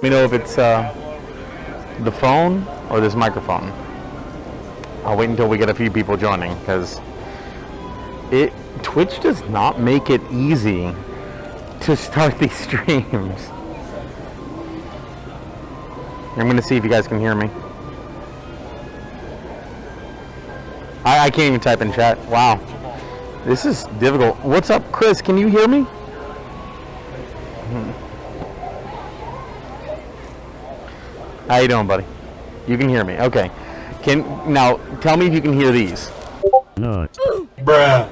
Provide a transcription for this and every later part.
me know if it's the phone or this microphone. I'll wait until we get a few people joining, because Twitch does not make it easy to start these streams. I'm going to see if you guys can hear me. I can't even type in chat. Wow. This is difficult. What's up, Chris? Can you hear me? How you doing, buddy? You can hear me. Okay. Now tell me if you can hear these. No. Bruh.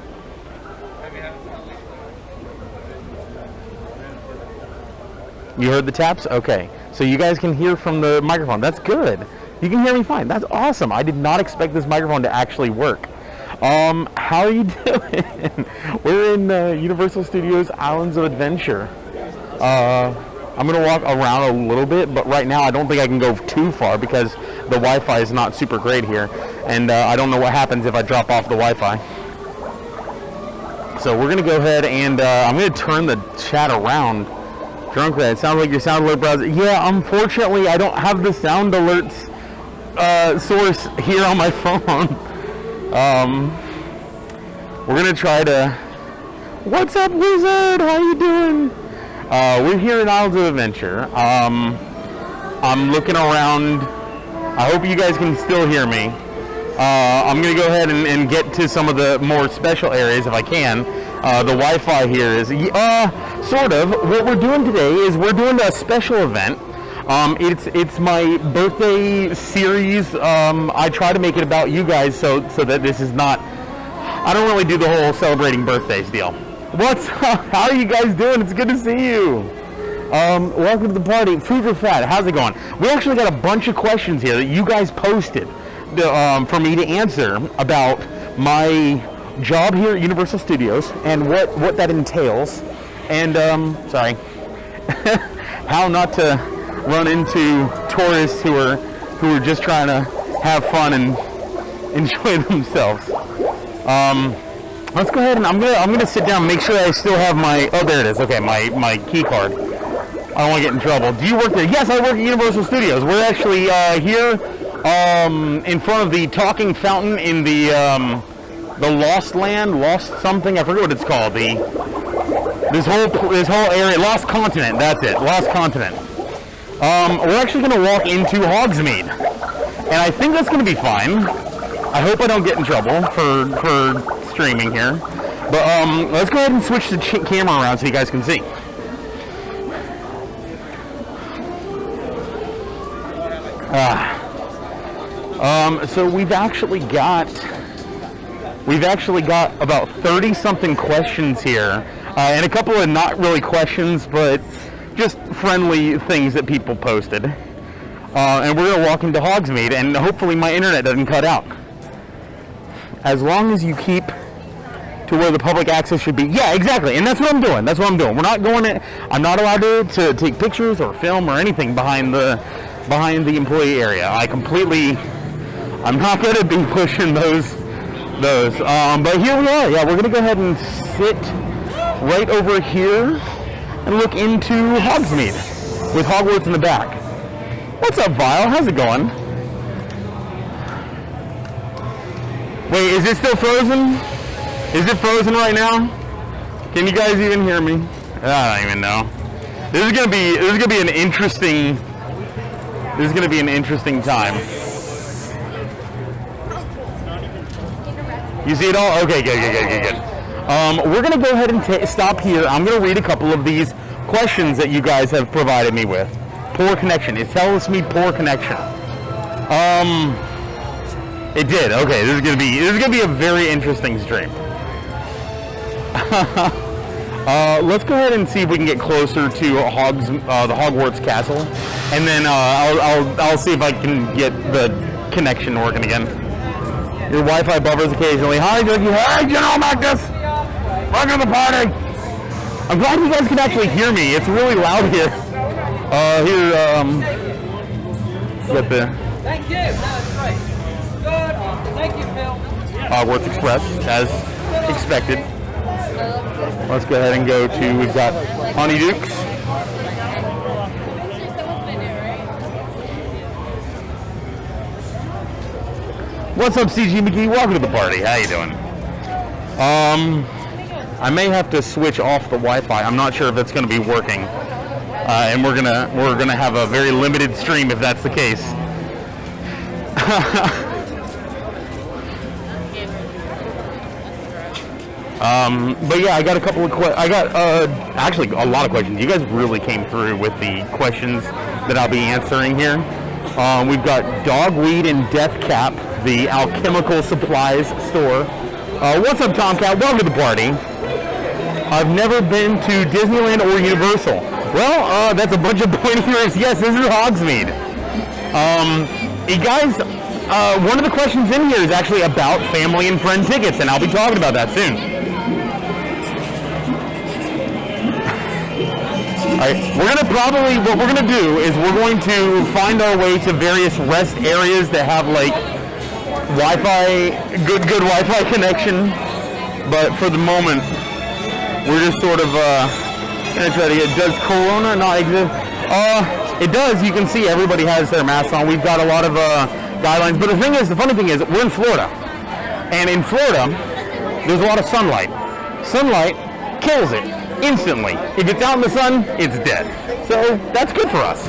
You heard the taps? Okay. So you guys can hear from the microphone. That's good. You can hear me fine. That's awesome. I did not expect this microphone to actually work. How are you doing? We're in Universal Studios Islands of Adventure. I'm going to walk around a little bit, but right now I don't think I can go too far because the Wi-Fi is not super great here. And I don't know what happens if I drop off the Wi-Fi. So we're going to go ahead and I'm going to turn the chat around. Drunkrat, it sounds like your sound alert browser. Yeah, unfortunately, I don't have the sound alerts source here on my phone. We're gonna try to. What's up, Wizard? How you doing? We're here in Islands of Adventure. I'm looking around. I hope you guys can still hear me. I'm gonna go ahead and get to some of the more special areas if I can. The Wi-Fi here is sort of. What we're doing today is we're doing a special event. It's my birthday series. I try to make it about you guys so that this is not. I don't really do the whole celebrating birthdays deal. What's up? How are you guys doing? It's good to see you. Welcome to the party. Food for Fat. How's it going? We actually got a bunch of questions here that you guys posted for me to answer about my job here at Universal Studios and what that entails, and sorry, how not to run into tourists who are just trying to have fun and enjoy themselves. Let's go ahead and I'm gonna sit down and make sure I still have my there it is. Okay, my key card. I don't want to get in trouble. Do you work there? Yes, I work at Universal Studios. We're actually here in front of the talking fountain in the Lost Land, Lost something. I forget what it's called. This whole area, Lost Continent. That's it, Lost Continent. We're actually going to walk into Hogsmeade, and I think that's going to be fine. I hope I don't get in trouble for streaming here, but let's go ahead and switch the camera around so you guys can see. So we've actually got about 30-something questions here, and a couple of not really questions, but just friendly things that people posted. And we're gonna walk into Hogsmeade, and hopefully my internet doesn't cut out. As long as you keep to where the public access should be. Yeah, exactly, and that's what I'm doing. We're not going to. I'm not allowed to take pictures or film or anything behind the employee area. I'm not going to be pushing those. But here we are. Yeah, we're going to go ahead and sit right over here and look into Hogsmeade with Hogwarts in the back. What's up, Vile? How's it going? Wait, is it still frozen? Is it frozen right now? Can you guys even hear me? I don't even know. This is gonna be an interesting. This is gonna be an interesting time. You see it all? Okay, good. We're gonna go ahead and stop here. I'm gonna read a couple of these questions that you guys have provided me with. Poor connection. It tells me poor connection. It did. Okay, this is gonna be a very interesting stream. Let's go ahead and see if we can get closer to the Hogwarts Castle, and then I'll see if I can get the connection working again. Your Wi-Fi buffers occasionally. Hi, Jackie. Hi, General Magnus. Welcome to the party. I'm glad you guys can actually hear me. It's really loud here. Get the. Thank you. That was great. Good. Thank you, Phil. Hogwarts Express, as expected. Let's go ahead and go to. We've got Honeydukes. What's up, CG McGee? Welcome to the party. How you doing? I may have to switch off the Wi-Fi. I'm not sure if it's going to be working, and we're gonna have a very limited stream if that's the case. But yeah, I got a couple of actually a lot of questions. You guys really came through with the questions that I'll be answering here. We've got Dogweed and Death Cap, the alchemical supplies store. What's up, Tomcat? Welcome to the party. I've never been to Disneyland or Universal. Well, that's a bunch of pointy ears. Yes, this is Hogsmeade. Hey guys, one of the questions in here is actually about family and friend tickets, and I'll be talking about that soon. Alright, what we're gonna do is we're going to find our way to various rest areas that have like Wi-Fi, good Wi-Fi connection, but for the moment, we're just sort of gonna try to get, does Corona not exist? It does. You can see everybody has their masks on. We've got a lot of guidelines, but the funny thing is, we're in Florida, and in Florida, there's a lot of sunlight. Sunlight kills it instantly. If it's out in the sun, it's dead. So that's good for us.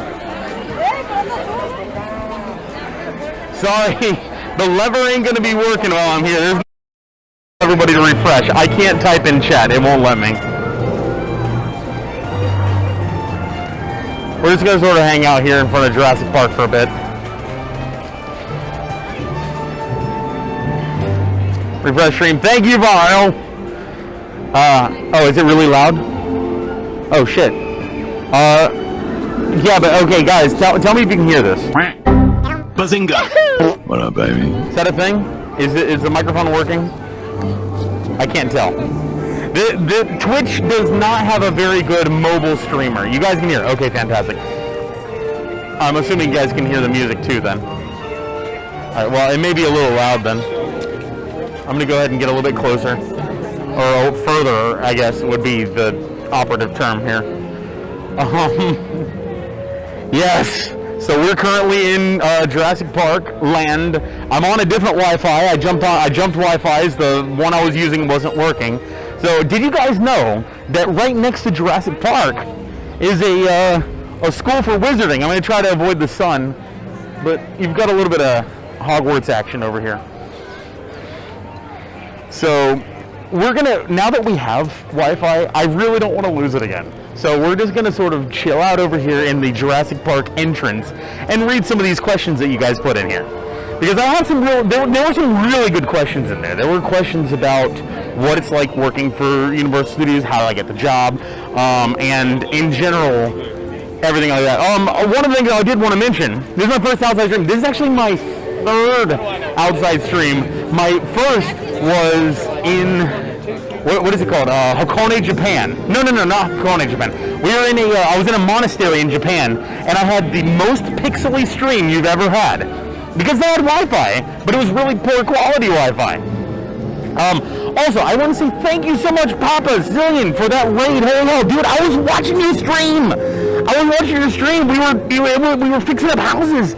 Sorry, the lever ain't gonna be working while I'm here. There's everybody to refresh. I can't type in chat. It won't let me. We're just gonna sort of hang out here in front of Jurassic Park for a bit. Refresh stream. Thank you, Vile. Oh, is it really loud? Oh shit. Yeah, but okay, guys, tell me if you can hear this. Bazinga! What up, baby? Is that a thing? Is the microphone working? I can't tell. The Twitch does not have a very good mobile streamer. You guys can hear it. Okay, fantastic. I'm assuming you guys can hear the music too then. Alright, well, it may be a little loud then. I'm going to go ahead and get a little bit closer. Or further, I guess, would be the operative term here. Yes. So we're currently in Jurassic Park land. I'm on a different Wi-Fi. I jumped Wi-Fi's. The one I was using wasn't working. So did you guys know that right next to Jurassic Park is a school for wizarding? I'm going to try to avoid the sun, but you've got a little bit of Hogwarts action over here. So we're gonna, now that we have Wi-Fi, I really don't want to lose it again. So we're just gonna sort of chill out over here in the Jurassic Park entrance and read some of these questions that you guys put in here. Because I had there were some really good questions in there. There were questions about what it's like working for Universal Studios, how do I get the job, and in general, everything like that. One of the things I did want to mention, this is my first outside stream. This is actually my third outside stream. My first was in, what is it called? Hakone, Japan. No, not Hakone, Japan. I was in a monastery in Japan, and I had the most pixely stream you've ever had. Because they had Wi-Fi, but it was really poor quality Wi-Fi. Also, I want to say thank you so much, Papa Zillion, for that raid. Hey, dude, I was watching your stream. We were fixing up houses.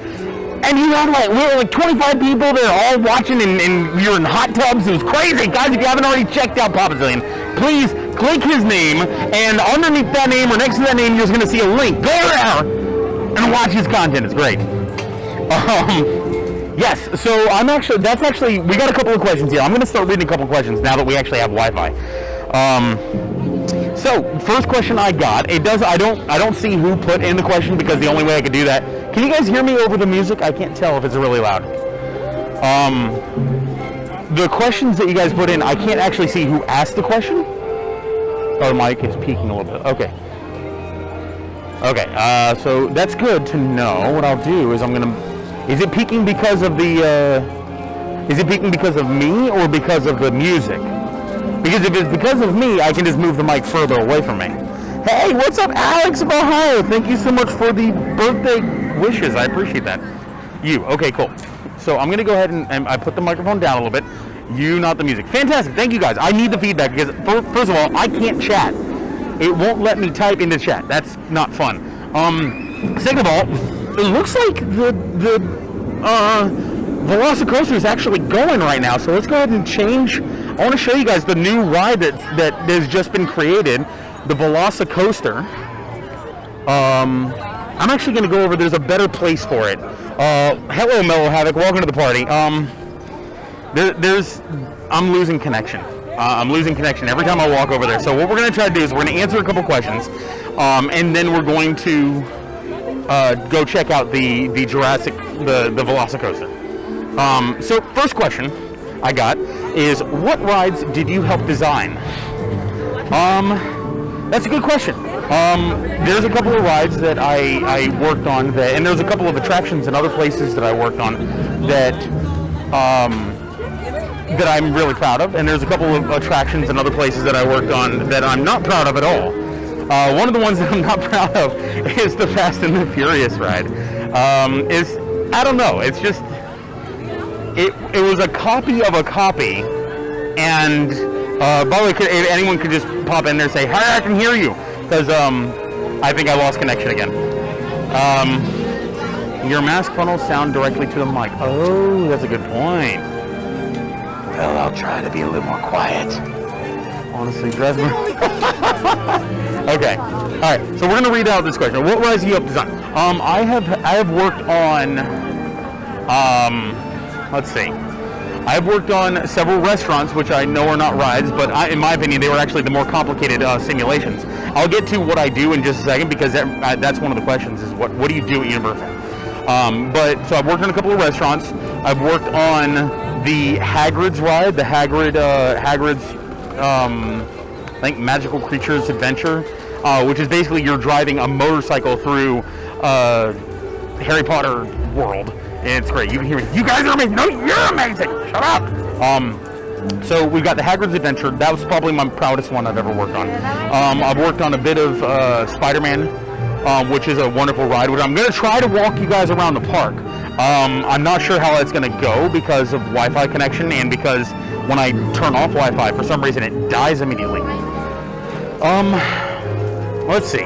And you had we were like 25 people there all watching, and we were in hot tubs. It was crazy. Guys, if you haven't already checked out Papa Zillion, please click his name, and underneath that name or next to that name, you're just going to see a link. Go there and watch his content. It's great. Yes, so we got a couple of questions here. I'm going to start reading a couple of questions now that we actually have Wi-Fi. So, first question I got, I don't see who put in the question because the only way I could do that. Can you guys hear me over the music? I can't tell if it's really loud. The questions that you guys put in, I can't actually see who asked the question. Oh, the mic is peaking a little bit. Okay. Okay, so that's good to know. What I'll do is is it peaking because of me or because of the music? Because if it's because of me, I can just move the mic further away from me. Hey, what's up, Alex of Ohio? Thank you so much for the birthday wishes. I appreciate that. You. Okay, cool. So I'm going to go ahead and I put the microphone down a little bit. You, not the music. Fantastic. Thank you, guys. I need the feedback because, first of all, I can't chat. It won't let me type into chat. That's not Velocicoaster is actually going right now, so let's go ahead and change. I want to show you guys the new ride that has just been created, the Velocicoaster. I'm actually going to go over, there's a better place for it. Hello, Mellow Havoc, welcome to the party. I'm losing connection. I'm losing connection every time I walk over there. So what we're going to try to do is we're going to answer a couple questions, and then we're going to go check out the Velocicoaster. So first question I got is, what rides did you help design? That's a good question. There's a couple of rides that I worked on, and there's a couple of attractions and other places that I worked on that I'm really proud of, and there's a couple of attractions and other places that I worked on that I'm not proud of at all. One of the ones that I'm not proud of is the Fast and the Furious ride. I don't know, it's just, it was a copy of a copy, and by the way, if anyone could just pop in there and say, hi, I can hear you, because I think I lost connection again. Your mask funnels sound directly to the mic. Oh, that's a good point. Well, I'll try to be a little more quiet. Honestly, drives me. Okay. All right. So we're gonna read out this question. What rides do you help design? I have worked on. Let's see. I've worked on several restaurants, which I know are not rides, but in my opinion, they were actually the more complicated simulations. I'll get to what I do in just a second, because that's one of the questions: is what do you do at Universal? But so I've worked on a couple of restaurants. I've worked on the Hagrid's ride, the Hagrid's, I think, Magical Creatures Adventure, which is basically you're driving a motorcycle through Harry Potter world, and it's great. You can hear me. You guys are amazing. No, you're amazing. Shut up. So we've got the Hagrid's Adventure. That was probably my proudest one I've ever worked on. I've worked on a bit of Spider-Man, which is a wonderful ride, which I'm going to try to walk you guys around the park. I'm not sure how that's going to go because of Wi-Fi connection, and because when I turn off Wi-Fi, for some reason it dies immediately. Let's see.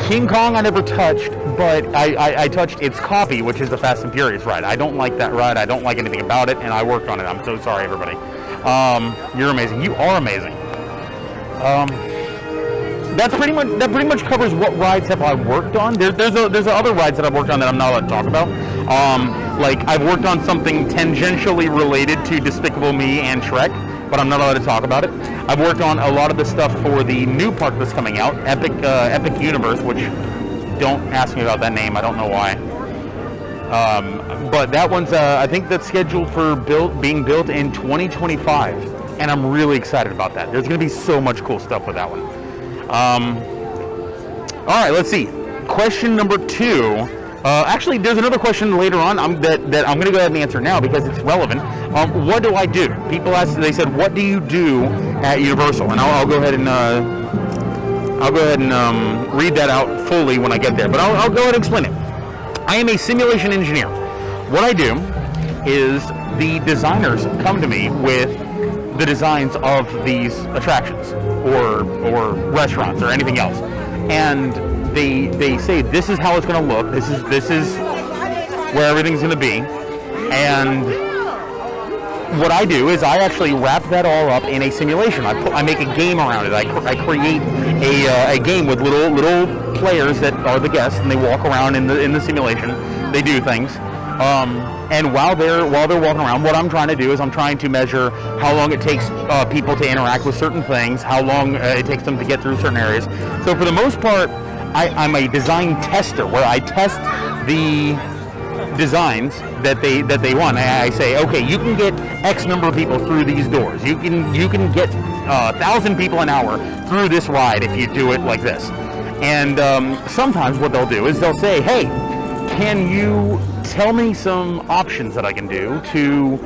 King Kong I never touched, but I touched its copy, which is the Fast and Furious ride. I don't like that ride. I don't like anything about it, and I worked on it. I'm so sorry, everybody. You're amazing. You are amazing. That pretty much covers what rides have I worked on. There's other rides that I've worked on that I'm not allowed to talk about. Like I've worked on something tangentially related to Despicable Me and Shrek, but I'm not allowed to talk about it. I've worked on a lot of the stuff for the new park that's coming out, Epic Universe, which, don't ask me about that name. I don't know why. But that one's I think that's scheduled for being built in 2025, and I'm really excited about that. There's going to be so much cool stuff with that one. All right, let's see. Question number 2. Actually, there's another question later on that I'm going to go ahead and answer now because it's relevant. What do I do? People asked. They said, "What do you do at Universal?" And I'll go ahead and read that out fully when I get there. But I'll go ahead and explain it. I am a simulation engineer. What I do is the designers come to me with the designs of these attractions or restaurants or anything else, and they say this is how it's going to look, this is where everything's going to be, and what I do is I actually wrap that all up in a simulation. I make a game around it. I create a game with little players that are the guests, and they walk around in the simulation. They do things. And while they're walking around, what I'm trying to do is I'm trying to measure how long it takes people to interact with certain things, how long it takes them to get through certain areas. So for the most part, I'm a design tester where I test the designs that they want. I say, okay, you can get X number of people through these doors. You can get 1,000 people an hour through this ride if you do it like this. And sometimes what they'll do is they'll say, hey, can you tell me some options that I can do to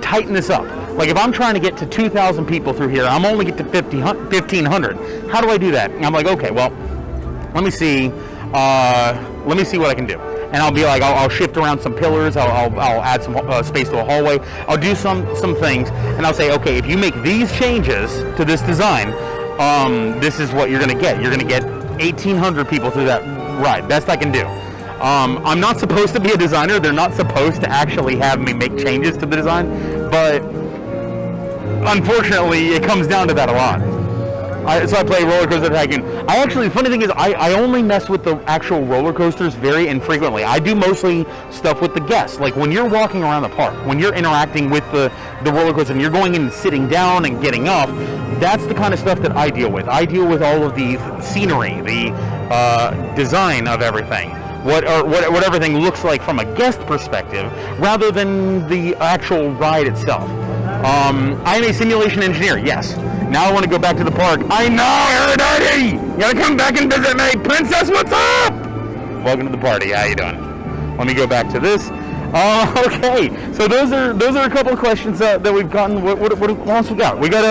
tighten this up? Like if I'm trying to get to 2,000 people through here, I'm only get to 1,500. How do I do that? And I'm like, okay, well, let me see what I can do. And I'll be like, I'll shift around some pillars. I'll add some space to a hallway. I'll do some things, and I'll say, okay, if you make these changes to this design, this is what you're going to get. You're going to get 1,800 people through that ride. Best I can do. I'm not supposed to be a designer. They're not supposed to actually have me make changes to the design, but unfortunately, it comes down to that a lot. So I play roller coaster tycoon. The funny thing is, I only mess with the actual roller coasters very infrequently. I do mostly stuff with the guests. Like when you're walking around the park, when you're interacting with the roller coaster and you're going in and sitting down and getting up, that's the kind of stuff that I deal with. I deal with all of the scenery, the design of everything. What everything looks like from a guest perspective, rather than the actual ride itself. I'm a simulation engineer, yes. Now I want to go back to the park. I know, Aerodite! You gotta come back and visit me! Princess, what's up? Welcome to the party, how you doing? Let me go back to this. Okay, so those are a couple of questions that we've gotten. What else we got? We got,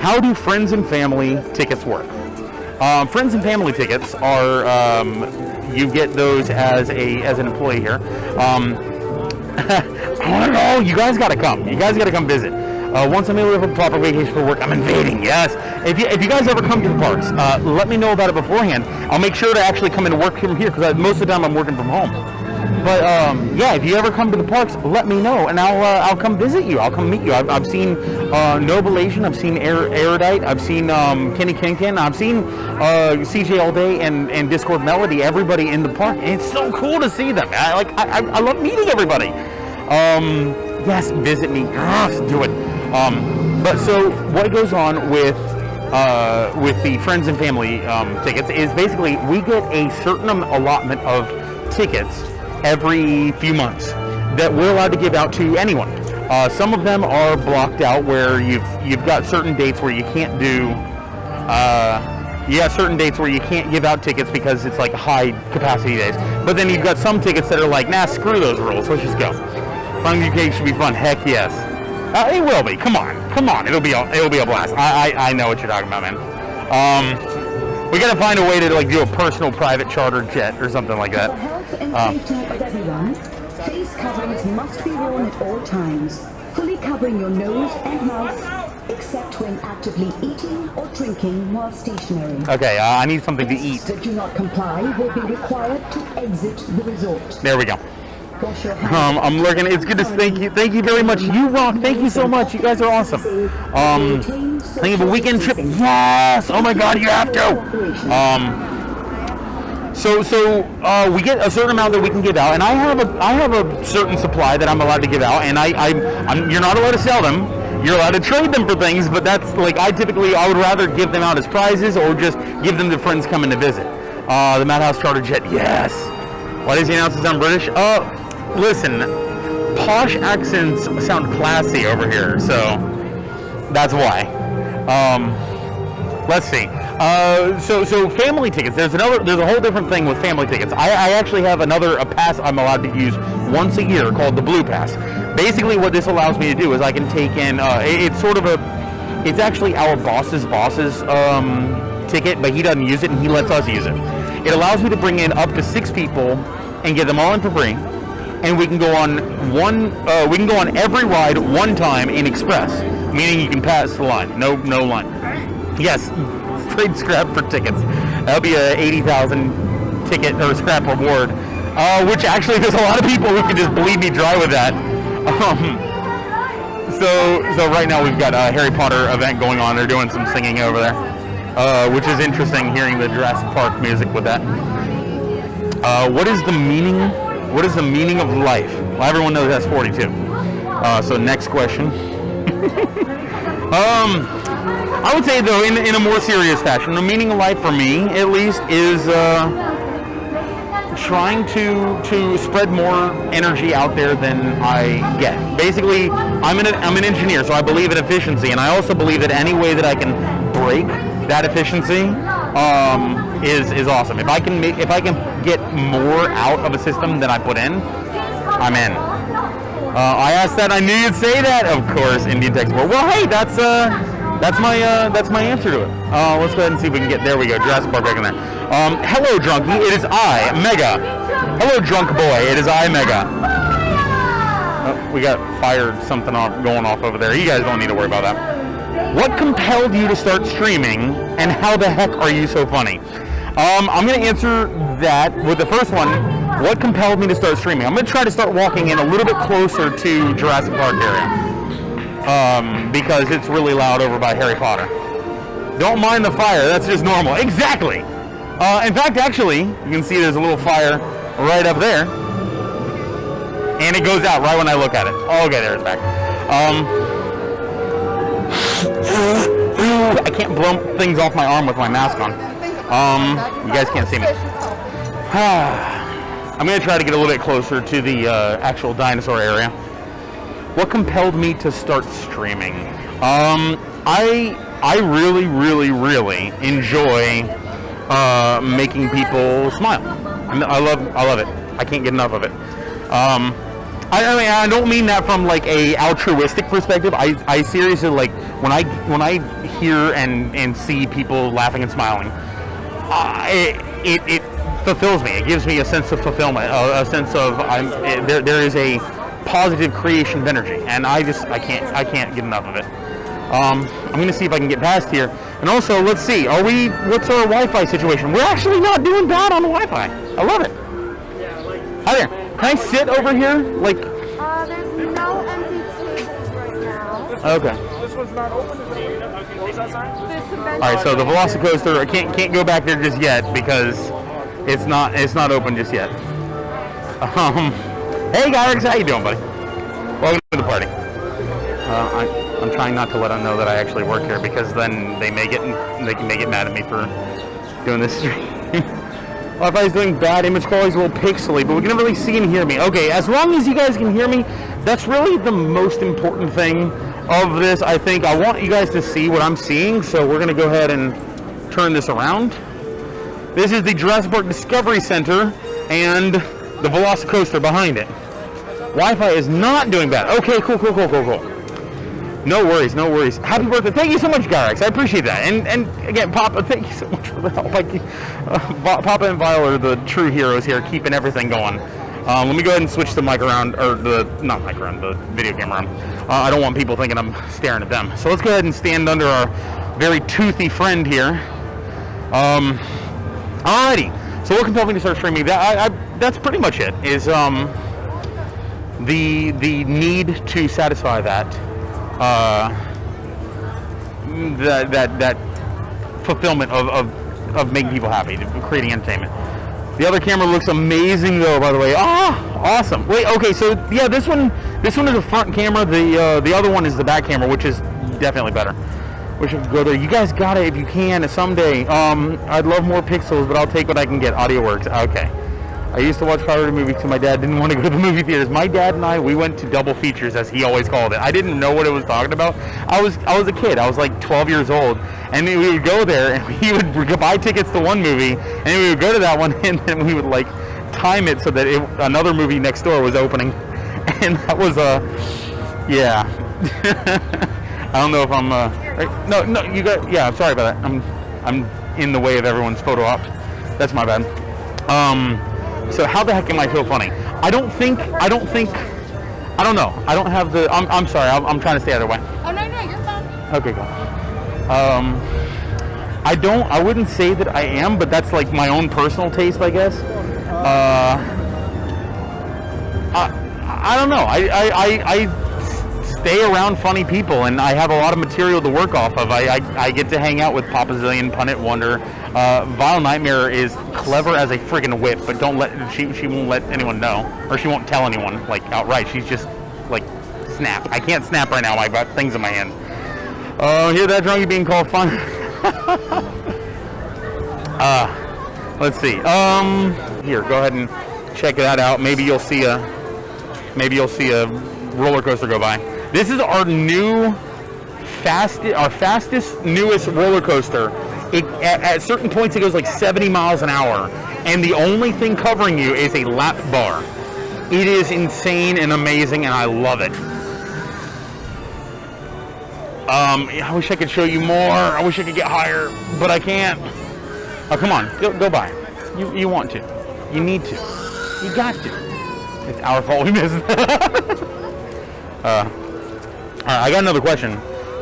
how do friends and family tickets work? Friends and family tickets are, you get those as an employee here. I don't know. You guys got to come. You guys got to come visit. Once I'm able to have a proper vacation for work, I'm invading. Yes. If you guys ever come to the parks, let me know about it beforehand. I'll make sure to actually come and work from here because most of the time I'm working from home. But yeah, if you ever come to the parks, let me know and I'll come visit you. I'll come meet you. I've seen Nobilation. I've seen Erudite. I've seen Kenny Kinkin. I've seen CJ All Day and Discord Melody. Everybody in the park. And it's so cool to see them. I love meeting everybody. Yes, visit me. Do it. But so what goes on with the friends and family tickets is basically we get a certain allotment of tickets every few months that we're allowed to give out to anyone. Some of them are blocked out where you've got certain dates where you can't do. You have certain dates where you can't give out tickets because it's like high capacity days. But then you've got some tickets that are like, nah, screw those rules. Let's just go. Fun UK should be fun. Heck yes. It will be. Come on. It'll be a blast. I know what you're talking about, man. We gotta find a way to like do a personal private charter jet or something like that. For health and safety of everyone, face coverings must be worn at all times, fully covering your nose and mouth, except when actively eating or drinking while stationary. Okay, I need something to eat. Guests that do not comply will be required to exit the resort. There we go. Wash your hands. I'm looking. It's good to thank you very much. You rock. Thank you so much. You guys are awesome. Think of a weekend trip. Yes. Oh my God, you have to. So we get a certain amount that we can give out, and I have a certain supply that I'm allowed to give out, and you're not allowed to sell them. You're allowed to trade them for things, but that's like I would rather give them out as prizes or just give them to friends coming to visit. The Madhouse Charter Jet. Yes. Why does he announce it's on British? Listen, posh accents sound classy over here, so that's why. Let's see. So family tickets. There's a whole different thing with family tickets. I actually have a pass I'm allowed to use once a year called the Blue Pass. Basically, what this allows me to do is I can take in. It's actually our boss's ticket, but he doesn't use it and he lets us use it. It allows me to bring in up to 6 people and get them all in for free. And we can go on every ride one time in express, meaning you can pass the line. No line. Yes, trade scrap for tickets. That'll be a 80,000 ticket or scrap reward, which actually there's a lot of people who can just bleed me dry with that. So right now we've got a Harry Potter event going on. They're doing some singing over there, which is interesting hearing the Jurassic Park music with that. What is the meaning of life? Well, everyone knows that's 42. So next question. I would say though, in a more serious fashion, the meaning of life for me, at least, is trying to spread more energy out there than I get. Basically, I'm an engineer, so I believe in efficiency, and I also believe that any way that I can break that efficiency is awesome. If I can get more out of a system than I put in, I'm in. I asked that. I knew you'd say that. Of course, Indian Text Board. Well, hey, that's my answer to it. Let's go ahead and see if we can get. There we go. Jurassic Park back in there. Hello, Drunky. It is I, Mega. Hello, Drunk Boy. It is I, Mega. Oh, we got something going off over there. You guys don't need to worry about that. What compelled you to start streaming, and how the heck are you so funny? I'm going to answer that with the first one. What compelled me to start streaming? I'm going to try to start walking in a little bit closer to Jurassic Park area. Because it's really loud over by Harry Potter. Don't mind the fire, that's just normal. Exactly! In fact, actually, you can see there's a little fire right up there. And it goes out right when I look at it. Oh, okay, there it's back. I can't blow things off my arm with my mask on. You guys can't see me. I'm going to try to get a little bit closer to the actual dinosaur area. What compelled me to start streaming? I really, really, really enjoy making people smile. I love it. I can't get enough of it. I mean, I don't mean that from like a altruistic perspective. I seriously, like, when I hear and see people laughing and smiling, it fulfills me. It gives me a sense of fulfillment, a sense of there is a positive creation of energy, and I can't get enough of it. I'm going to see if I can get past here. And also, let's see, what's our Wi-Fi situation? We're actually not doing bad on the Wi-Fi. I love it. Hi there. Can I sit over here? Like, there's no empty tables right now. Okay. This one's not open. Is it All right, so the Velocicoaster, I can't go back there just yet because it's not open just yet. Hey Gyrex, how you doing, buddy? Welcome to the party. I'm trying not to let them know that I actually work here because then they may get mad at me for doing this stream. Wi-Fi is doing bad, image quality is a little pixely, but we can really see and hear me. Okay, as long as you guys can hear me, that's really the most important thing of this. I think I want you guys to see what I'm seeing, so we're going to go ahead and turn this around. This is the Jurassic Park Discovery Center and the Velocicoaster behind it. Wi-Fi is not doing bad. Okay, cool. No worries. Happy birthday. Thank you so much, Gyrex. I appreciate that. And again, Papa, thank you so much for the help. Papa and Vile are the true heroes here, keeping everything going. Let me go ahead and switch the mic around, or the video camera around. I don't want people thinking I'm staring at them. So let's go ahead and stand under our very toothy friend here. Alrighty. So what compelled me to start streaming? That's pretty much it. Is the need to satisfy that fulfillment of making people happy, creating entertainment. The other camera looks amazing though, by the way. Awesome. Wait, okay, so yeah, this one is a front camera. The other one is the back camera, which is definitely better. Wish I could go there. You guys got it if you can someday. I'd love more pixels, but I'll take what I can get. Audio works. Okay. I used to watch pirated movies because my dad didn't want to go to the movie theaters. My dad and I, we went to double features, as he always called it. I didn't know what it was talking about. I was a kid. I was like 12 years old, and we would go there, and we would buy tickets to one movie, and we would go to that one, and then we would like time it so that another movie next door was opening, and that was yeah. I don't know if I'm right? No, you got, yeah. I'm sorry about that. I'm in the way of everyone's photo op. That's my bad. So how the heck am I feel funny? I don't know. I don't have the, I'm sorry, I'm trying to stay out of the way. Oh, no, you're fine. Okay, cool. I wouldn't say that I am, but that's like my own personal taste, I guess. I don't know. I stay around funny people, and I have a lot of material to work off of. I get to hang out with Papa Zillion, Punit Wonder. VileNightmare is clever as a friggin' whip, but she won't let anyone know, or she won't tell anyone like outright. She's just like snap. I can't snap right now. I've got things in my hand. Hear that, drunkie being called fun? Let's see. Here, go ahead and check that out. Maybe you'll see a roller coaster go by. This is our fastest, newest roller coaster. At certain points, it goes like 70 miles an hour, and the only thing covering you is a lap bar. It is insane and amazing, and I love it. I wish I could show you more. I wish I could get higher, but I can't. Oh, come on, go by. You want to. You need to. You got to. It's our fault we missed. All right, I got another question.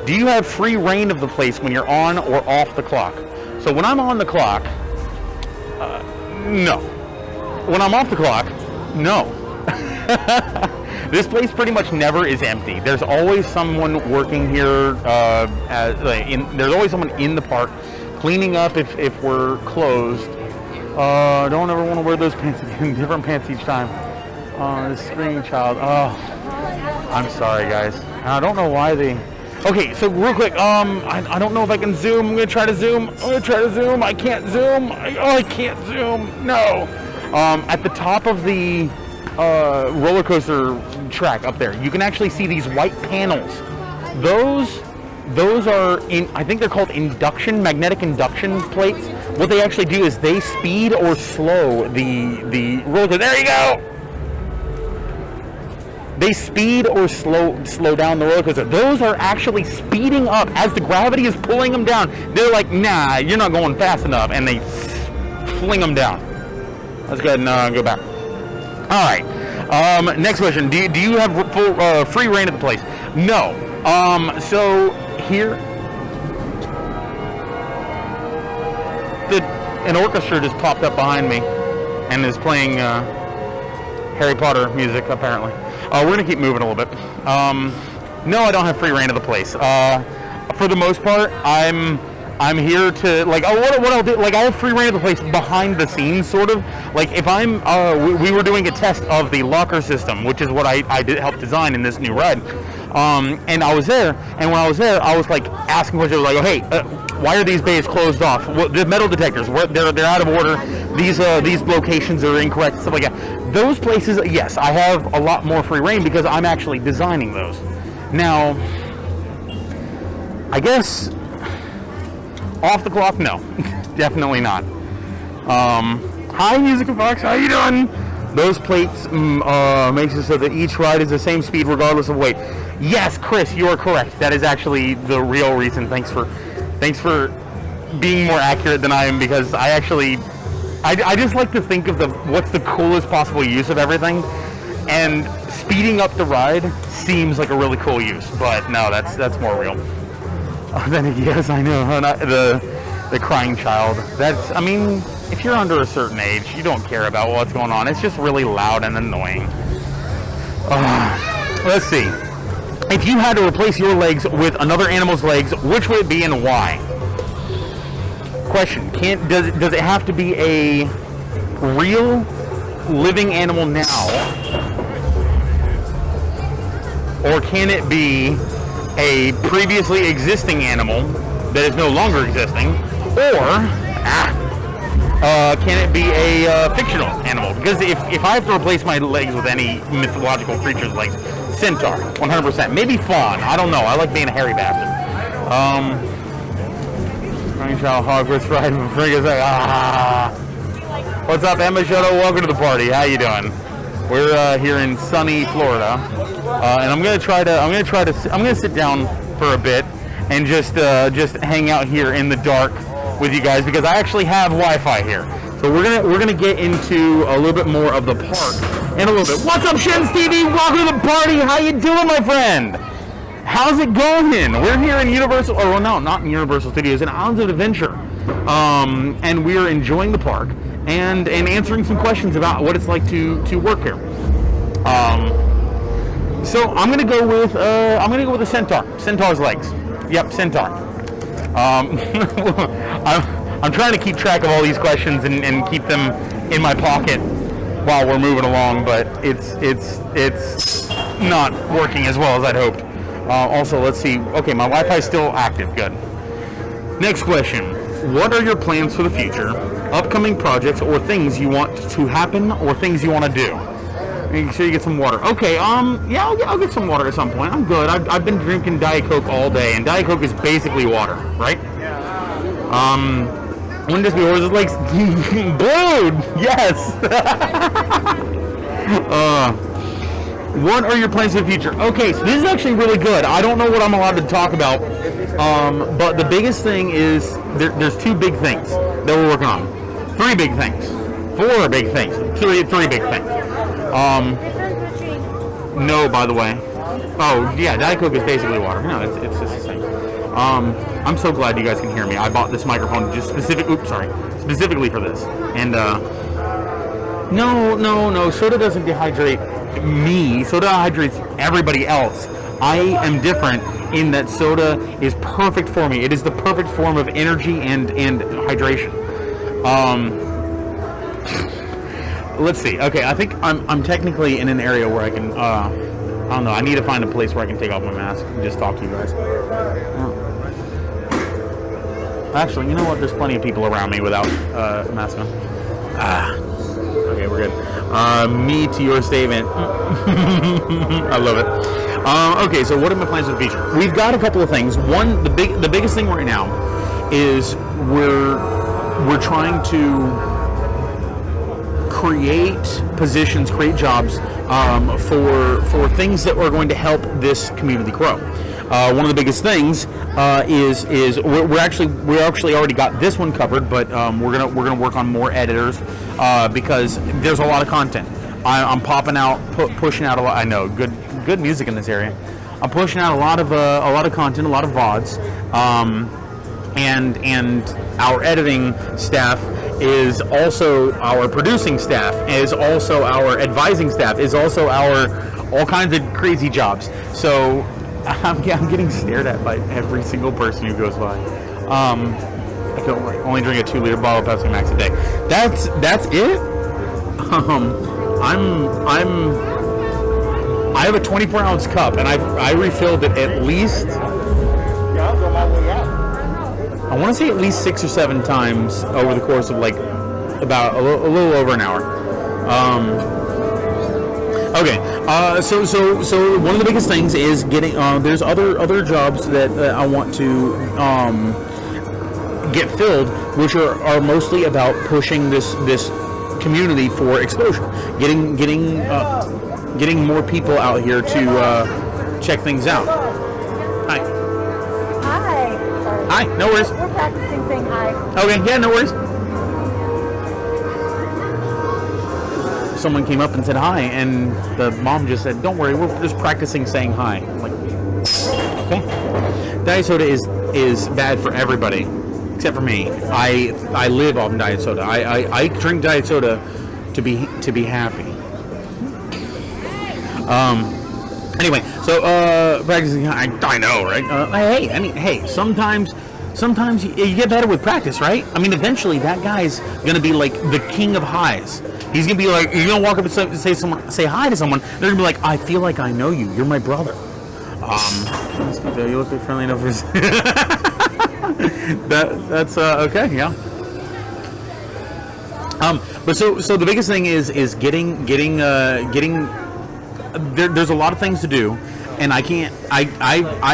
Do you have free reign of the place when you're on or off the clock? So when I'm on the clock, no. when I'm off the clock, no. This place pretty much never is empty. There's always someone working here. There's always someone in the park cleaning up if we're closed. Don't ever want to wear those pants again. Different pants each time. This screaming child. Oh, I'm sorry, guys. I don't know why they. Okay, so real quick. I don't know if I can zoom. I'm gonna try to zoom. I can't zoom. I can't zoom. No. At the top of the roller coaster track up there, you can actually see these white panels. Those are I think they're called magnetic induction plates. What they actually do is they speed or slow the roller coaster. There you go. They speed or slow down the roller coaster. Those are actually speeding up as the gravity is pulling them down. They're like, nah, you're not going fast enough, and they fling them down. Let's go ahead and go back. All right. Next question. Do you have full free reign of the place? No. So here, an orchestra just popped up behind me and is playing Harry Potter music. Apparently, we're gonna keep moving a little bit. No, I don't have free reign of the place. For the most part, I'm here to, like, what I'll do, like, I have free reign of the place behind the scenes, sort of. Like, if I'm, we were doing a test of the locker system, which is what I did help design in this new ride. And I was there, and when I was there, I was, like, asking questions, like, oh, hey, why are these bays closed off? Well, the metal detectors, they're out of order. These locations are incorrect, stuff like that. Those places, yes, I have a lot more free reign because I'm actually designing those. Now, I guess off the clock, no. Definitely not. Hi, Music and Fox, how you doing? Those plates makes it so that each ride is the same speed regardless of weight. Yes, Chris, you are correct. That is actually the real reason. Thanks for being more accurate than I am, because I just like to think of what's the coolest possible use of everything, and speeding up the ride seems like a really cool use. But no, that's more real. Then yes, I know. The crying child. That's, I mean, if you're under a certain age, you don't care about what's going on. It's just really loud and annoying. Let's see. If you had to replace your legs with another animal's legs, which would it be and why? Question: does it have to be a real living animal now, or can it be a previously existing animal that is no longer existing, or can it be a fictional animal? Because if I have to replace my legs with any mythological creature's legs, centaur, 100%. Maybe fawn. I don't know. I like being a hairy bastard. Child Hogwarts ride for free. What's up, Emma Shuttle? Welcome to the party. How you doing? We're here in sunny Florida, and I'm gonna sit down for a bit and just hang out here in the dark with you guys, because I actually have Wi-Fi here. So we're gonna get into a little bit more of the park in a little bit. What's up, Shins TV? Welcome to the party. How you doing, my friend? How's it going? We're here in Universal, or well, no, not in Universal Studios, in Islands of Adventure, and we're enjoying the park and answering some questions about what it's like to work here. So I'm gonna go with a centaur. Centaur's legs. Yep, centaur. I'm trying to keep track of all these questions and keep them in my pocket while we're moving along, but it's not working as well as I'd hoped. Also, let's see. Okay, my Wi-Fi is still active. Good. Next question. What are your plans for the future? Upcoming projects or things you want to happen or things you want to do? Make sure you get some water. Okay, yeah, I'll get some water at some point. I'm good. I've been drinking Diet Coke all day, and Diet Coke is basically water, right? Wouldn't this be horses' legs? Blue! Yes! What are your plans for the future? Okay, so this is actually really good. I don't know what I'm allowed to talk about, but the biggest thing is there's two big things that we're working on. 3 big things. 4 big things. 3 big things. No, by the way. Oh, yeah, Diet Coke is basically water. No, it's just the same. I'm so glad you guys can hear me. I bought this microphone just specifically for this. And No. Soda doesn't dehydrate me. Soda dehydrates everybody else. I am different in that soda is perfect for me. It is the perfect form of energy and hydration. Let's see. Okay, I think I'm technically in an area where I can. I don't know. I need to find a place where I can take off my mask and just talk to you guys. Actually, you know what? There's plenty of people around me without mask on. Okay, we're good. Me to your statement. I love it. Okay, so what are my plans for the future? We've got a couple of things. One, the biggest thing right now is we're trying to create positions, create jobs for things that are going to help this community grow. One of the biggest things is we actually already got this one covered, but we're gonna work on more editors because there's a lot of content. I'm popping out, pushing out a lot. I know good music in this area. I'm pushing out a lot of content, a lot of VODs, and our editing staff is also our producing staff, is also our advising staff, is also our all kinds of crazy jobs. So I'm getting stared at by every single person who goes by. I can only drink a 2-liter bottle of Pepsi Max a day. That's it. I have a 24-ounce cup, and I refilled it at least. I want to say at least 6 or 7 times over the course of like about a little over an hour. Okay, so one of the biggest things is getting. There's other jobs that I want to get filled, which are mostly about pushing this community for exposure, getting more people out here to check things out. Hi. Hi. Sorry. Hi. No worries. We're practicing saying hi. Okay. Yeah. No worries. Someone came up and said hi, and the mom just said, "Don't worry, we're just practicing saying hi." I'm like, okay. Diet soda is bad for everybody, except for me. I live off diet soda. I drink diet soda to be happy. Anyway, so practicing. I know, right? Hey. Sometimes you get better with practice, right? I mean, eventually that guy's gonna be like the king of highs. He's gonna be like, you're gonna walk up and say hi to someone. They're gonna be like, I feel like I know you. You're my brother. You look like friendly enough for that's okay, yeah. But so the biggest thing is getting. There's a lot of things to do, and I can't. I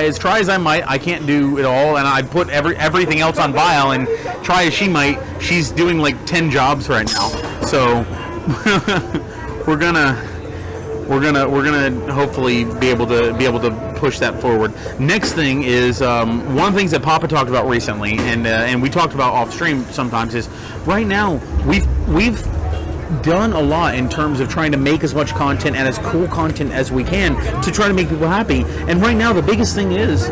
as try as I might, I can't do it all, and I put everything else on Vile, and try as she might, she's doing like 10 jobs right now. So we're gonna hopefully be able to push that forward. Next thing is one of the things that Papa talked about recently, and we talked about off stream sometimes, is right now we've done a lot in terms of trying to make as much content and as cool content as we can to try to make people happy. And right now the biggest thing is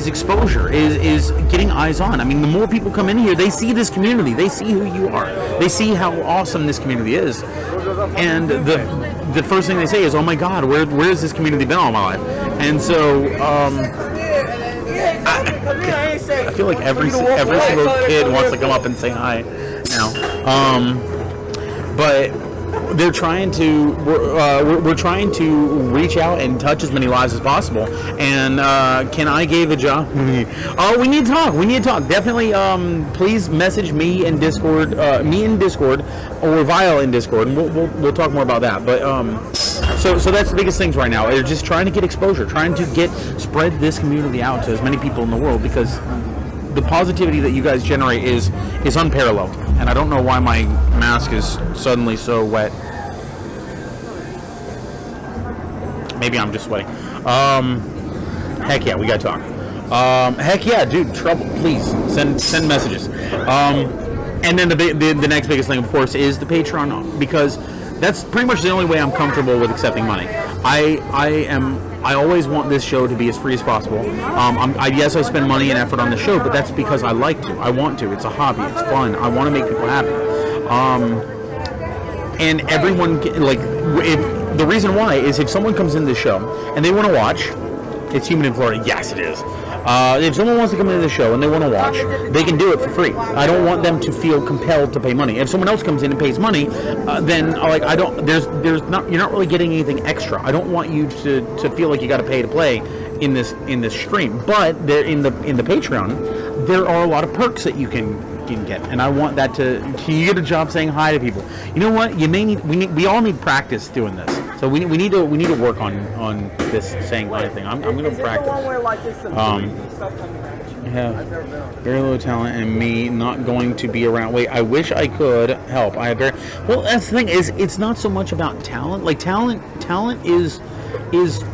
exposure, is getting eyes on. I mean, the more people come in here, they see this community, they see who you are, they see how awesome this community is, and the first thing they say is, oh my god, where has this community been all my life? And so I feel like every single kid wants to come up and say hi now. But they're trying to. We're trying to reach out and touch as many lives as possible. And can I give a job? Oh, we need to talk. Definitely. Please message me in Discord. Or Vile in Discord, and we'll talk more about that. But so that's the biggest things right now. They're just trying to get exposure, trying to spread this community out to as many people in the world, because the positivity that you guys generate is unparalleled. And I don't know why my mask is suddenly so wet. Maybe I'm just sweating. Heck yeah, we gotta talk. Heck yeah, dude, trouble. Please send messages. And then the next biggest thing, of course, is the Patreon, because that's pretty much the only way I'm comfortable with accepting money. I always want this show to be as free as possible. Yes, I spend money and effort on the show, but that's because I like to. I want to. It's a hobby. It's fun. I want to make people happy. and everyone like if the reason why is if someone comes in this show and they want to watch, it's Human in Florida. Yes, it is. If someone wants to come into the show and they want to watch, they can do it for free. I don't want them to feel compelled to pay money. If someone else comes in and pays money, then like I don't. There's not. You're not really getting anything extra. I don't want you to feel like you got to pay to play in this stream. But there in the Patreon, there are a lot of perks that you can get, and I want that to. Can you get a job saying hi to people? You know what? You may need. We all need practice doing this. So we need to work on this saying hi thing. I'm going to practice. Yeah, very low talent, and me not going to be around. Wait, I wish I could help. I have very well. That's the thing is, it's not so much about talent. Like talent is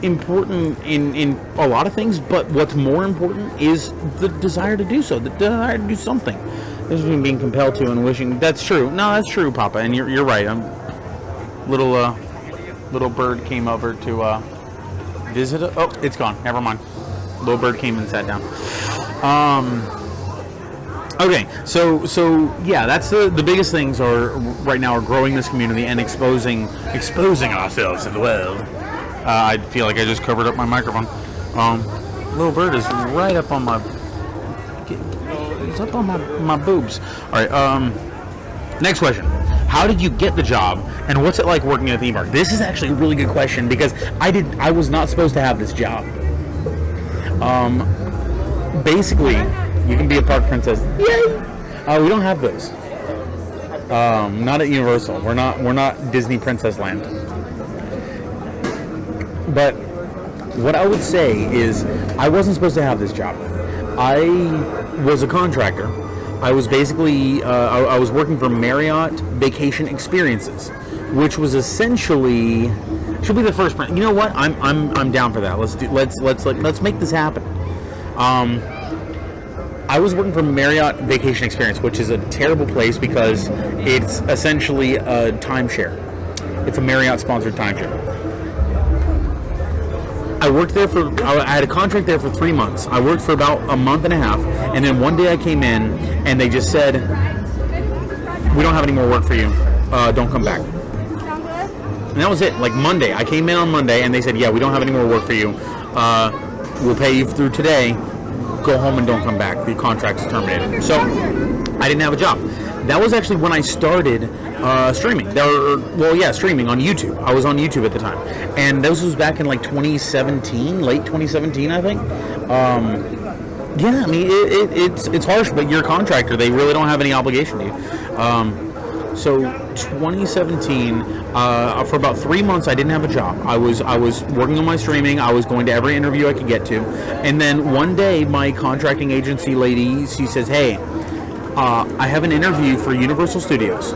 important in a lot of things, but what's more important is the desire to do so, the desire to do something. This is being compelled to and wishing. That's true. No, that's true, Papa, and you're right. I'm little bird came over to visit. Oh, it's gone. Never mind. Little bird came and sat down. Okay, so yeah, that's the biggest things are right now are growing this community and exposing ourselves to the world. I feel like I just covered up my microphone. Little bird is right up on my. It's up on my boobs. All right. Next question. How did you get the job, and what's it like working at a theme park? This is actually a really good question because I was not supposed to have this job. Basically, you can be a park princess. Yay! We don't have those. Not at Universal. We're not Disney Princess Land. But what I would say is I wasn't supposed to have this job. I was a contractor. I was basically I was working for Marriott Vacation Experiences, which was essentially should be the first brand. You know what? I'm down for that. Let's make this happen. I was working for Marriott Vacation Experience, which is a terrible place because it's essentially a timeshare. It's a Marriott sponsored timeshare. I worked there I had a contract there for 3 months. I worked for about a month and a half, and then one day I came in, and they just said, we don't have any more work for you. Don't come back. And that was it. Like Monday. I came in on Monday, and they said, yeah, we don't have any more work for you. We'll pay you through today. Go home and don't come back. The contract is terminated. So I didn't have a job. That was actually when I started streaming. Streaming on YouTube. I was on YouTube at the time, and this was back in like 2017, late 2017, I think. Yeah, I mean it's harsh, but you're a contractor. They really don't have any obligation to you. So 2017, for about 3 months, I didn't have a job. I was working on my streaming. I was going to every interview I could get to, and then one day, my contracting agency lady, she says, "Hey, I have an interview for Universal Studios.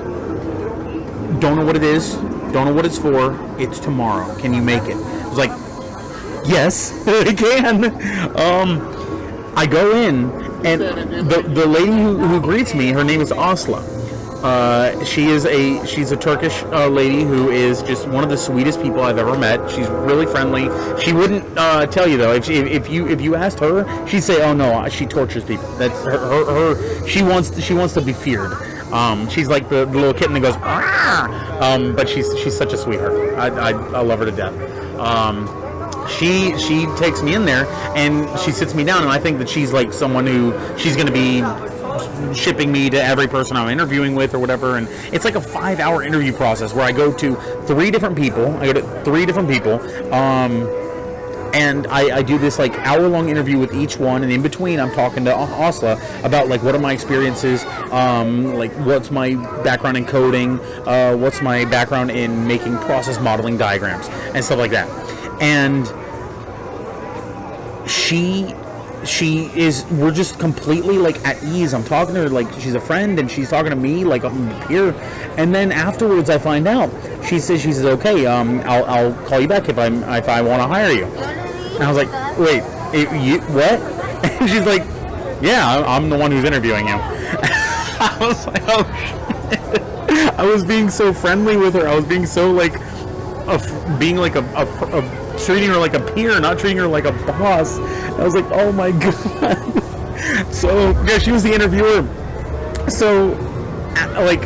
Don't know what it is. Don't know what it's for. It's tomorrow. Can you make it?" I was like, "Yes, I can." I go in, and the lady who greets me, her name is Asla. She's a Turkish lady who is just one of the sweetest people I've ever met. She's really friendly. She wouldn't tell you though. If you asked her, she'd say, "Oh no, she tortures people." That's her. She wants to be feared. She's like the little kitten that goes, "Arr!" But she's such a sweetheart. I love her to death. She takes me in there and she sits me down, and I think that she's like someone who she's going to be shipping me to every person I'm interviewing with or whatever, and it's like a 5-hour interview process where I go to 3 different people. And I do this like hour-long interview with each one, and in between I'm talking to Asla about like what are my experiences, like what's my background in coding, what's my background in making process modeling diagrams and stuff like that. And we're just completely like at ease. I'm talking to her like she's a friend, and she's talking to me like I'm a peer. And then afterwards I find out she says okay, I'll call you back if I want to hire you. And I was like, wait, you what? And she's like, yeah, I'm the one who's interviewing you. I was like, oh shit. I was being so friendly with her. I was being so like being like a treating her like a peer, not treating her like a boss. I was like, oh my god. So yeah, she was the interviewer. So like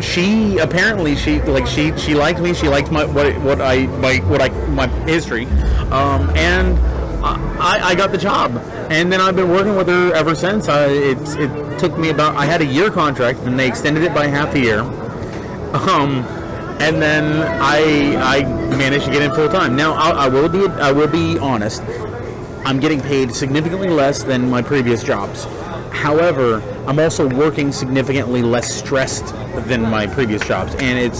she apparently she liked me. She liked my history, and I got the job. And then I've been working with her ever since. It took me I had a year contract, and they extended it by half a year. And then I managed to get in full time. Now I will be honest. I'm getting paid significantly less than my previous jobs. However, I'm also working significantly less stressed than my previous jobs, and it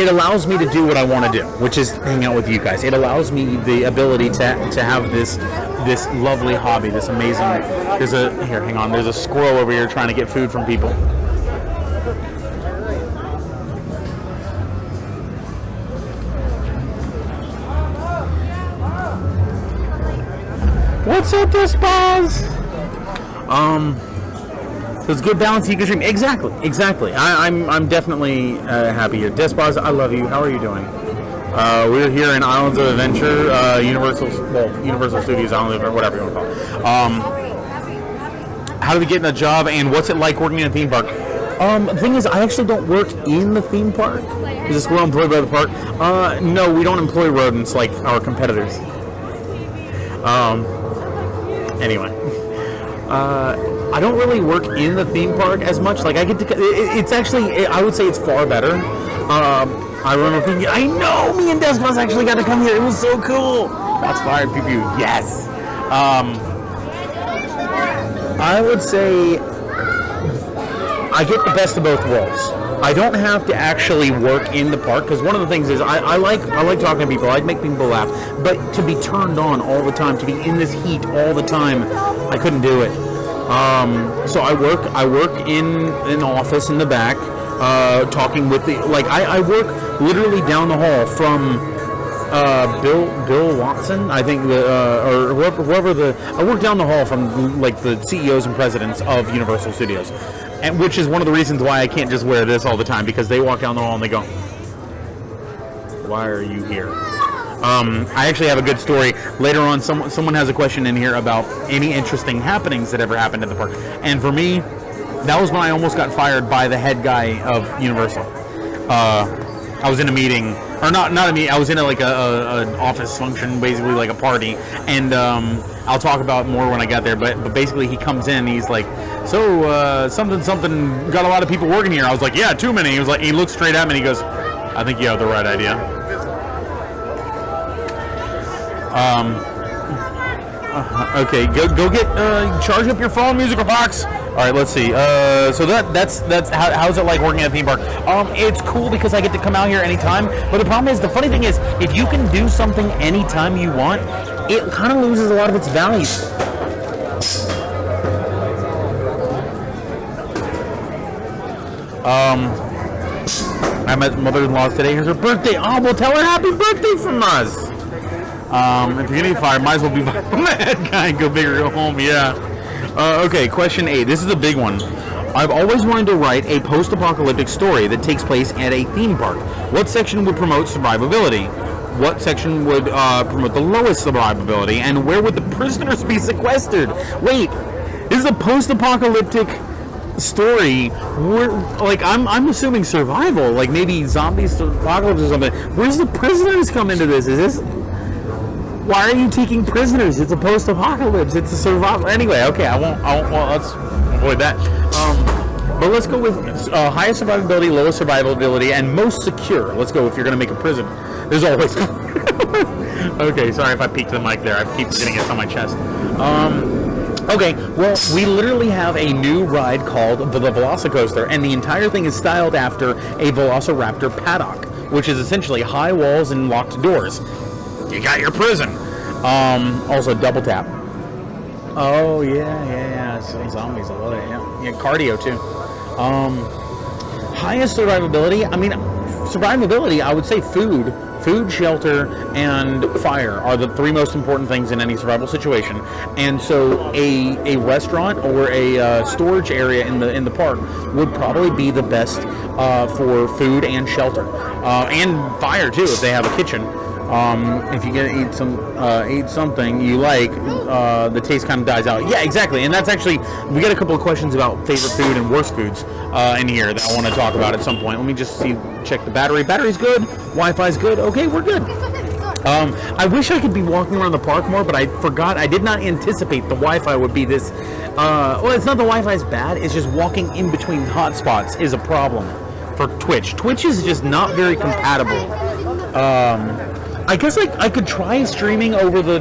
allows me to do what I want to do, which is hang out with you guys. It allows me the ability to have this lovely hobby, this amazing. There's a squirrel over here trying to get food from people. What's up, Despaz? There's good balance you can stream. Exactly. I'm definitely happy here. Despaz, I love you. How are you doing? We're here in Islands of Adventure, Universal Studios, Islands of whatever you want to call it. How do we get in a job, and what's it like working in a theme park? The thing is, I actually don't work in the theme park. Is this squirrel employed by the park? No, we don't employ rodents like our competitors. Anyway, I don't really work in the theme park as much. Like I get to, it's actually, I would say it's far better. I remember thinking, I know me and Despaz actually got to come here. It was so cool. That's fired, pew pew. Yes. I would say I get the best of both worlds. I don't have to actually work in the park, because one of the things is I like talking to people. I like making people laugh, but to be turned on all the time, to be in this heat all the time, I couldn't do it. So I work in an office in the back, talking with I work literally down the hall from Bill Watson, I think, or whoever I work down the hall from like the CEOs and presidents of Universal Studios. And which is one of the reasons why I can't just wear this all the time, because they walk down the hall and they go, "Why are you here?" I actually have a good story later on. Someone has a question in here about any interesting happenings that ever happened at the park, and for me, that was when I almost got fired by the head guy of Universal. I was in a meeting, or not a meeting. I was in an office function, basically like a party, and I'll talk about more when I got there. But basically, he comes in, and he's like, "So something got a lot of people working here." I was like, "Yeah, too many." He looked straight at me, and he goes, "I think you have the right idea." Okay, go get charge up your phone, musical box. All right, let's see. So that's how's it like working at a theme park? It's cool because I get to come out here anytime. But the problem is, the funny thing is, if you can do something anytime you want, it kind of loses a lot of its value. I met mother-in-law today. Here's her birthday. Oh, well, tell her happy birthday from us. If you're getting fired, might as well be that guy. Go big or go home. Yeah. Okay, question 8. This is a big one. I've always wanted to write a post-apocalyptic story that takes place at a theme park. What section would promote survivability? What section would promote the lowest survivability? And where would the prisoners be sequestered? Wait, this is a post-apocalyptic story. I'm assuming survival, like maybe zombies, apocalypse or something. Where's the prisoners come into this? Is this... Why are you taking prisoners? It's a post-apocalypse. It's a survival. Anyway, okay, I won't. Let's avoid that. But let's go with highest survivability, lowest survivability, and most secure. Let's go if you're going to make a prison. There's always... Okay, sorry if I peeked the mic there. I keep getting it on my chest. Okay, well, we literally have a new ride called the Velocicoaster, and the entire thing is styled after a Velociraptor paddock, which is essentially high walls and locked doors. You got your prison. Also, double tap. Oh, yeah. Some zombies, I love it. Yeah, cardio, too. Highest survivability? I mean, survivability, I would say food. Food, shelter, and fire are the 3 most important things in any survival situation. And so a restaurant or a storage area in the park would probably be the best for food and shelter. And fire, too, if they have a kitchen. If you get to eat something you like, the taste kind of dies out. Yeah, exactly. And that's actually, we got a couple of questions about favorite food and worst foods in here that I want to talk about at some point. Let me just check the battery. Battery's good. Wi-Fi's good. Okay, we're good. I wish I could be walking around the park more, but I forgot. I did not anticipate the Wi-Fi would be this. Well, it's not the Wi-Fi's bad. It's just walking in between hotspots is a problem for Twitch. Twitch is just not very compatible. I guess I could try streaming over the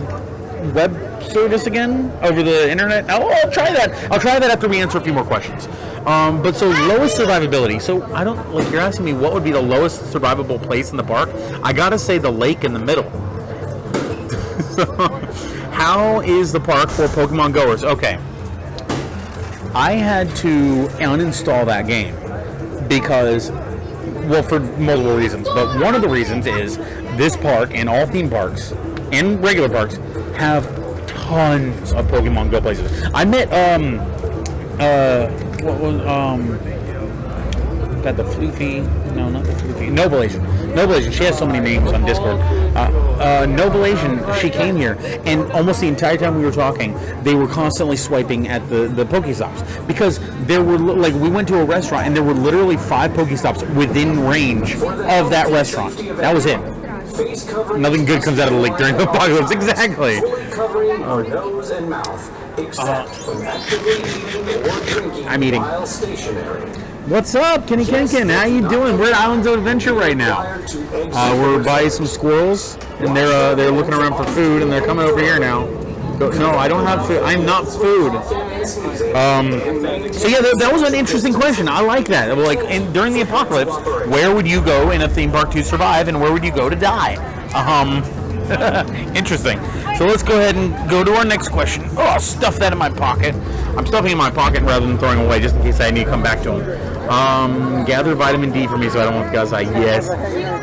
web service again, over the internet. I'll try that. I'll try that after we answer a few more questions. But so lowest survivability. So I don't, like, you're asking me what would be the lowest survivable place in the park. I gotta say the lake in the middle. So, how is the park for Pokemon goers? Okay. I had to uninstall that game because, well, for multiple reasons. But one of the reasons is this park and all theme parks and regular parks have tons of Pokemon Go places. I met got the Floofy, no, not the Floofy, Noble Asian, she has so many names on Discord. Noble Asian, she came here, and almost the entire time we were talking, they were constantly swiping at the Pokestops, because there were, like, we went to a restaurant, and there were literally 5 Pokestops within range of that restaurant. That was it. Nothing good comes out of the lake during the apocalypse. Exactly. I'm eating. What's up, Kenny Kenkin? How you doing? We're at Islands of Adventure right now. We're by some squirrels, and they're looking around for food, and they're coming over here now. No, I don't have food. I'm not food. So yeah, that was an interesting question. I like that. Like, during the apocalypse, where would you go in a theme park to survive, and where would you go to die? Interesting. So let's go ahead and go to our next question. Oh, I'll stuff that in my pocket. I'm stuffing it in my pocket rather than throwing away, just in case I need to come back to them. Gather vitamin D for me so I don't want to go outside. Yes,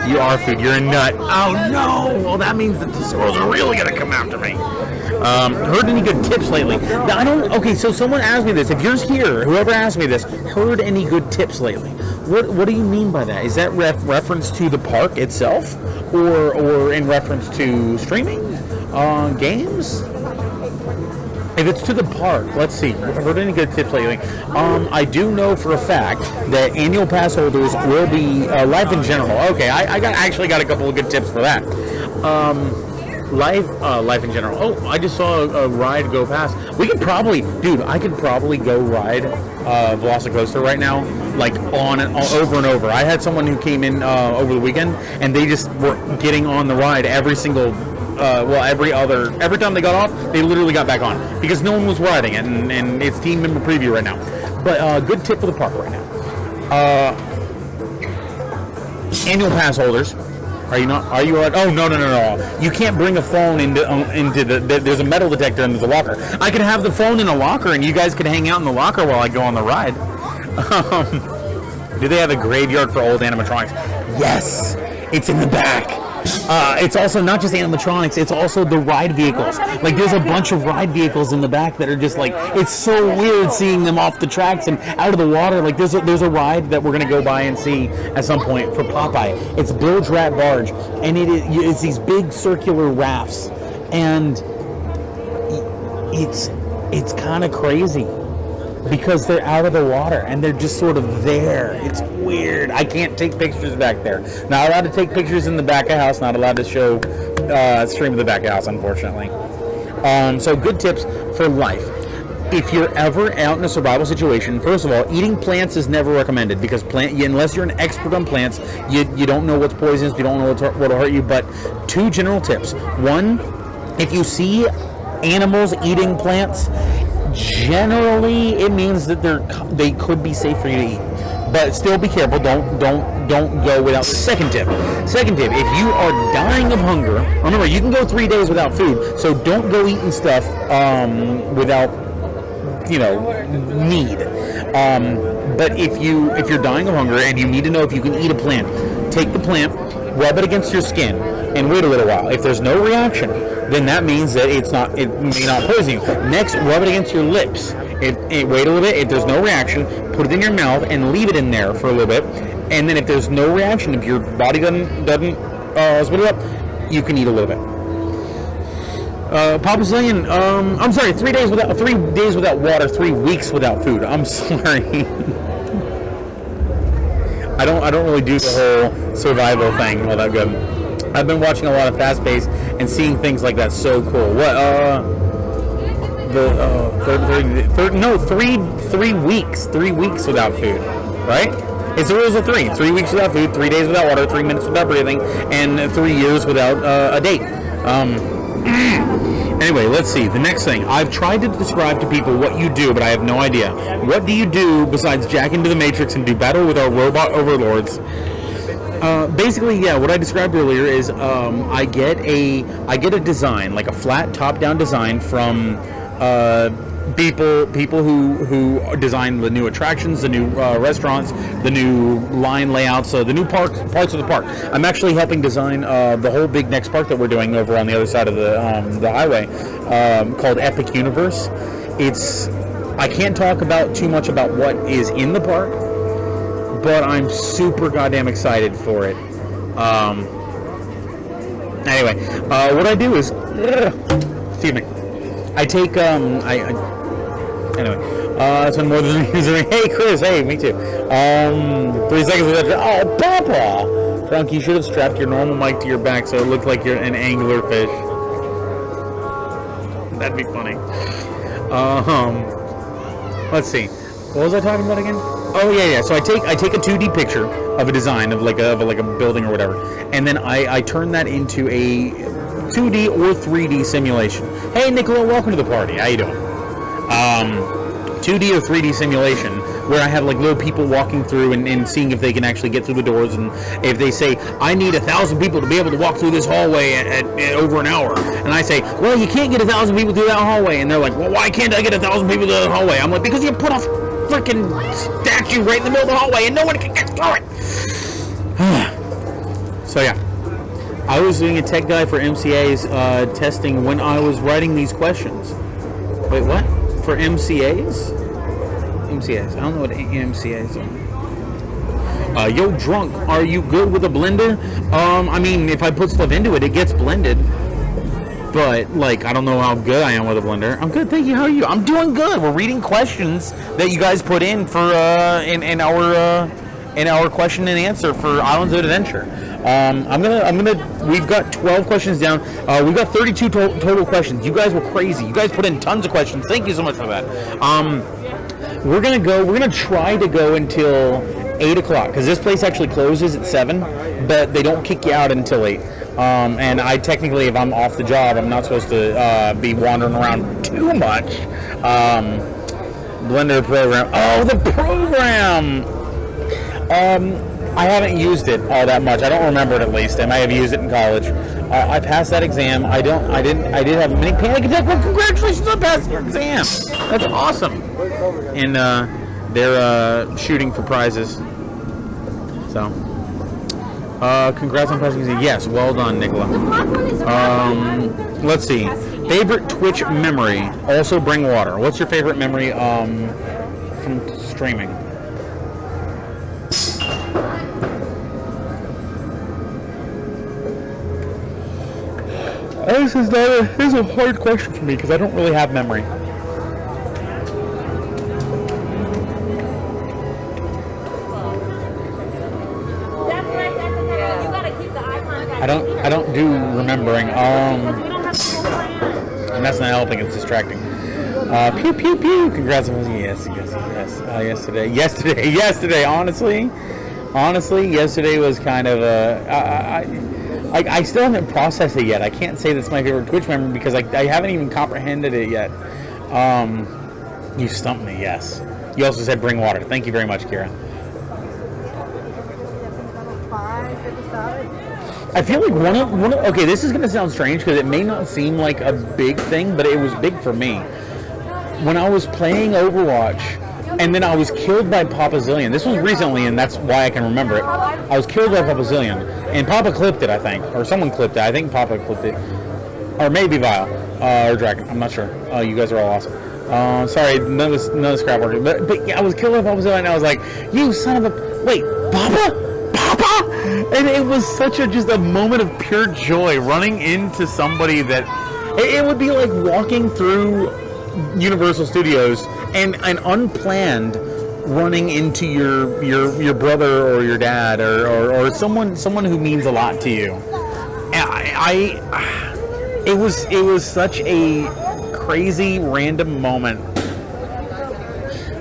you are food. You're a nut. Oh no! Well, that means that the squirrels are really gonna come after me. Heard any good tips lately? Now, I don't. Okay, so someone asked me this. If you're here, whoever asked me this, heard any good tips lately? What do you mean by that? Is that reference to the park itself, or in reference to streaming, games? If it's to the park, let's see. Heard any good tips lately? I do know for a fact that annual pass holders will be life in general. Okay, I actually got a couple of good tips for that. Life in general. Oh, I just saw a ride go past. We could probably, dude, I could probably go ride Velocicoaster right now, like on and over and over. I had someone who came in over the weekend, and they just were getting on the ride every single, every time they got off, they literally got back on because no one was riding it, and it's team member preview right now. But good tip for the park right now. Annual pass holders. Are you not? Are you? Oh no! You can't bring a phone into the. There's a metal detector and there's a locker. I could have the phone in a locker, and you guys could hang out in the locker while I go on the ride. Do they have a graveyard for old animatronics? Yes, it's in the back. It's also not just animatronics, it's also the ride vehicles. Like, there's a bunch of ride vehicles in the back that are just like, it's so weird seeing them off the tracks and out of the water. Like, there's a ride that we're going to go by and see at some point for Popeye. It's Bilge Rat Barge, and it's these big circular rafts, and it's kind of crazy because they're out of the water and they're just sort of there. It's weird. I can't take pictures back there. Not allowed to take pictures in the back of house. Not allowed to show stream of the back of house, unfortunately. So good tips for life. If you're ever out in a survival situation, first of all, eating plants is never recommended because unless you're an expert on plants, you don't know what's poisonous, you don't know what'll hurt you. But 2 general tips. 1, if you see animals eating plants, generally it means that they could be safe for you to eat, but still be careful. Don't go without. Second tip, if you are dying of hunger, remember you can go 3 days without food, so don't go eating stuff without need. But if you're dying of hunger and you need to know if you can eat a plant, take the plant, rub it against your skin, and wait a little while. If there's no reaction, then that means that it may not poison you. Next, rub it against your lips. Wait a little bit. If there's no reaction, put it in your mouth and leave it in there for a little bit. And then if there's no reaction, if your body doesn't spit it up, you can eat a little bit. Papa Zillion, I'm sorry, 3 days without water, 3 weeks without food. I'm sorry. I don't really do the whole survival thing all that good. I've been watching a lot of Fast Pace and seeing things like that. So cool. What? 3 weeks. 3 weeks without food, right? It's the rules of 3. 3 weeks without food, 3 days without water, 3 minutes without breathing, and 3 years without a date. Anyway, let's see. The next thing. I've tried to describe to people what you do, but I have no idea. What do you do besides jack into the Matrix and do battle with our robot overlords? Basically, yeah, what I described earlier is I get a design, like a flat top-down design from people who design the new attractions, the new restaurants, the new line layouts, the new parts of the park. I'm actually helping design the whole big next park that we're doing over on the other side of the highway, called Epic Universe. I can't talk about too much about what is in the park, but I'm super goddamn excited for it. Anyway, what I do is, excuse me, I take anyway, it's been more than using. Hey Chris, hey, me too. 3 seconds with that. Oh, Papa! Drunk, you should have strapped your normal mic to your back so it looked like you're an angler fish. That'd be funny. Let's see. What was I talking about again? Oh yeah. So I take a 2D picture of a design of like a building or whatever, and then I turn that into a 2D or 3D simulation. Hey Nicola, welcome to the party. How you doing? 2D or 3D simulation where I have like little people walking through and seeing if they can actually get through the doors, and if they say I need 1,000 people to be able to walk through this hallway at over an hour, and I say, well, you can't get 1,000 people through that hallway, and they're like, well, why can't I get 1,000 people through that hallway? I'm like, because you put a freaking statue right in the middle of the hallway and no one can get through it. So yeah, I was doing a tech guide for MCA's testing when I was writing these questions. Wait, what? For MCAs? MCAs. I don't know what MCAs are. Yo, Drunk, are you good with a blender? I mean, if I put stuff into it, it gets blended. But, like, I don't know how good I am with a blender. I'm good, thank you. How are you? I'm doing good. We're reading questions that you guys put in for, in our question and answer for Islands of Adventure. We've got 12 questions down. We've got 32 total questions. You guys were crazy. You guys put in tons of questions. Thank you so much for that. We're gonna try to go until 8 o'clock, because this place actually closes at 7, but they don't kick you out until 8. And I technically, if I'm off the job, I'm not supposed to be wandering around too much. Blender program. Oh, the program! I haven't used it all that much. I don't remember it, at least. I might have used it in college. I passed that exam. I did have a mini panic attack. Well, congratulations on passing your exam. That's awesome. And they're shooting for prizes. So, congrats on passing your exam. Yes, well done, Nicola. Let's see. Favorite Twitch memory. Also bring water. What's your favorite memory from streaming? This is a hard question for me because I don't really have memory. I don't do remembering. And that's not helping. It's distracting. Pew pew pew. Congrats on yes. Yesterday. Honestly, yesterday was kind of I still haven't processed it yet. I can't say that's my favorite Twitch memory because I haven't even comprehended it yet. You stumped me, yes. You also said bring water. Thank you very much, Kira. I feel like one of okay, this is going to sound strange because it may not seem like a big thing, but it was big for me. When I was playing Overwatch, and then I was killed by Papa Zillion. This was recently, and that's why I can remember it. I was killed by Papa Zillion, and Papa clipped it, I think. Or someone clipped it. I think Papa clipped it. Or maybe Vile. Or Dragon. I'm not sure. You guys are all awesome. Sorry, none of the scrap working. But yeah, I was killed by Papa Zillion, and I was like, you son of a... Wait, Papa? And it was such just a moment of pure joy running into somebody that it would be like walking through Universal Studios and unplanned running into your brother or your dad or someone who means a lot to you. It was such a crazy random moment.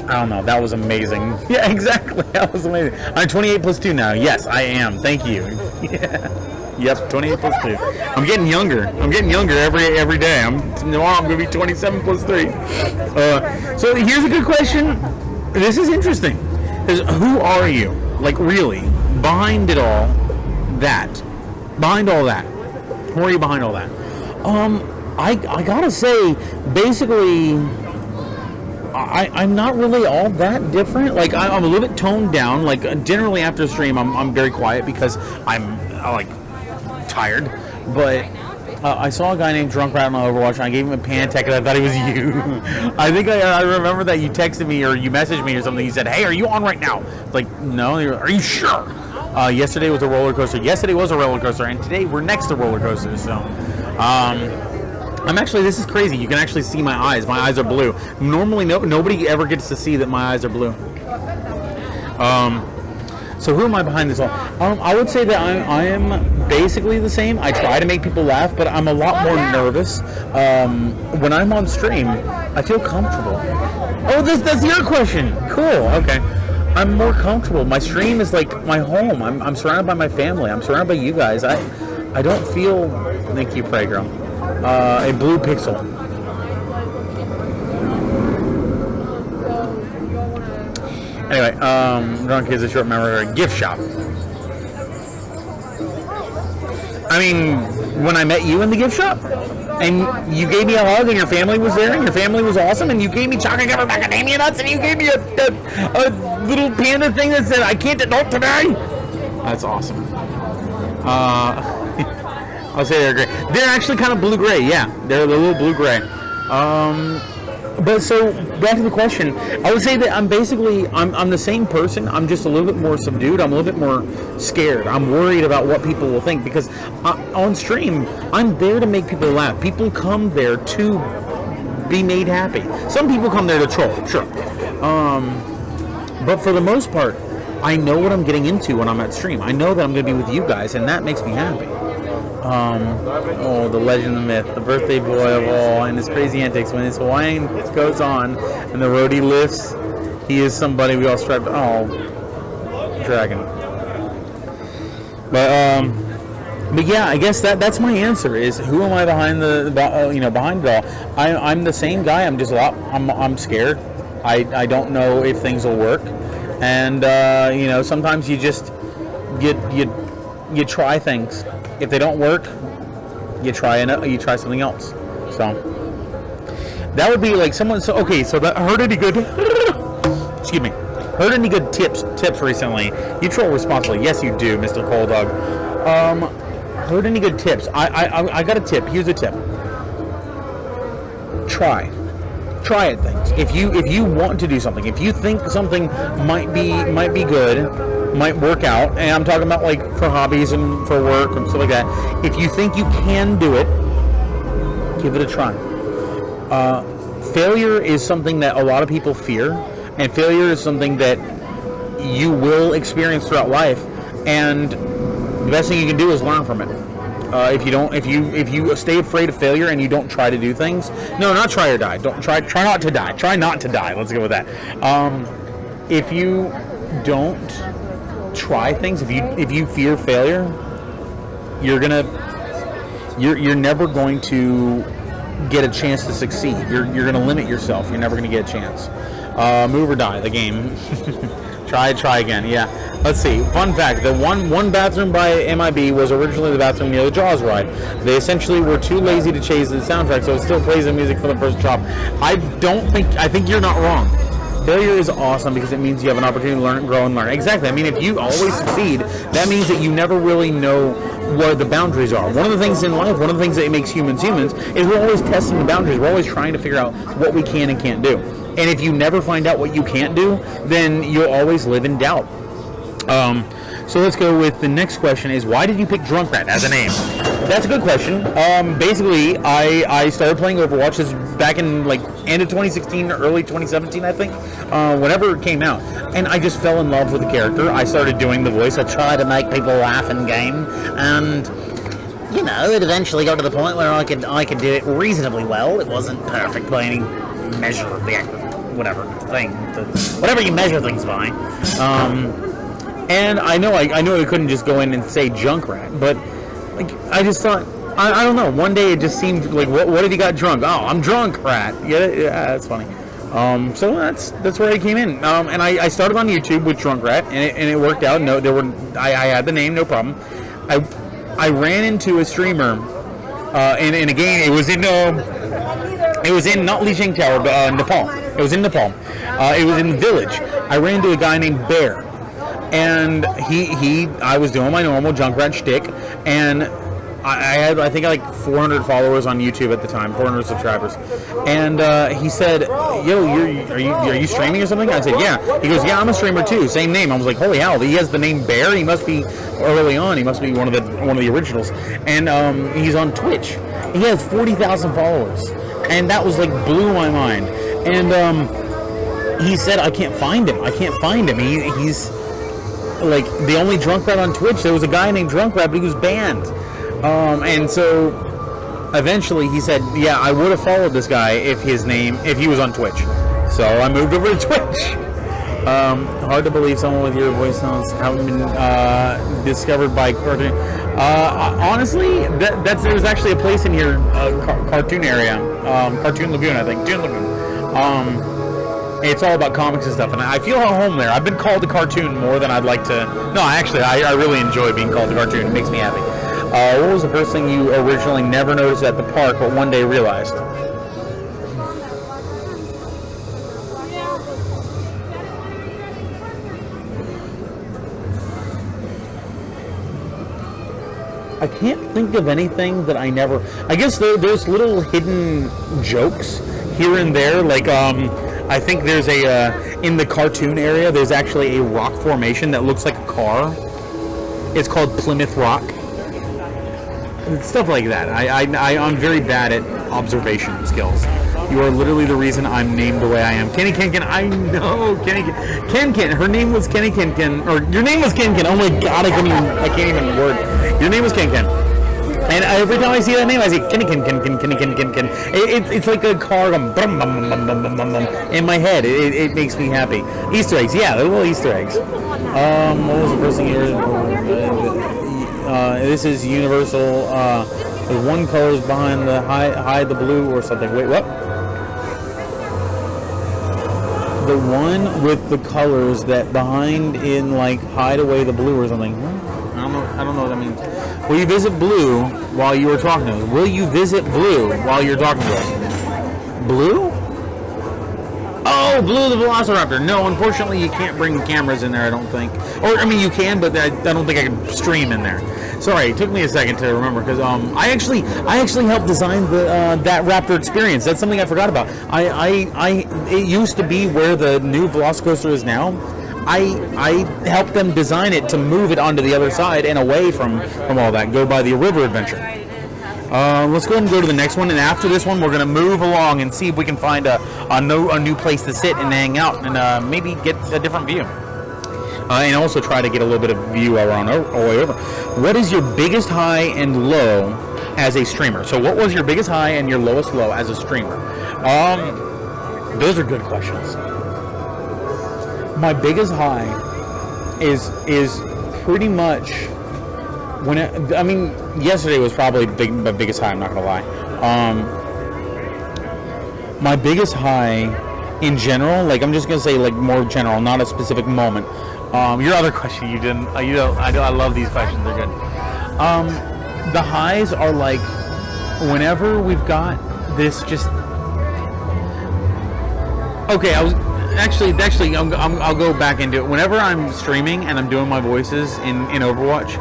I don't know. That was amazing. Yeah, exactly. That was amazing. I'm 28 plus 2 now. Yes, I am. Thank you. Yeah. Yep, 28 plus 2. I'm getting younger. Every day. Tomorrow I'm going to be 27 plus 3. So here's a good question. This is interesting. Who are you? Like, really? Behind it all, Behind all that. Who are you behind all that? I gotta say, basically, I'm not really all that different. Like, I'm a little bit toned down. Like, generally after a stream, I'm very quiet because I'm tired. But I saw a guy named Drunkrat on Overwatch, and I gave him a Pantech, and I thought he was you. I think I remember that you texted me or you messaged me or something. You said, "Hey, are you on right now?" It's like, no. Are you sure? Yesterday was a roller coaster. Yesterday was a roller coaster, and today we're next to roller coasters. So, I'm actually. This is crazy. You can actually see my eyes. My eyes are blue. Normally, nobody ever gets to see that my eyes are blue. So who am I behind this all? I would say that I am basically the same. I try to make people laugh, but I'm a lot more nervous. When I'm on stream, I feel comfortable. Oh, that's your question. Cool. Okay. I'm more comfortable. My stream is like my home. I'm surrounded by my family. I'm surrounded by you guys. I don't feel. Thank you, Pray Girl. A blue pixel. Anyway, Drunk is a short memory gift shop. I mean, when I met you in the gift shop, and you gave me a hug, and your family was there, and your family was awesome, and you gave me chocolate covered macadamia nuts, and you gave me a little panda thing that said, "I can't adult today." That's awesome. I'll say they're great. They're actually kind of blue-gray, yeah. They're a little blue-gray. But so, back to the question, I would say that I'm the same person. I'm just a little bit more subdued. I'm a little bit more scared. I'm worried about what people will think because on stream, I'm there to make people laugh. People come there to be made happy. Some people come there to troll, sure. But for the most part, I know what I'm getting into when I'm at stream. I know that I'm going to be with you guys, and that makes me happy. The legend, the myth, the birthday boy of all, and his crazy antics when his Hawaiian goes on and the roadie lifts. He is somebody we all strive to. Oh, dragon. But yeah, I guess that's my answer. Is who am I behind behind it all? I'm the same guy. I'm just I'm scared. I don't know if things will work, and sometimes you just you try things. If they don't work, you try something else. So that would be like someone. So okay, so that heard any good? Excuse me. Heard any good tips recently? You troll responsibly. Yes, you do, Mr. Cold Dog. Heard any good tips? I got a tip. Here's a tip. Try at things. If you want to do something, if you think something might be good, might work out, and I'm talking about like for hobbies and for work and stuff like that. If you think you can do it, give it a try. Failure is something that a lot of people fear, and failure is something that you will experience throughout life. And the best thing you can do is learn from it. If you stay afraid of failure and you don't try to do things, no, not try or die. Don't try not to die. Try not to die. Let's go with that. If you don't try things, if you fear failure, you're never going to get a chance to succeed. You're going to limit yourself. You're never going to get a chance. Move or die, the game. Try again. Yeah. Let's see. Fun fact: the one bathroom by MIB was originally the bathroom near the Jaws ride. They essentially were too lazy to change the soundtrack, so it still plays the music for the first drop. I think you're not wrong. Failure is awesome because it means you have an opportunity to learn, grow, and learn. Exactly. I mean, if you always succeed, that means that you never really know where the boundaries are. One of the things in life, one of the things that makes humans, is we're always testing the boundaries. We're always trying to figure out what we can and can't do. And if you never find out what you can't do, then you'll always live in doubt. So let's go with the next question is, why did you pick Drunkrat as a name? That's a good question. Basically, I started playing Overwatch this back in like end of 2016, early 2017, I think, whenever it came out. And I just fell in love with the character. I started doing the voice. I tried to make people laugh in game, and you know, it eventually got to the point where I could do it reasonably well. It wasn't perfect by any measure of the whatever thing, whatever you measure things by. And I know I couldn't just go in and say Junkrat, but like I just thought, I don't know. One day it just seemed like, what if you got drunk? Oh, I'm Drunkrat. Yeah, that's funny. So that's where I came in. And I started on YouTube with Drunkrat, and it worked out. No, I had the name, no problem. I ran into a streamer, and again, it was in not Lijiang Tower, but Nepal. It was in Nepal. It was in the village. I ran into a guy named Bear. And I was doing my normal Junkrat shtick, and I think I had like 400 followers on YouTube at the time, 400 subscribers. And he said, "Yo, are you streaming or something?" I said, "Yeah." He goes, "Yeah, I'm a streamer too, same name." I was like, "Holy hell, he has the name Bear. He must be early on. He must be one of the originals." And he's on Twitch. He has 40,000 followers, and that was like blew my mind. And he said, "I can't find him. I can't find him. He's like the only Drunkrat on Twitch." There was a guy named Drunkrat, but he was banned. And so eventually he said, "Yeah, I would have followed this guy if he was on Twitch." So I moved over to Twitch. Hard to believe someone with your voice sounds haven't been discovered by cartoon. Honestly, there's actually a place in here, cartoon area, Cartoon Lagoon, I think, Toon Lagoon. It's all about comics and stuff, and I feel at home there. I've been called a cartoon more than I'd like to. No, actually, I really enjoy being called a cartoon. It makes me happy. What was the first thing you originally never noticed at the park, but one day realized? I can't think of anything that I never. I guess there's little hidden jokes here and there, like I think there's in the cartoon area, there's actually a rock formation that looks like a car. It's called Plymouth Rock. Stuff like that. I'm very bad at observation skills. You are literally the reason I'm named the way I am. Kenny Kenken, I know. Ken. Her name was Kenny Kenken, or your name was Kenken. Oh my God, I can't even word. Your name was Kenken. And every time I see that name, I say Kenny Ken. It's like a car going bum, bum, bum, bum, bum, bum, in my head. It makes me happy. Easter eggs, yeah, they're little Easter eggs. What was the first thing you heard? This is Universal. The one color's behind the hide the blue or something. Wait, what? The one with the colors that behind in like hide away the blue or something. I don't know what that means. Will you visit Blue while you were talking to us? Will you visit Blue while you're talking to us? Blue? Oh, Blue the Velociraptor. No, unfortunately, you can't bring cameras in there, I don't think. Or, I mean, you can, but I don't think I can stream in there. Sorry, it took me a second to remember, because I actually helped design that Raptor experience. That's something I forgot about. It used to be where the new Velocicoaster is now. I helped them design it to move it onto the other side and away from all that, go by the river adventure. Let's go ahead and go to the next one, and after this one, we're going to move along and see if we can find a new place to sit and hang out, and maybe get a different view. And also try to get a little bit of view around all the way over. What is your biggest high and low as a streamer? So what was your biggest high and your lowest low as a streamer? Those are good questions. My biggest high is pretty much when yesterday was probably my biggest high. I'm not gonna lie. My biggest high in general, like I'm just gonna say like more general, not a specific moment. Your other question, you didn't. I love these questions. They're good. The highs are like whenever we've got this just. Okay, I'll go back into it. Whenever I'm streaming and I'm doing my voices in Overwatch,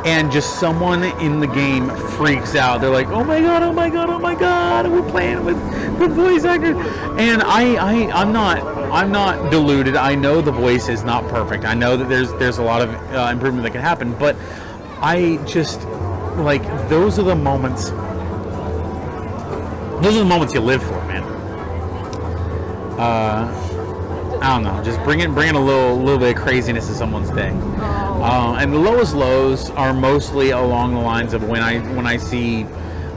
and just someone in the game freaks out. They're like, oh my god, oh my god, oh my god, we're playing with the voice actor. And I'm not deluded. I know the voice is not perfect. I know that there's a lot of improvement that can happen, but I just like those are the moments you live for, man. I don't know, just bringing a little bit of craziness to someone's day. And the lowest lows are mostly along the lines of when I see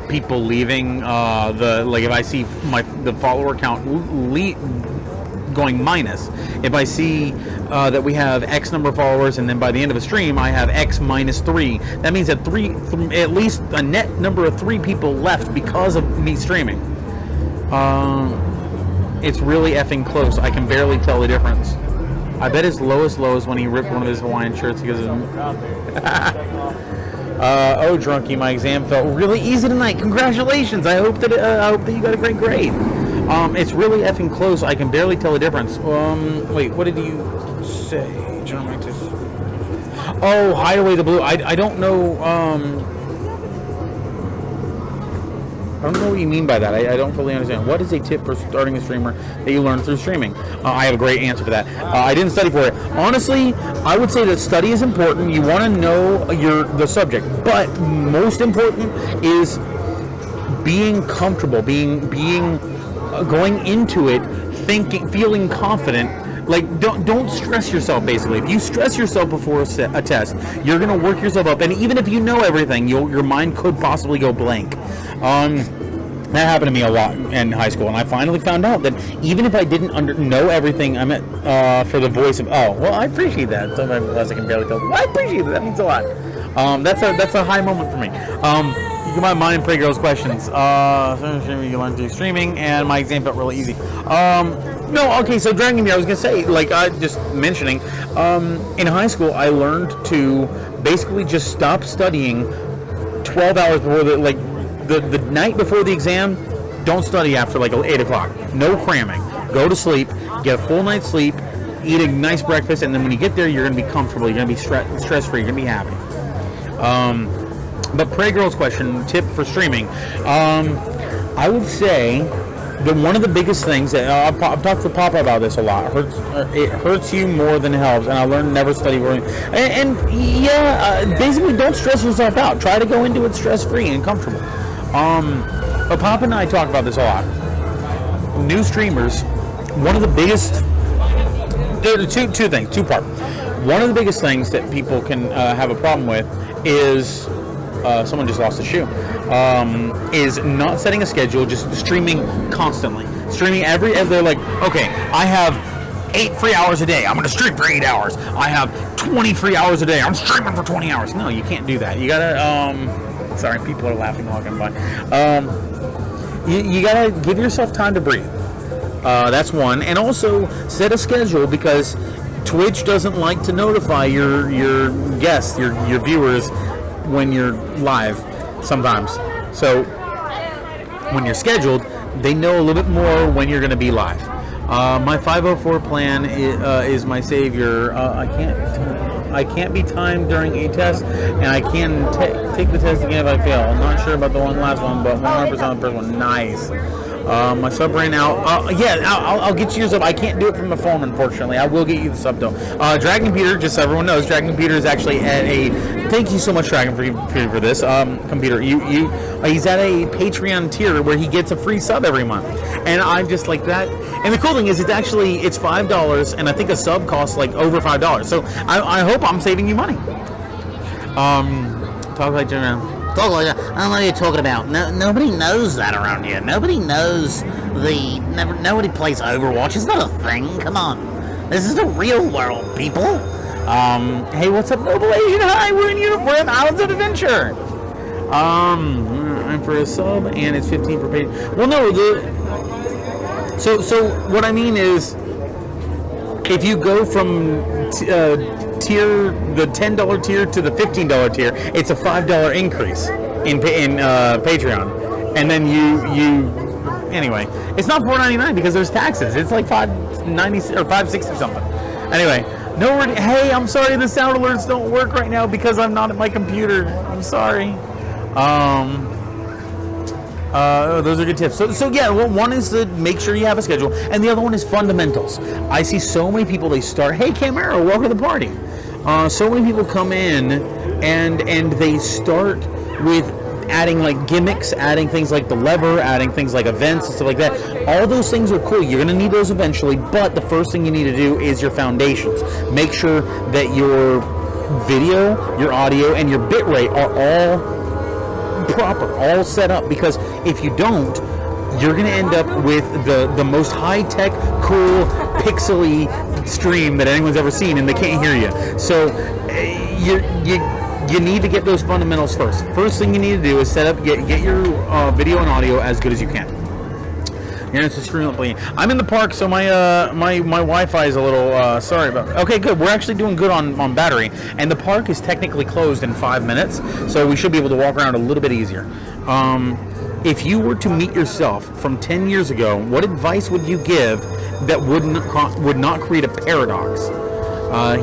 people leaving if I see the follower count going minus. If I see that we have X number of followers, and then by the end of a stream I have X minus 3, that means that at least a net number of 3 people left because of me streaming. It's really effing close. I can barely tell the difference. I bet his lowest low is when he ripped one of his Hawaiian shirts because of oh, Drunky, my exam felt really easy tonight. Congratulations. I hope that you got a great grade. It's really effing close. I can barely tell the difference. Wait, what did you say? Oh, hide away the blue. I don't know. I don't know what you mean by that. I don't fully understand. What is a tip for starting a streamer that you learned through streaming? I have a great answer for that. I didn't study for it. Honestly, I would say that study is important. You want to know the subject, but most important is being comfortable, going into it, feeling confident. Like don't stress yourself. Basically, if you stress yourself before a test, you're gonna work yourself up, and even if you know everything, your mind could possibly go blank. That happened to me a lot in high school, and I finally found out that even if I didn't know everything, I meant for the voice of I appreciate that. Sometimes I can barely tell. I appreciate that. That means a lot. That's a high moment for me. You can mind and pray girls questions. You learn through streaming, and my exam felt really easy. No, okay, so Dragon Meter, I was gonna say, like just mentioning, in high school I learned to basically just stop studying 12 hours before the night before the exam. Don't study after like 8 o'clock. No cramming. Go to sleep, get a full night's sleep, eat a nice breakfast, and then when you get there, you're gonna be comfortable. You're gonna be stress-free. You're gonna be happy. But Pray Girl's question, tip for streaming. I would say that one of the biggest things that I've talked to Papa about this a lot. It hurts you more than it helps, and I learned never study. Basically, don't stress yourself out. Try to go into it stress-free and comfortable. But Papa and I talk about this a lot. New streamers, one of the biggest. There are two things, two-part. One of the biggest things that people can have a problem with is. Someone just lost a shoe. Is not setting a schedule, just streaming constantly. Streaming they're like, okay, I have 8 free hours a day. I'm going to stream for 8 hours. I have 20 free hours a day. I'm streaming for 20 hours. No, you can't do that. You got to, sorry, people are laughing walking by. You got to give yourself time to breathe. That's one. And also set a schedule, because Twitch doesn't like to notify your guests, your viewers, when you're live sometimes. So when you're scheduled, they know a little bit more when you're going to be live. My 504 plan is my savior. I can't be timed during a test, and I can take the test again if I fail. I'm not sure about the last one, but 100% on the first one. Nice. My sub ran out. I'll get you your sub. I can't do it from the phone, unfortunately. I will get you the sub though. Dragon Computer, just so everyone knows, Dragon Computer is actually at a. Thank you so much, Dragon, for this. Computer, he's at a Patreon tier where he gets a free sub every month, and I'm just like that. And the cool thing is, it's $5, and I think a sub costs like over $5. So I hope I'm saving you money. Talk like Jim. I don't know what you're talking about. Nobody knows that around here. Nobody knows nobody plays Overwatch. It's not a thing. Come on. This is the real world, people. Hey, what's up, Noble Asian? Hi, we're in Islands of Adventure. I'm for a sub, and it's 15 per page. Well, no, so what I mean is, if you go from the $10 tier to the $15 tier, it's a $5 increase in Patreon, and then you anyway, it's not $4.99 because there's taxes. It's like $5.90 or $5.60 something. Anyway, hey, I'm sorry the sound alerts don't work right now because I'm not at my computer. I'm sorry. Those are good tips. So yeah, well, one is to make sure you have a schedule, and the other one is fundamentals. I see so many people, they start, hey Camaro, welcome to the party. So many people come in and they start with adding like gimmicks, adding things like the lever, adding things like events and stuff like that. All those things are cool. You're going to need those eventually, but the first thing you need to do is your foundations. Make sure that your video, your audio, and your bitrate are all proper, all set up, because if you don't, you're going to end up with the most high-tech, cool, pixely stream that anyone's ever seen, and they can't hear you. So you need to get those fundamentals first. First thing you need to do is set up, get your video and audio as good as you can. You're going to scream up. I'm in the park, so my Wi-Fi is a little sorry about it. Okay, good. We're actually doing good on battery, and the park is technically closed in 5 minutes, so we should be able to walk around a little bit easier. If you were to meet yourself from 10 years ago, what advice would you give that would not create a paradox?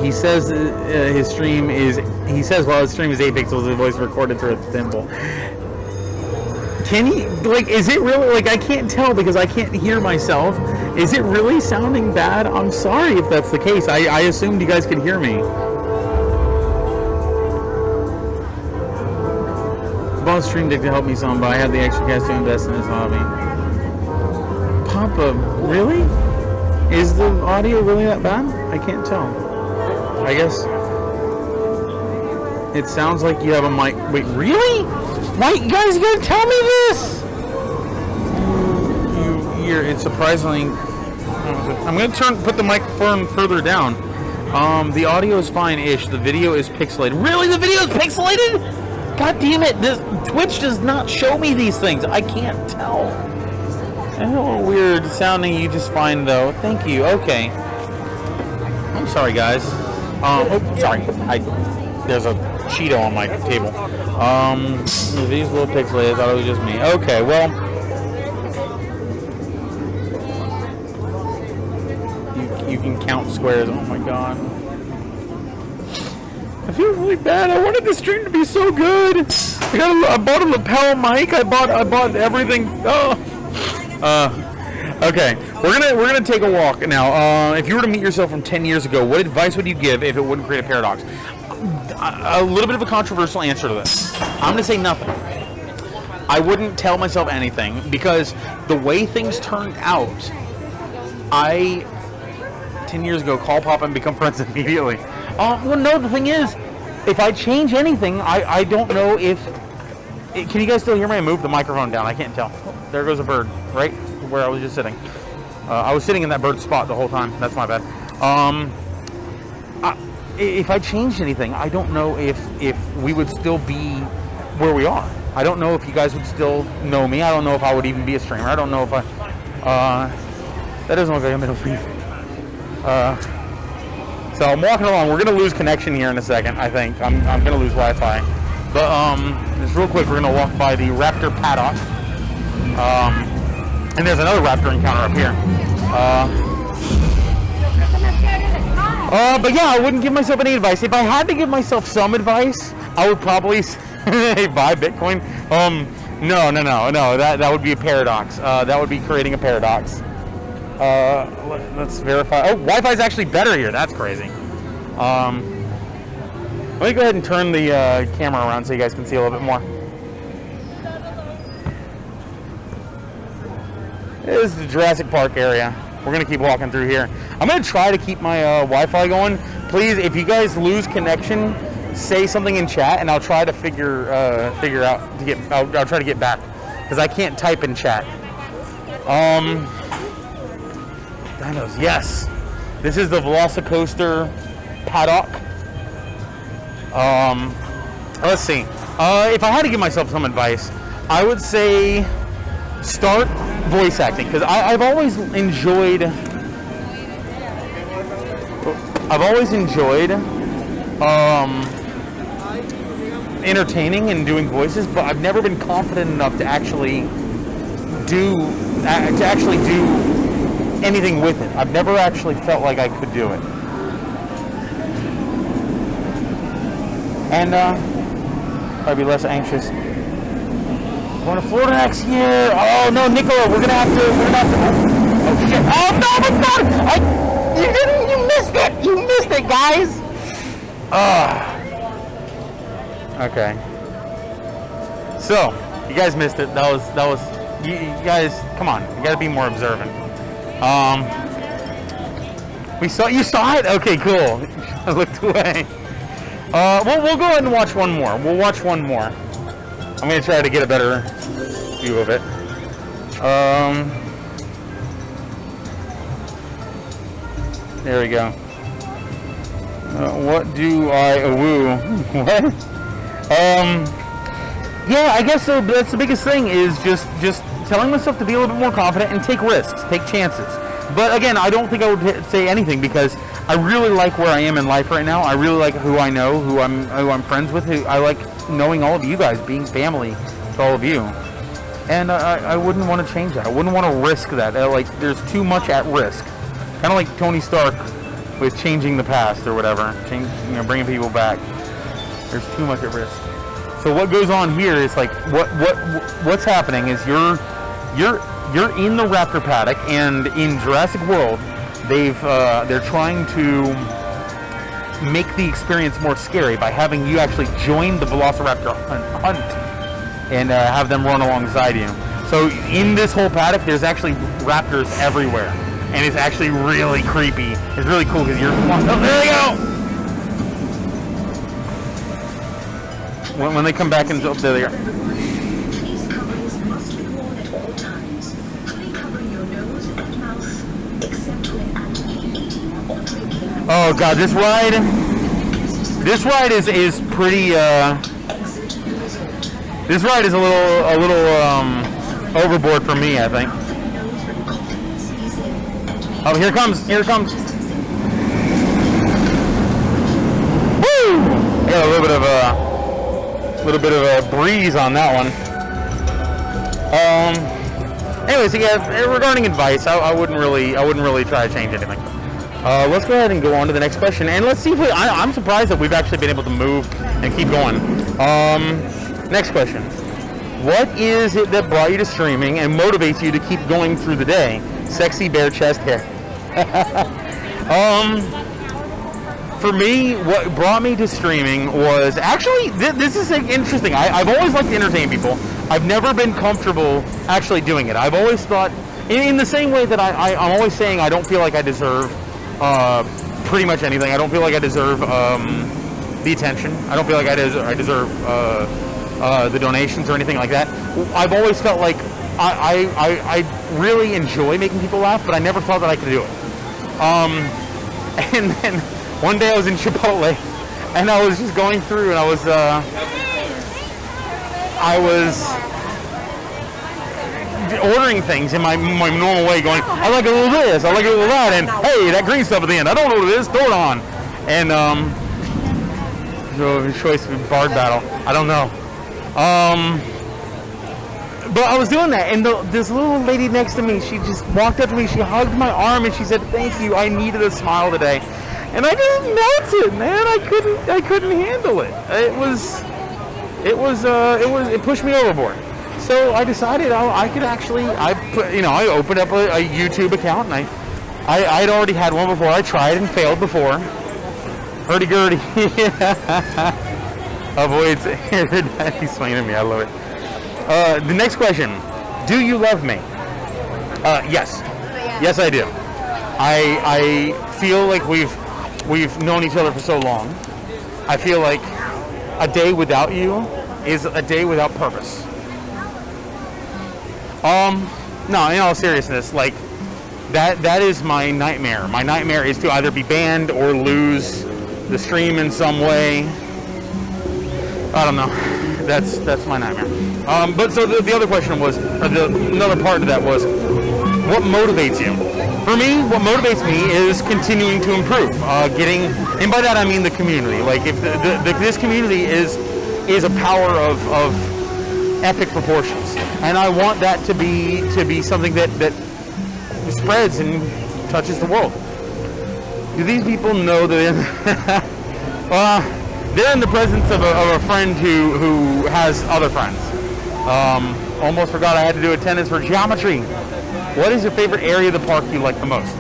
He says his stream is. He says while his stream is 8 pixels, his voice recorded through a thimble. Can he, like, is it really, like, I can't tell because I can't hear myself. Is it really sounding bad? I'm sorry if that's the case. I assumed you guys could hear me. I bought a stream deck to help me some, but I have the extra cash to invest in this hobby. Papa, really? Is the audio really that bad? I can't tell. I guess it sounds like you have a mic. Wait, really? Why, you guys gotta tell me this? It's surprisingly. I'm gonna put the microphone further down. The audio is fine-ish. The video is pixelated. Really, the video is pixelated? God damn it! Twitch does not show me these things. I can't tell. A little weird sounding. You just fine though. Thank you. Okay. I'm sorry, guys. Oh, sorry. There's a Cheeto on my table. These little pixelated. I thought it was just me. Okay, well. You can count squares. Oh my god. I feel really bad. I wanted the stream to be so good. I bought a lapel mic. I bought everything. Oh. Okay. We're gonna take a walk now. If you were to meet yourself from 10 years ago, what advice would you give if it wouldn't create a paradox? A little bit of a controversial answer to this. I'm gonna say nothing. I wouldn't tell myself anything because the way things turned out, 10 years ago, call Papa and become friends immediately. Well, no, the thing is, if I change anything, I don't know if... Can you guys still hear me? I moved the microphone down. I can't tell. Oh, there goes a bird, right where I was just sitting. I was sitting in that bird spot the whole time. That's my bad. If I changed anything, I don't know if we would still be where we are. I don't know if you guys would still know me. I don't know if I would even be a streamer. I don't know if I... that doesn't look like I'm going to leave. So I'm walking along. We're going to lose connection here in a second, I think. I'm going to lose Wi-Fi. But just real quick, we're going to walk by the raptor paddock. And there's another raptor encounter up here. But yeah, I wouldn't give myself any advice. If I had to give myself some advice, I would probably say buy Bitcoin. No. That would be a paradox. That would be creating a paradox. Let's verify. Oh, Wi-Fi is actually better here. That's crazy. Let me go ahead and turn the camera around so you guys can see a little bit more. This is the Jurassic Park area. We're going to keep walking through here. I'm going to try to keep my Wi-Fi going. Please, if you guys lose connection, say something in chat, and I'll try to figure out to get. I'll try to get back because I can't type in chat. Dinos, yes. This is the Velocicoaster paddock. Let's see. If I had to give myself some advice, I would say start voice acting because I've always enjoyed. Entertaining and doing voices, but I've never been confident enough to actually do anything with it. I've never actually felt like I could do it. and I'd be less anxious. Going to Florida next year. Oh no, Nicola, we're gonna have to. Oh shit! Oh no, my God! You missed it. You missed it, guys. Okay. So you guys missed it. That was. You guys, come on. You gotta be more observant. You saw it? Okay, cool. I looked away. We'll go ahead and watch one more. We'll watch one more. I'm gonna try to get a better view of it. There we go. What do I woo? What? Yeah, I guess so. That's the biggest thing is just telling myself to be a little bit more confident and take risks, take chances. But again, I don't think I would say anything because I really like where I am in life right now. I really like who I know, who I'm friends with. I like knowing all of you guys, being family to all of you. And I wouldn't want to change that. I wouldn't want to risk that. Like, there's too much at risk. Kind of like Tony Stark with changing the past or whatever, bringing people back. There's too much at risk. So what goes on here is like what's happening is you're in the raptor paddock, and in Jurassic World, they're trying to make the experience more scary by having you actually join the Velociraptor hunt and have them run alongside you. So in this whole paddock, there's actually raptors everywhere, and it's actually really creepy. It's really cool because you're. Oh, there they go. When they come back and there they are. These coverings must be worn at all times, fully covering your nose and mouth, except when actively eating or drinking. Oh God, this ride is pretty. This ride is a little overboard for me, I think. Oh, here it comes! Here it comes! Woo! Got a little bit of a breeze on that one. Anyways, yeah, regarding advice, I wouldn't really try to change anything. Let's go ahead and go on to the next question, and let's see if I'm surprised that we've actually been able to move and keep going. Next question. What is it that brought you to streaming and motivates you to keep going through the day? Sexy bare chest hair. For me, what brought me to streaming was actually, this is interesting. I've always liked to entertain people. I've never been comfortable actually doing it. I've always thought, in the same way that I'm always saying I don't feel like I deserve pretty much anything. I don't feel like I deserve the attention. I don't feel like I deserve the donations or anything like that. I've always felt like I really enjoy making people laugh, but I never thought that I could do it. And then one day I was in Chipotle, and I was just going through, and I was ordering things in my normal way, going, I like a little this, I like a little that, and hey, that green stuff at the end, I don't know what it is, throw it on. And so choice of Bard battle, I don't know. But I was doing that, and this little lady next to me, she just walked up to me, she hugged my arm, and she said, "Thank you, I needed a smile today." And I just melted, man. I couldn't handle it. It pushed me overboard. So I decided I opened up a YouTube account, and I'd already had one before. I tried and failed before. Hurdy-gurdy. Avoids he's swinging at me. I love it. The next question: do you love me? Yes. Yes, I do. I feel like we've known each other for so long. I feel like a day without you is a day without purpose. No, in all seriousness, like that is my nightmare. My nightmare is to either be banned or lose the stream in some way. I don't know. That's my nightmare. But so the other question was, another part of that was, what motivates you? For me, what motivates me is continuing to improve. And by that I mean the community. Like if this community is a power of epic proportions, and I want that to be something that spreads and touches the world. Do these people know that? they're in the presence of a friend who has other friends. Almost forgot I had to do attendance for geometry. What is your favorite area of the park you like the most?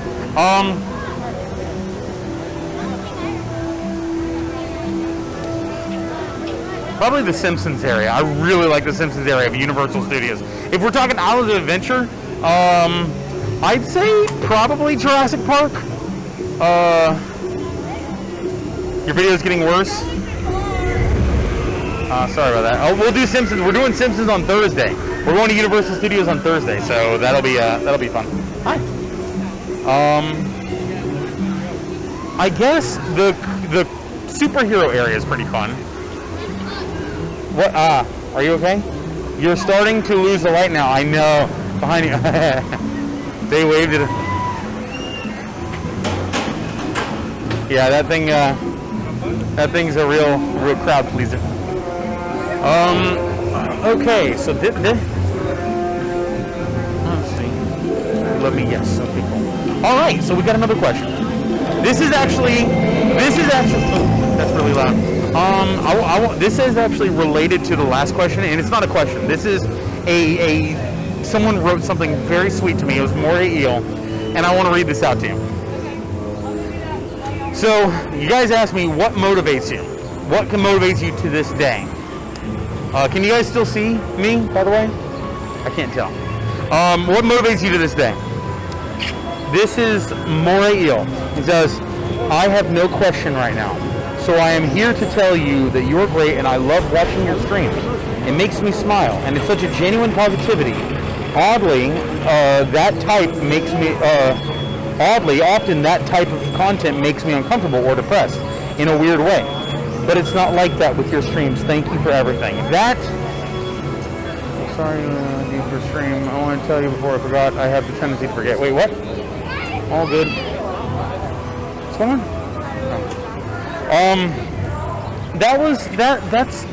Probably the Simpsons area. I really like the Simpsons area of Universal Studios. If we're talking Islands of Adventure, I'd say probably Jurassic Park. Your video's getting worse. Sorry about that. Oh, we'll do Simpsons. We're doing Simpsons on Thursday. We're going to Universal Studios on Thursday, so that'll be fun. Hi. I guess the superhero area is pretty fun. What? Are you okay? You're starting to lose the light now. I know. Behind you. They waved it. Yeah, that thing's a real crowd pleaser. Okay, so let's see. Let me guess. Okay, cool. All right, so we got another question. This is actually. Oh, that's really loud. This is actually related to the last question, and it's not a question. This is someone wrote something very sweet to me. It was Moray Eel, and I want to read this out to you. So, you guys asked me what motivates you. What motivates you to this day? Can you guys still see me, by the way? I can't tell. What motivates you to this day? This is Moray Eel. It says, I have no question right now. So I am here to tell you that you're great and I love watching your streams. It makes me smile and it's such a genuine positivity. Oddly, often that type of content makes me uncomfortable or depressed in a weird way. But it's not like that with your streams. Thank you for everything. Sorry for stream. I want to tell you before I forgot. I have the tendency to forget. Wait, what? All good. What's going on?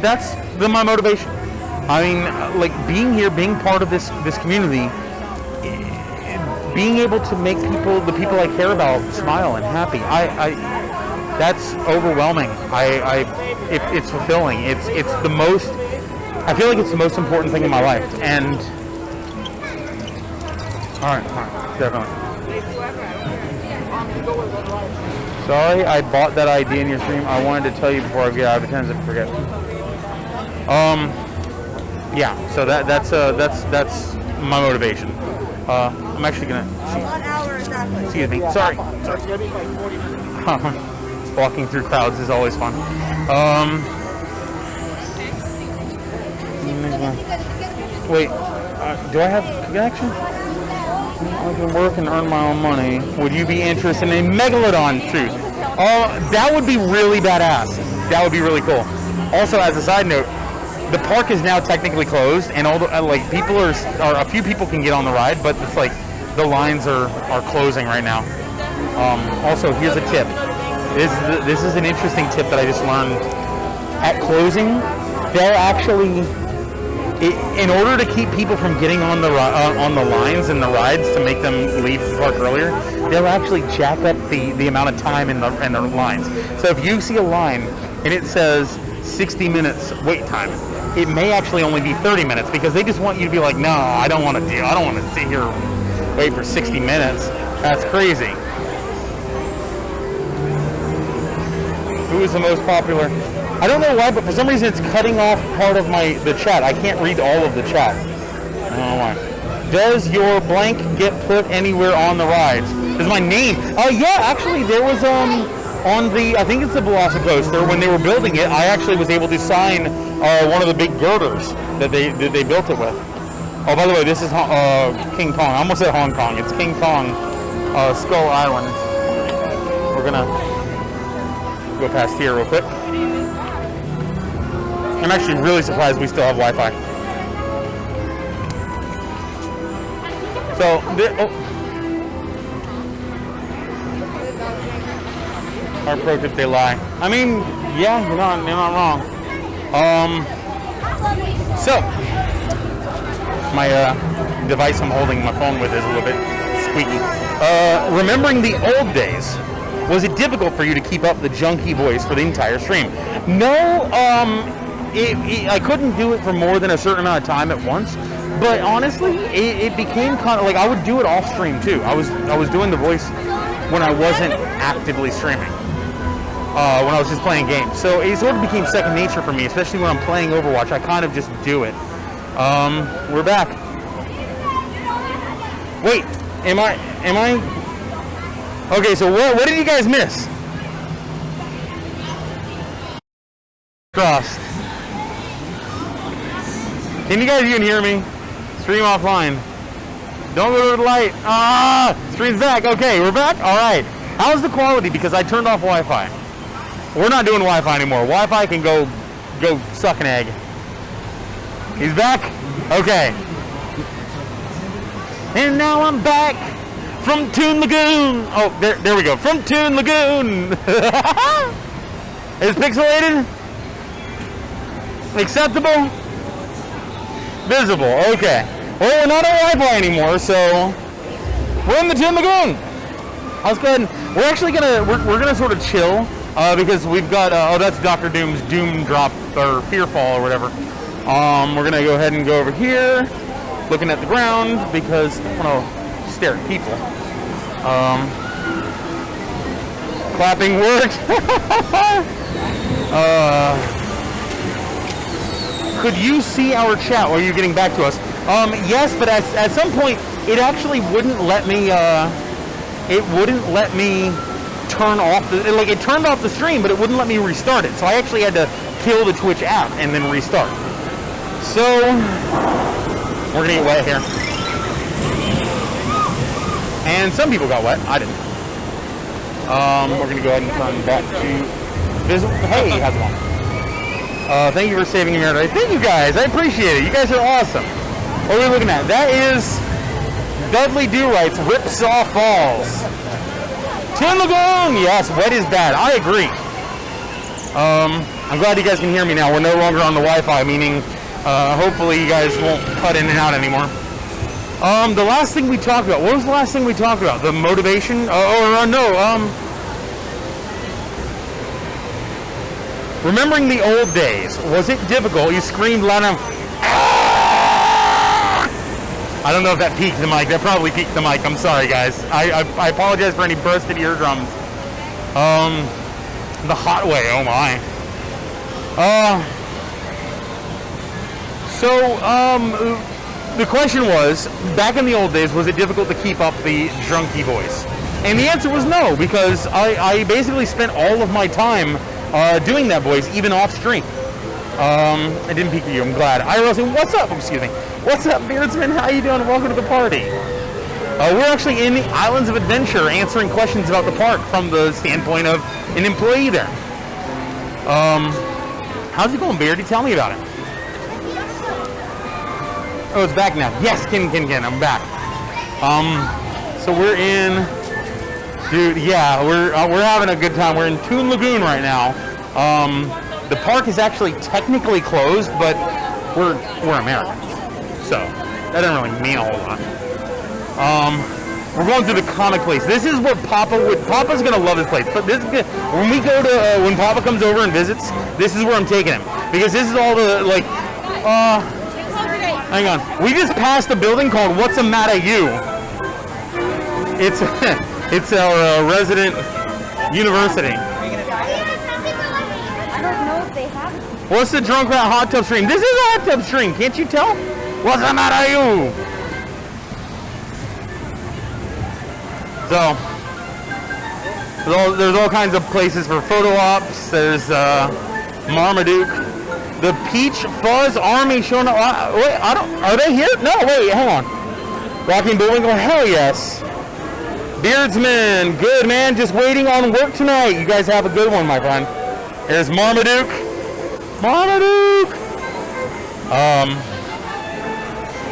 That's my motivation. I mean, like being here, being part of this community, being able to make the people I care about smile and happy. That's overwhelming. It's fulfilling. It's the most. I feel like it's the most important thing in my life. And all right, definitely. Sorry, I bought that idea in your stream. I wanted to tell you before I forget. I have a tendency to forget. Yeah. So that's my motivation. I'm actually gonna. Excuse me. Sorry. Walking through crowds is always fun. Wait. Do I have connection? I can work and earn my own money. Would you be interested in a megalodon suit? That would be really badass. That would be really cool. Also, as a side note, the park is now technically closed, and all the people are a few people can get on the ride, but it's like the lines are closing right now. Also, here's a tip. This is an interesting tip that I just learned. At closing, they'll actually. In order to keep people from getting on the lines and the rides to make them leave the park earlier, they'll actually jack up the amount of time in the lines. So if you see a line and it says 60 minutes wait time, it may actually only be 30 minutes because they just want you to be like, no, I don't want to sit here wait for 60 minutes. That's crazy. Who is the most popular? I don't know why, but for some reason it's cutting off part of the chat. I can't read all of the chat. I don't know why. Does your blank get put anywhere on the rides? Is my name? Oh yeah, actually there was on the, I think it's the Velocicoaster, when they were building it, I actually was able to sign one of the big girders that they built it with. Oh, by the way, this is King Kong. I almost said Hong Kong. It's King Kong, Skull Island. We're gonna go past here real quick. I'm actually really surprised we still have Wi-Fi. So, our pro tip, they lie. I mean, yeah, you're not wrong. So, my device I'm holding my phone with is a little bit squeaky. Remembering the old days, Was it difficult for you to keep up the junkie voice for the entire stream? No, I couldn't do it for more than a certain amount of time at once. But honestly, it became kind of like I would do it off stream too. I was doing the voice when I wasn't actively streaming. When I was just playing games. So it sort of became second nature for me, especially when I'm playing Overwatch. I kind of just do it. We're back. Wait, am I? Okay, so what did you guys miss? Crossed. Can you guys even hear me? Stream offline. Don't go to the light. Stream's back. Okay, we're back. All right. How's the quality? Because I turned off Wi-Fi. We're not doing Wi-Fi anymore. Wi-Fi can go suck an egg. He's back? Okay. And now I'm back from Toon Lagoon. Oh, there we go. From Toon Lagoon. Is pixelated? Acceptable? Visible. Okay. Well, we're not on Wi-Fi anymore, so we're in the Toon Lagoon. Let's go ahead. We're actually we're gonna sort of chill because we've got that's Dr. Doom's Doom Drop or Fearfall or whatever. We're gonna go ahead and go over here, looking at the ground because I want to stare at people. Clapping worked. Could you see our chat while you're getting back to us? Yes, but at some point it actually wouldn't let me. It wouldn't let me turn off it turned off the stream, but it wouldn't let me restart it. So I actually had to kill the Twitch app and then restart. So we're gonna get wet here, and some people got wet. I didn't. We're gonna go ahead and turn back to visible. Hey, how's it going? Thank you for saving me today. Thank you guys. I appreciate it. You guys are awesome. What are we looking at? That is Dudley Do Right's Ripsaw Falls. Toon Lagoon! Yes, wet is bad. I agree. I'm glad you guys can hear me now. We're no longer on the Wi-Fi, meaning hopefully you guys won't cut in and out anymore. The last thing we talked about. What was the last thing we talked about? The motivation? Remembering the old days. Was it difficult? You screamed loud enough. I don't know if that peaked the mic. That probably peaked the mic. I'm sorry, guys. I apologize for any bursted eardrums. The hot way. Oh my. The question was, back in the old days, was it difficult to keep up the drunky voice? And the answer was no, because I basically spent all of my time doing that voice, even off stream. I didn't peek at you, I'm glad. IRL, what's up? Excuse me. What's up, Beardsman? How you doing? Welcome to the party. We're actually in the Islands of Adventure answering questions about the park from the standpoint of an employee there. How's it going, Beardy? Tell me about it. Oh, it's back now. Yes, Kin, I'm back. So we're in, dude, yeah, we're having a good time. We're in Toon Lagoon right now. The park is actually technically closed, but we're Americans, so that doesn't really mean a whole lot. We're going through the comic place. This is what Papa's gonna love this place. But when we go to, when Papa comes over and visits, this is where I'm taking him. Because this is all the, like, hang on. We just passed a building called What's a Matter You? It's, it's our resident university. I don't know if they have it. What's the Drunkrat hot tub stream? This is a hot tub stream, can't you tell? What's the matter you? So, there's all kinds of places for photo ops. There's Marmaduke. The Peach Fuzz Army showing up. Wait, are they here? No, wait, hang on. Walking Bowling, oh, hell yes. Beardsman, good man, just waiting on work tonight. You guys have a good one, my friend. There's Marmaduke. Marmaduke!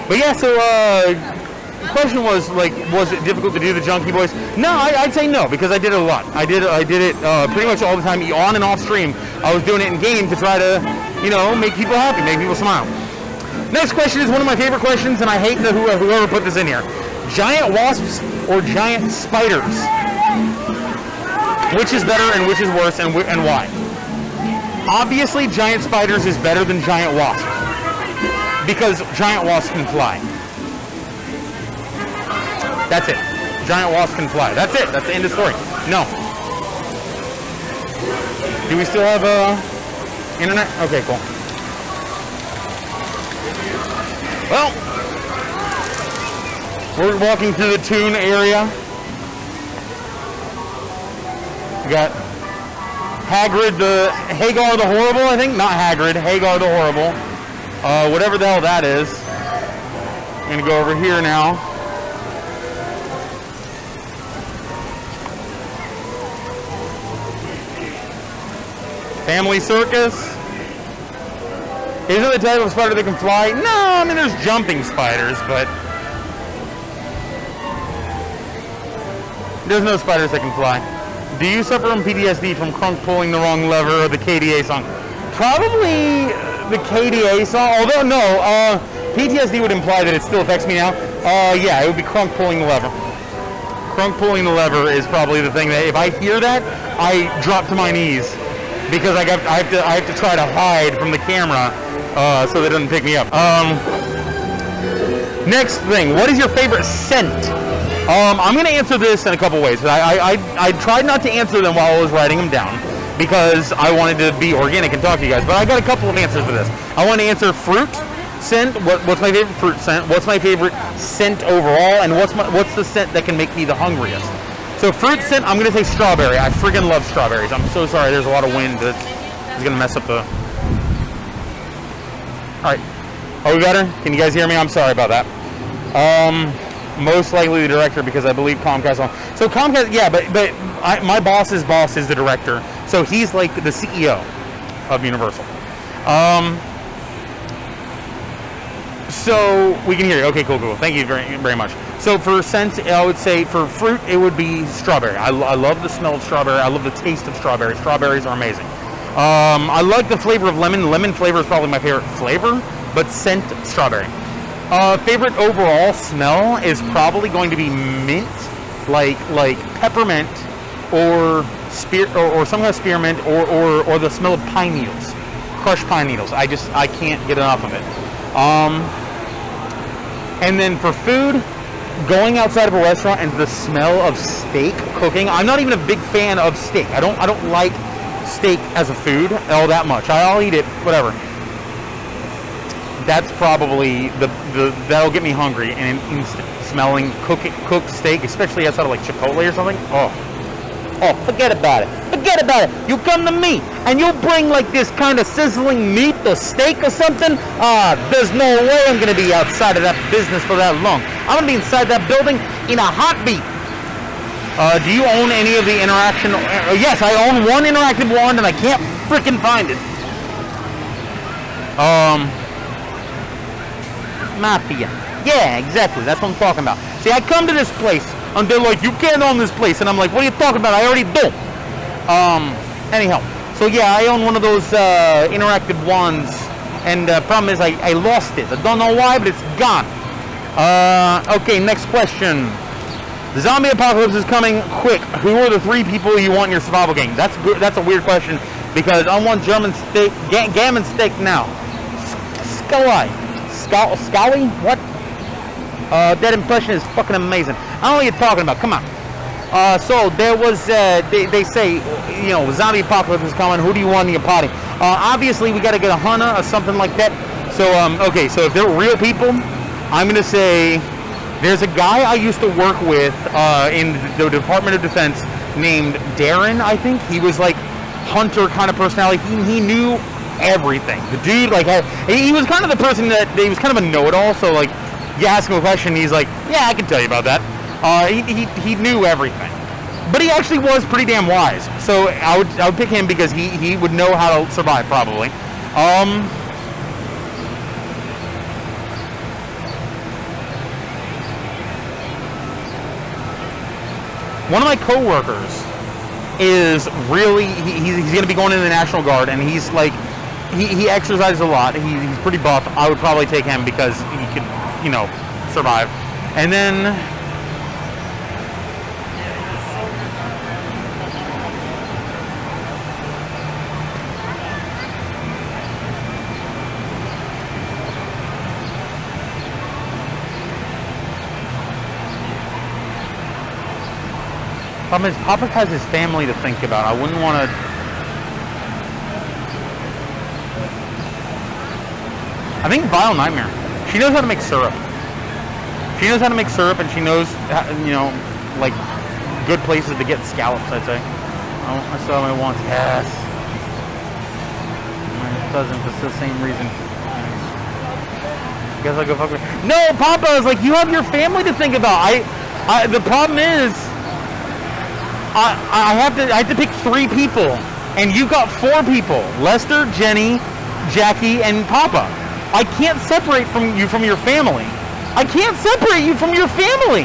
But yeah, so, the question was, like, was it difficult to do the junkie voice? No, I'd say no, because I did it a lot. I did it pretty much all the time, on and off stream. I was doing it in game to try to, you know, make people happy, make people smile. Next question is one of my favorite questions, and I hate whoever put this in here. Giant wasps or giant spiders? Which is better and which is worse and why? Obviously, giant spiders is better than giant wasps. Because giant wasps can fly. That's it. Giant wasps can fly. That's it. That's the end of the story. No. Do we still have internet? Okay, cool. Well, we're walking through the Toon area. We got Hagrid Hagar the Horrible, I think. Not Hagrid, Hagar the Horrible. Whatever the hell that is. I'm gonna go over here now. Family Circus. Isn't the type of spider that can fly? No, I mean there's jumping spiders, but there's no spiders that can fly. Do you suffer from PTSD from Crunk pulling the wrong lever or the KDA song? Probably the KDA song, although no, PTSD would imply that it still affects me now. Yeah, it would be Crunk pulling the lever. Crunk pulling the lever is probably the thing that if I hear that, I drop to my knees because I have to try to hide from the camera so that it doesn't pick me up. Next thing, what is your favorite scent? I'm going to answer this in a couple ways. I tried not to answer them while I was writing them down because I wanted to be organic and talk to you guys, but I got a couple of answers for this. I want to answer fruit scent. What's my favorite fruit scent? What's my favorite scent overall? And what's the scent that can make me the hungriest? So fruit scent, I'm going to say strawberry. I freaking love strawberries. I'm so sorry. There's a lot of wind that's going to mess up the... All right. Are we better? Can you guys hear me? I'm sorry about that. Most likely the director because I believe Comcast on. So Comcast, yeah, but my boss's boss is the director, so he's like the CEO of Universal. So we can hear you. Okay, cool. Thank you very, very much. So for scent, I would say for fruit, it would be strawberry. I love the smell of strawberry. I love the taste of strawberry. Strawberries are amazing. I like the flavor of lemon. Lemon flavor is probably my favorite flavor, but scent, strawberry. Favorite overall smell is probably going to be mint, like peppermint, or some kind of spearmint, or the smell of pine needles, crushed pine needles. I can't get enough of it. And then for food, going outside of a restaurant and the smell of steak cooking. I'm not even a big fan of steak. I don't like steak as a food all that much. I'll eat it, whatever. That's probably that'll get me hungry and an instant smelling cooked steak, especially outside of like Chipotle or something. Oh, forget about it. Forget about it. You come to me and you bring like this kind of sizzling meat or steak or something. There's no way I'm gonna be outside of that business for that long. I'm gonna be inside that building in a heartbeat. Do you own any of the interaction? Yes, I own one interactive wand and I can't freaking find it. Mafia. Yeah, exactly. That's what I'm talking about. See, I come to this place and they're like, you can't own this place. And I'm like, what are you talking about? I already do. Anyhow. So yeah, I own one of those interactive wands. And the problem is I lost it. I don't know why, but it's gone. Okay, next question. The zombie apocalypse is coming quick. Who are the 3 people you want in your survival game? That's good. That's a weird question because I want German steak, gammon steak now. Scully? What? That impression is fucking amazing. I don't know what you're talking about. Come on. So there was, they say, you know, zombie apocalypse is coming. Who do you want in your party? Obviously, we got to get a hunter or something like that. So, okay, so if they're real people, I'm going to say there's a guy I used to work with in the Department of Defense named Darren, I think. He was like hunter kind of personality. He knew everything. The dude, like, he was kind of the person that he was kind of a know-it-all. So, like, you ask him a question, he's like, "Yeah, I can tell you about that." He knew everything, but he actually was pretty damn wise. So I would pick him because he would know how to survive probably. One of my coworkers is really he's going to be going in the National Guard, and he's like. He exercises a lot. He's pretty buff. I would probably take him because he could, you know, survive. And then Problem is, Papa has his family to think about. I wouldn't want to... I think VileNightmare. She knows how to make syrup. She knows how to make syrup, and she knows, you know, like, good places to get scallops, I'd say. Oh, I saw my once. Yes. My cousin, for the same reason. Guess I'll go fuck with... No, Papa is like, you have your family to think about. The problem is, I have to pick 3 people, and you've got 4 people: Lester, Jenny, Jackie, and Papa. I can't separate you from your family. I can't separate you from your family.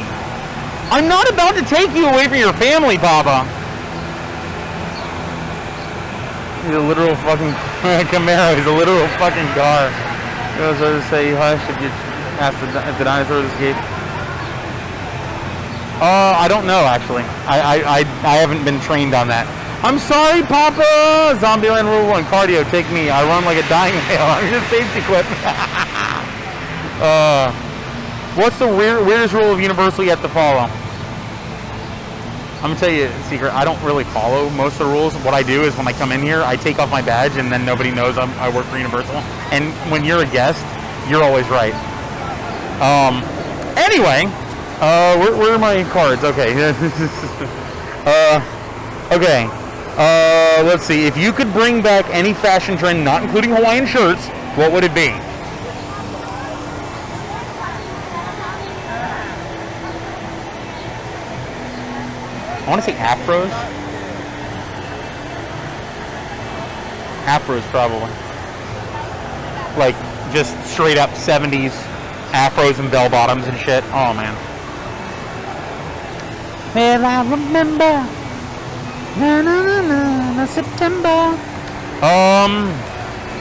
I'm not about to take you away from your family, Papa. He's a literal fucking Camaro. He's a literal fucking car. He goes over to say hush if you ask if the dinosaurs escape. I don't know, actually. I haven't been trained on that. I'm sorry, Papa! Zombieland Rule 1. Cardio, take me. I run like a dying male. I'm your safety clip. What's the weirdest rule of Universal yet to follow? I'm going to tell you a secret. I don't really follow most of the rules. What I do is when I come in here, I take off my badge, and then nobody knows I work for Universal. And when you're a guest, you're always right. Anyway... where are my cards? Okay. Okay. Let's see. If you could bring back any fashion trend, not including Hawaiian shirts, what would it be? I want to say afros. Afros, probably. Like, just straight up 70s afros and bell bottoms and shit. Oh, man. Well, I remember September.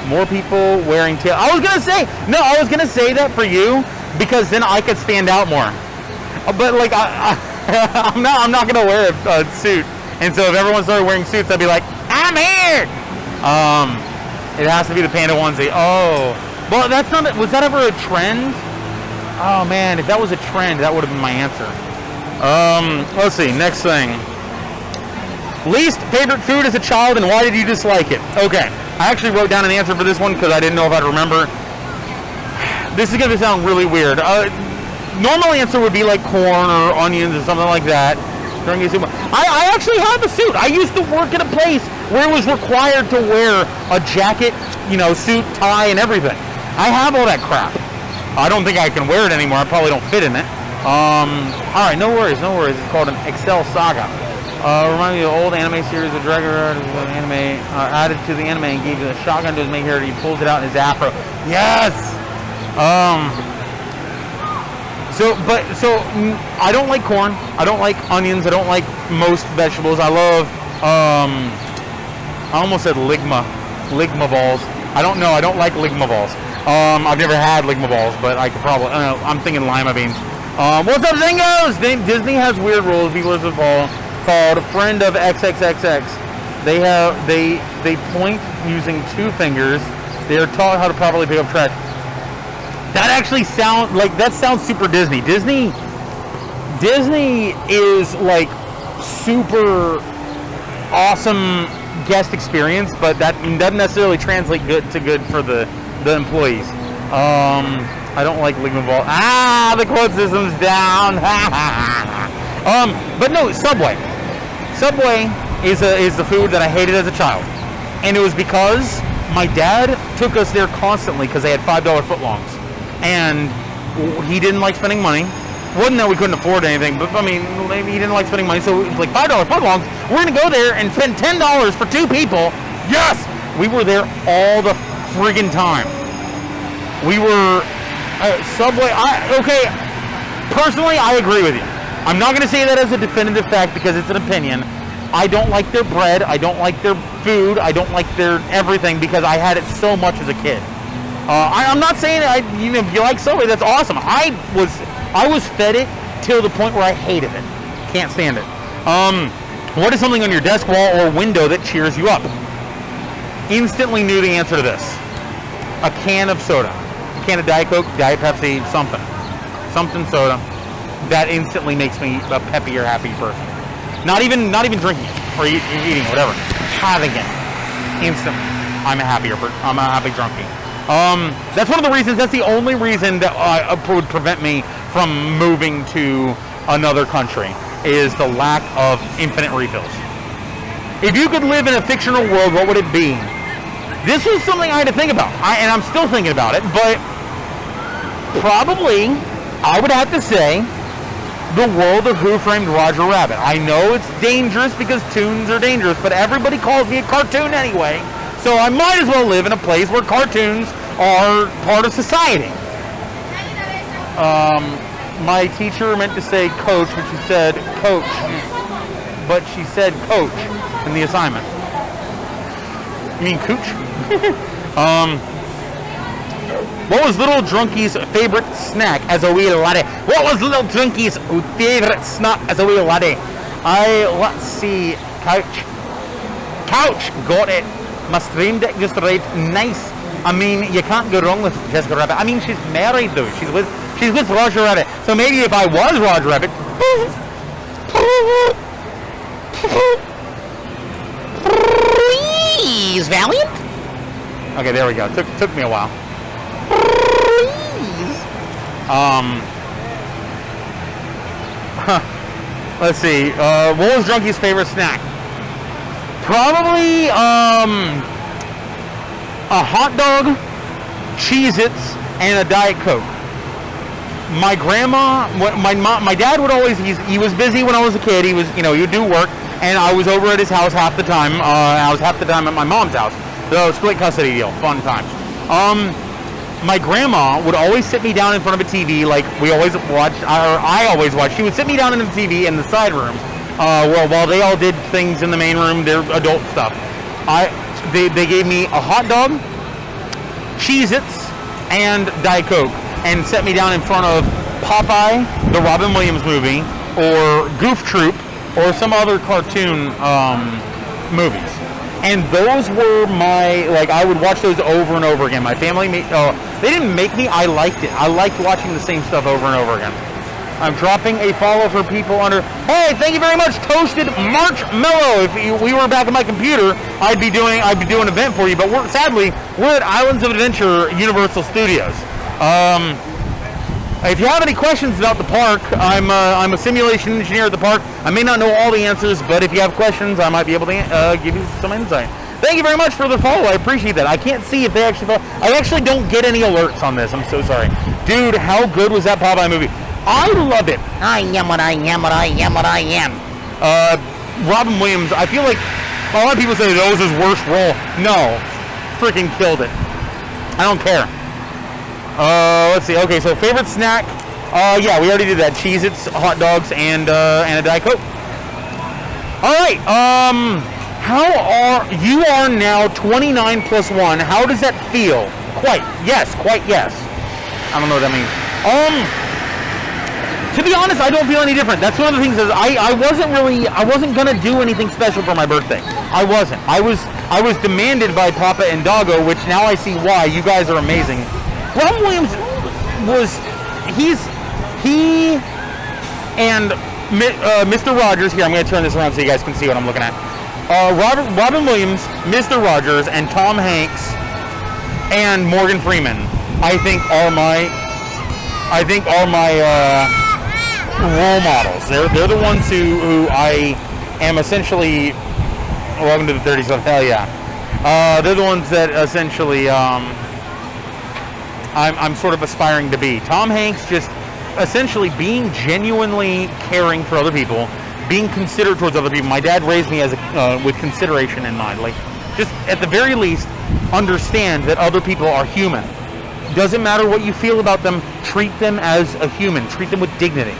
More people wearing tail. I was gonna say that for you because then I could stand out more. But like I'm not gonna wear a suit, and so if everyone started wearing suits, I'd be like, I'm here. It has to be the panda onesie. Oh, well, that's not. Was that ever a trend? Oh man, if that was a trend, that would have been my answer. Let's see, next thing. Least favorite food as a child and why did you dislike it? Okay, I actually wrote down an answer for this one because I didn't know if I'd remember. This is going to sound really weird. Normal answer would be like corn or onions or something like that. I actually have a suit. I used to work at a place where it was required to wear a jacket, you know, suit, tie, and everything. I have all that crap. I don't think I can wear it anymore. I probably don't fit in it. Alright, no worries. It's called an Excel Saga. Remind me of the old anime series of Drunkratt anime, added to the anime and gave you a shotgun to his main hair. He pulls it out in his afro. Yes! So I don't like corn. I don't like onions. I don't like most vegetables. I love, I almost said ligma balls. I don't know. I don't like ligma balls. I've never had ligma balls, but I could probably, I don't know, I'm thinking lima beans. What's up, Zingos? Disney has weird rules. People as a fall called a friend of XXXX. They point using 2 fingers. They are taught how to properly pick up trash. That actually sounds super Disney. Disney is like super awesome guest experience, but that doesn't necessarily translate good for the employees. I don't like ligma ball. The quote system's down. But no, Subway. Subway is the food that I hated as a child, and it was because my dad took us there constantly because they had $5 footlongs, and he didn't like spending money. Wasn't that we couldn't afford anything, but I mean, he didn't like spending money, so it was like $5 footlongs. We're gonna go there and spend $10 for 2 people. Yes, we were there all the friggin' time. We were Subway. Okay, personally, I agree with you. I'm not going to say that as a definitive fact because it's an opinion. I don't like their bread. I don't like their food. I don't like their everything because I had it so much as a kid. I'm not saying if you like Subway, that's awesome. I was fed it till the point where I hated it. Can't stand it. What is something on your desk, wall, or window that cheers you up? Instantly knew the answer to this. A can of soda. A can of Diet Coke, Diet Pepsi, something soda. That instantly makes me a peppier, happy person. Not even drinking or eating, whatever. Having it instantly. I'm a happy drunkie. That's one of the reasons. That's the only reason that would prevent me from moving to another country is the lack of infinite refills. If you could live in a fictional world, what would it be? This was something I had to think about, and I'm still thinking about it, but probably I would have to say the world of Who Framed Roger Rabbit. I know it's dangerous because toons are dangerous, but everybody calls me a cartoon anyway, so I might as well live in a place where cartoons are part of society. My teacher meant to say coach, but she said coach, but she said coach in the assignment. You mean cooch? What was Little Drunkie's favorite snack as a wee laddie? What was Little Drunkie's favorite snack as a wee laddie? Let's see. Couch. Got it. My stream deck just arrived. Nice. I mean, you can't go wrong with Jessica Rabbit. I mean, she's married though. She's with Roger Rabbit. So maybe if I was Roger Rabbit. Please, Valiant? Okay, there we go. Took me a while. Let's see. What was Drunkie's favorite snack? Probably a hot dog, Cheez-Its, and a Diet Coke. My grandma, my dad would always. He was busy when I was a kid. He would do work, and I was over at his house half the time. I was half the time at my mom's house. So split custody deal, fun times. My grandma would always sit me down in front of a TV, like we always watched, or I always watched. She would sit me down in the TV in the side room, while they all did things in the main room, their adult stuff. They gave me a hot dog, Cheez-Its, and Diet Coke, and set me down in front of Popeye, the Robin Williams movie, or Goof Troop, or some other cartoon movies. And those were I would watch those over and over again. My family, they didn't make me, I liked it. I liked watching the same stuff over and over again. I'm dropping a follow for people under, hey, thank you very much, Toasted Marshmallow. If we were back at my computer, I'd be doing an event for you, but sadly, we're at Islands of Adventure Universal Studios. If you have any questions about the park, I'm a simulation engineer at the park. I may not know all the answers, but if you have questions, I might be able to give you some insight. Thank you very much for the follow. I appreciate that. I can't see if they actually follow. I actually don't get any alerts on this. I'm so sorry. Dude, how good was that Popeye movie? I love it. I am what I am, what I am, what I am. Robin Williams, I feel like a lot of people say that was his worst role. No. Freaking killed it. I don't care. Let's see. Okay, so favorite snack. Yeah, we already did that. Cheez-Its, hot dogs, and a Diet Coke. All right. You are now 29 plus 1. How does that feel? Quite yes. I don't know what that means. To be honest, I don't feel any different. That's one of the things is I wasn't gonna do anything special for my birthday. I wasn't. I was demanded by Papa and Doggo, which now I see why. You guys are amazing. Robin Williams he and Mr. Rogers, here, I'm going to turn this around so you guys can see what I'm looking at. Robin Williams, Mr. Rogers, and Tom Hanks, and Morgan Freeman, I think are my role models. They're the ones who I am essentially, welcome to the 30s Club, hell yeah. They're the ones that essentially, I'm sort of aspiring to be. Tom Hanks just essentially being genuinely caring for other people, being considerate towards other people. My dad raised me as with consideration in mind. Like, just at the very least, understand that other people are human. Doesn't matter what you feel about them. Treat them as a human. Treat them with dignity.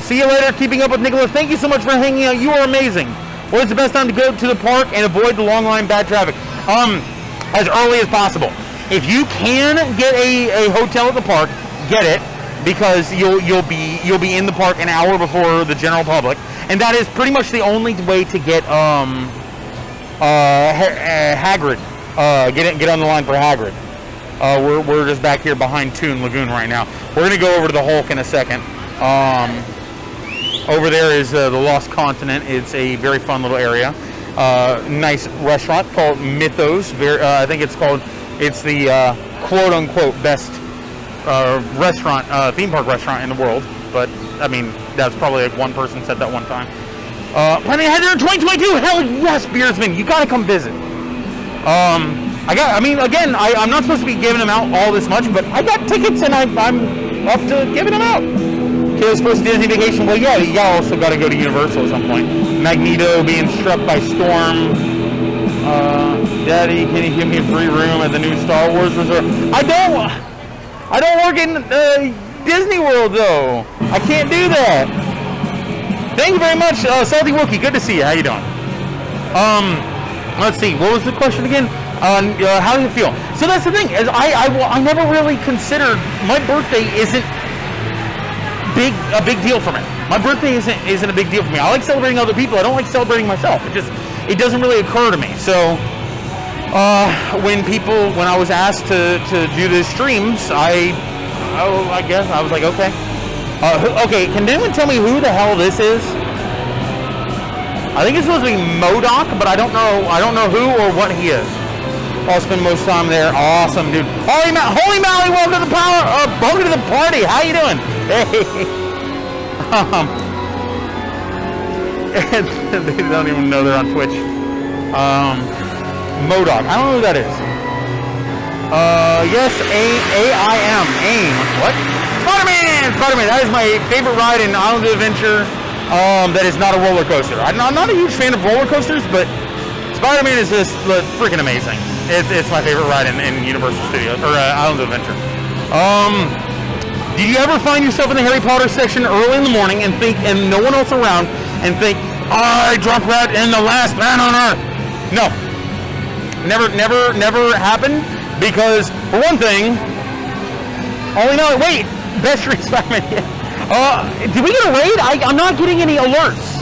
See you later. Keeping up with Nicholas. Thank you so much for hanging out. You are amazing. What is the best time to go to the park and avoid the long line, bad traffic? As early as possible. If you can get a hotel at the park, get it, because you'll be in the park an hour before the general public, and that is pretty much the only way to get Hagrid. Get on the line for Hagrid. We're just back here behind Toon Lagoon right now. We're gonna go over to the Hulk in a second. Over there is the Lost Continent. It's a very fun little area. Nice restaurant called Mythos. I think it's the quote-unquote best restaurant, theme park restaurant in the world. But, I mean, that's probably like one person said that one time. Planning ahead there in 2022. Hell yes, Beersman. You got to come visit. I'm not supposed to be giving them out all this much, but I got tickets and I'm up to giving them out. Kiddo's first Disney vacation. Well, yeah, you also got to go to Universal at some point. Magneto being struck by storm. Daddy, can you give me a free room at the new Star Wars resort? I don't work in Disney World though. I can't do that. Thank you very much, Salty Wookie. Good to see you. How you doing? Let's see. What was the question again? How do you feel? So that's the thing. Is I never really considered my birthday isn't a big deal for me. My birthday isn't a big deal for me. I like celebrating other people. I don't like celebrating myself. It doesn't really occur to me. So when I was asked to do the streams, I guess I was like, okay. Okay, can anyone tell me who the hell this is? I think it's supposed to be MODOK, but I don't know who or what he is. I'll spend most time there. Awesome, dude. Holy Mally, welcome to the welcome to the party. How you doing? Hey. They don't even know they're on Twitch. MODOK. I don't know who that is. Yes, AIM. AIM. What? Spider-Man. That is my favorite ride in Islands of Adventure. That is not a roller coaster. I'm not a huge fan of roller coasters, but Spider-Man is just freaking amazing. It's my favorite ride in Universal Studios or Islands of Adventure. Did you ever find yourself in the Harry Potter section early in the morning and no one else around and think, I Drunkrat and the last man on earth? No, never happened because for one thing, best race Spider-Man. Did we get a raid? I'm not getting any alerts.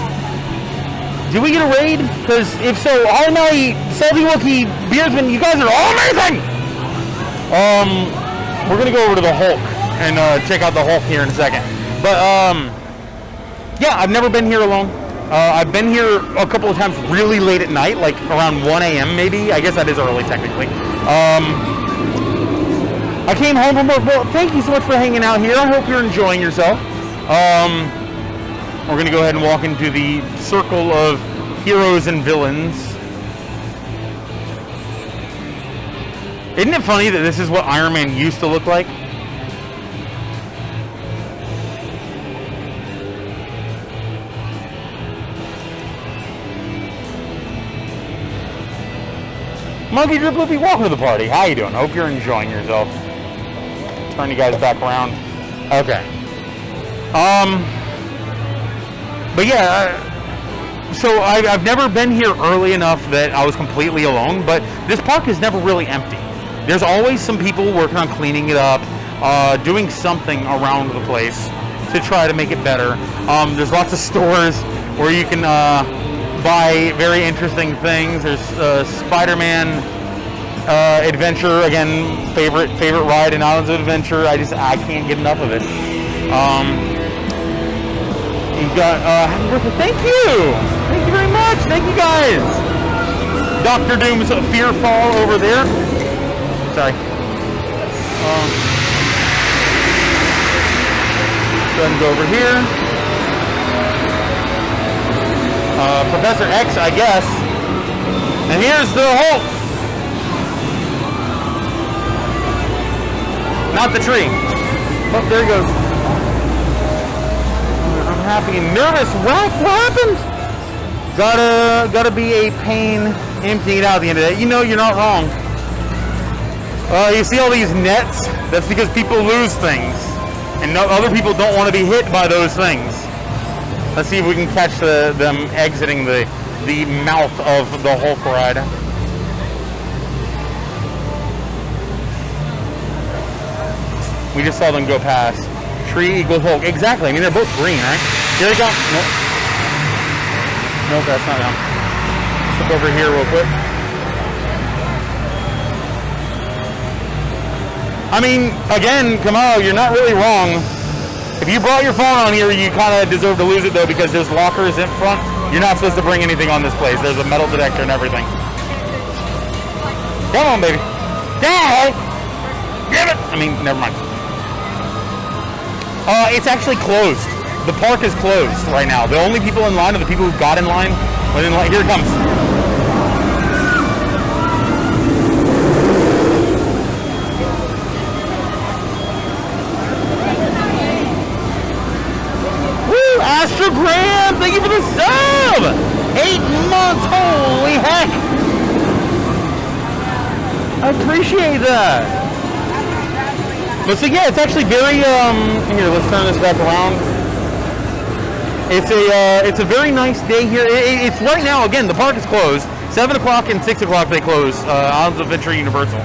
Did we get a raid? Because if so, all my Salty Wookie, Beardsman, you guys are all amazing! We're going to go over to the Hulk and check out the Hulk here in a second. But, yeah, I've never been here alone. I've been here a couple of times really late at night, like around 1 a.m. maybe. I guess that is early, technically. I came home from work. Well, thank you so much for hanging out here. I hope you're enjoying yourself. We're going to go ahead and walk into the circle of heroes and villains. Isn't it funny that this is what Iron Man used to look like? Monkey Drip Loopy, welcome to the party. How you doing? Hope you're enjoying yourself. Turn you guys back around. Okay. But yeah, so I've never been here early enough that I was completely alone, but this park is never really empty. There's always some people working on cleaning it up, doing something around the place to try to make it better. There's lots of stores where you can buy very interesting things. There's Spider-Man Adventure, again, favorite ride in Islands of Adventure. I can't get enough of it. You've got happy birthday. Thank you very much. Thank you guys. Dr. Doom's Fear Fall over there. Sorry. Let's go ahead and go over here. Professor X, I guess. And here's the Hulk. Not the tree. Oh, there he goes. I'm happy and nervous. What happened? Gotta be a pain emptying it out at the end of the day. You know you're not wrong. You see all these nets? That's because people lose things. And other people don't want to be hit by those things. Let's see if we can catch them exiting the mouth of the Hulk ride. We just saw them go past. Tree equals Hulk. Exactly. I mean, they're both green, right? Here they go. Nope. Nope, that's not them. Let's look over here real quick. I mean, again, Kamau, you're not really wrong. If you brought your phone on here, you kind of deserve to lose it though, because there's lockers in front. You're not supposed to bring anything on this place. There's a metal detector and everything. Come on, baby. Dad! Damn it! I mean, never mind. It's actually closed. The park is closed right now. The only people in line are the people who got in line. Here it comes. Woo! Astro Graham, thank you for the sub! 8 months, holy heck! I appreciate that. But so yeah, it's actually very here, let's turn this back around. It's a very nice day here. It's right now, again, the park is closed. 7 o'clock and 6 o'clock they close, Islands of Adventure Universal.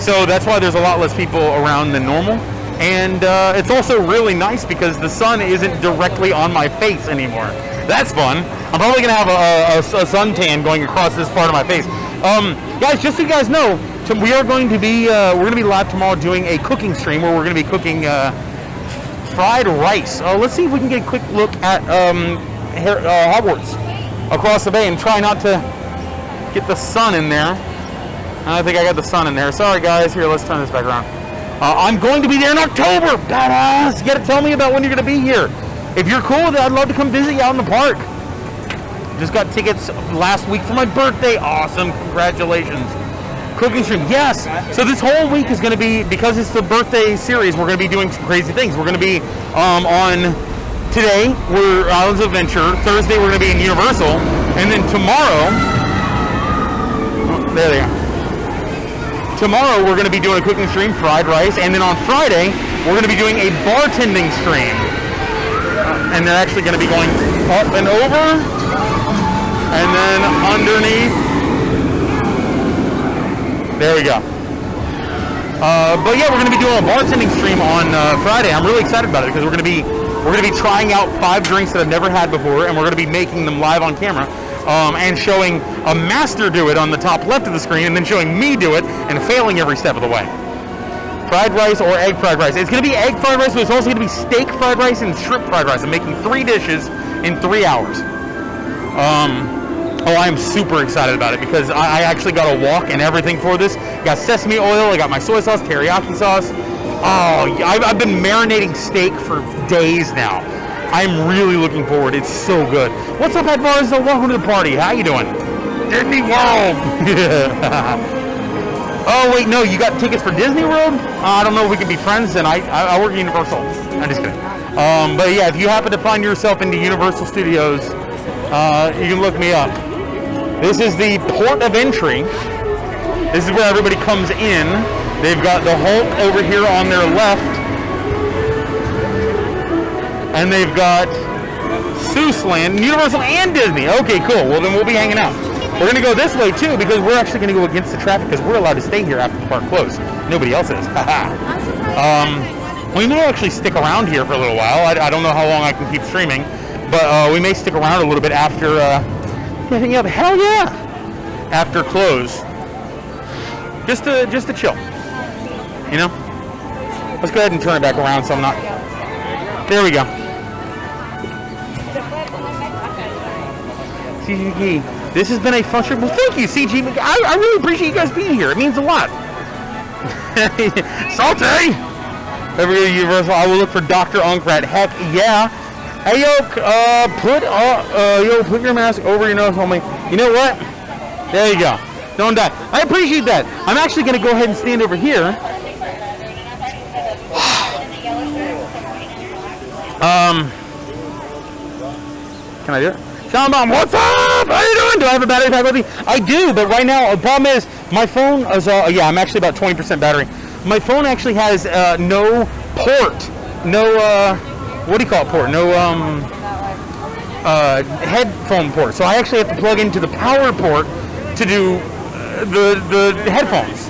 So that's why there's a lot less people around than normal. And it's also really nice because the sun isn't directly on my face anymore. That's fun. I'm probably gonna have a suntan going across this part of my face. Guys, just so you guys know, we are going to be we're going to be live tomorrow doing a cooking stream where we're going to be cooking fried rice. Let's see if we can get a quick look at Hogwarts across the bay and try not to get the sun in there. I think I got the sun in there. Sorry guys. Here, let's turn this back around. I'm going to be there in October. Badass. You got to tell me about when you're going to be here. If you're cool with it, I'd love to come visit you out in the park. Just got tickets last week for my birthday. Awesome. Congratulations. Cooking stream, yes. So this whole week is going to be, because it's the birthday series, we're going to be doing some crazy things. We're going to be on today, we're Islands of Adventure. Thursday, we're going to be in Universal. And then tomorrow, there they are. Tomorrow, we're going to be doing a cooking stream, fried rice. And then on Friday, we're going to be doing a bartending stream. And they're actually going to be going up and over. And then underneath. There we go. But yeah, we're going to be doing a bartending stream on Friday. I'm really excited about it because we're going to be trying out 5 drinks that I've never had before, and we're going to be making them live on camera and showing a master do it on the top left of the screen, and then showing me do it and failing every step of the way. Fried rice or egg fried rice. It's going to be egg fried rice, but it's also going to be steak fried rice and shrimp fried rice. I'm making 3 dishes in 3 hours. Oh, I am super excited about it because I actually got a walk and everything for this. Got sesame oil, I got my soy sauce, teriyaki sauce. Oh, I've been marinating steak for days now. I'm really looking forward. It's so good. What's up, Advars? Welcome to the party. How you doing? Disney World. Oh, wait, no, you got tickets for Disney World? I don't know if we can be friends, and I work at Universal. I'm just kidding. But yeah, if you happen to find yourself into Universal Studios, you can look me up. This is the port of entry. This is where everybody comes in. They've got the Hulk over here on their left. And they've got Seuss Land, Universal and Disney. Okay, cool. Well, then we'll be hanging out. We're going to go this way, too, because we're actually going to go against the traffic because we're allowed to stay here after the park closed. Nobody else is. We may actually stick around here for a little while. I don't know how long I can keep streaming, but we may stick around a little bit after... hell yeah! After close, just to chill, you know. Let's go ahead and turn it back around so I'm not. There we go. CG, this has been a fun trip. Well, thank you, CG. I really appreciate you guys being here. It means a lot. Salty. Every Universal, I will look for Dr. Drunkrat. Heck yeah. Hey yo, put your mask over your nose, homie. You know what? There you go. Don't die. I appreciate that. I'm actually gonna go ahead and stand over here. Can I do it? Sean Bomb, what's up? How you doing? Do I have a battery pack with me? I do, but right now the problem is my phone is yeah, I'm actually about 20% battery. My phone actually has no port, no what do you call it port? No headphone port. So I actually have to plug into the power port to do the headphones.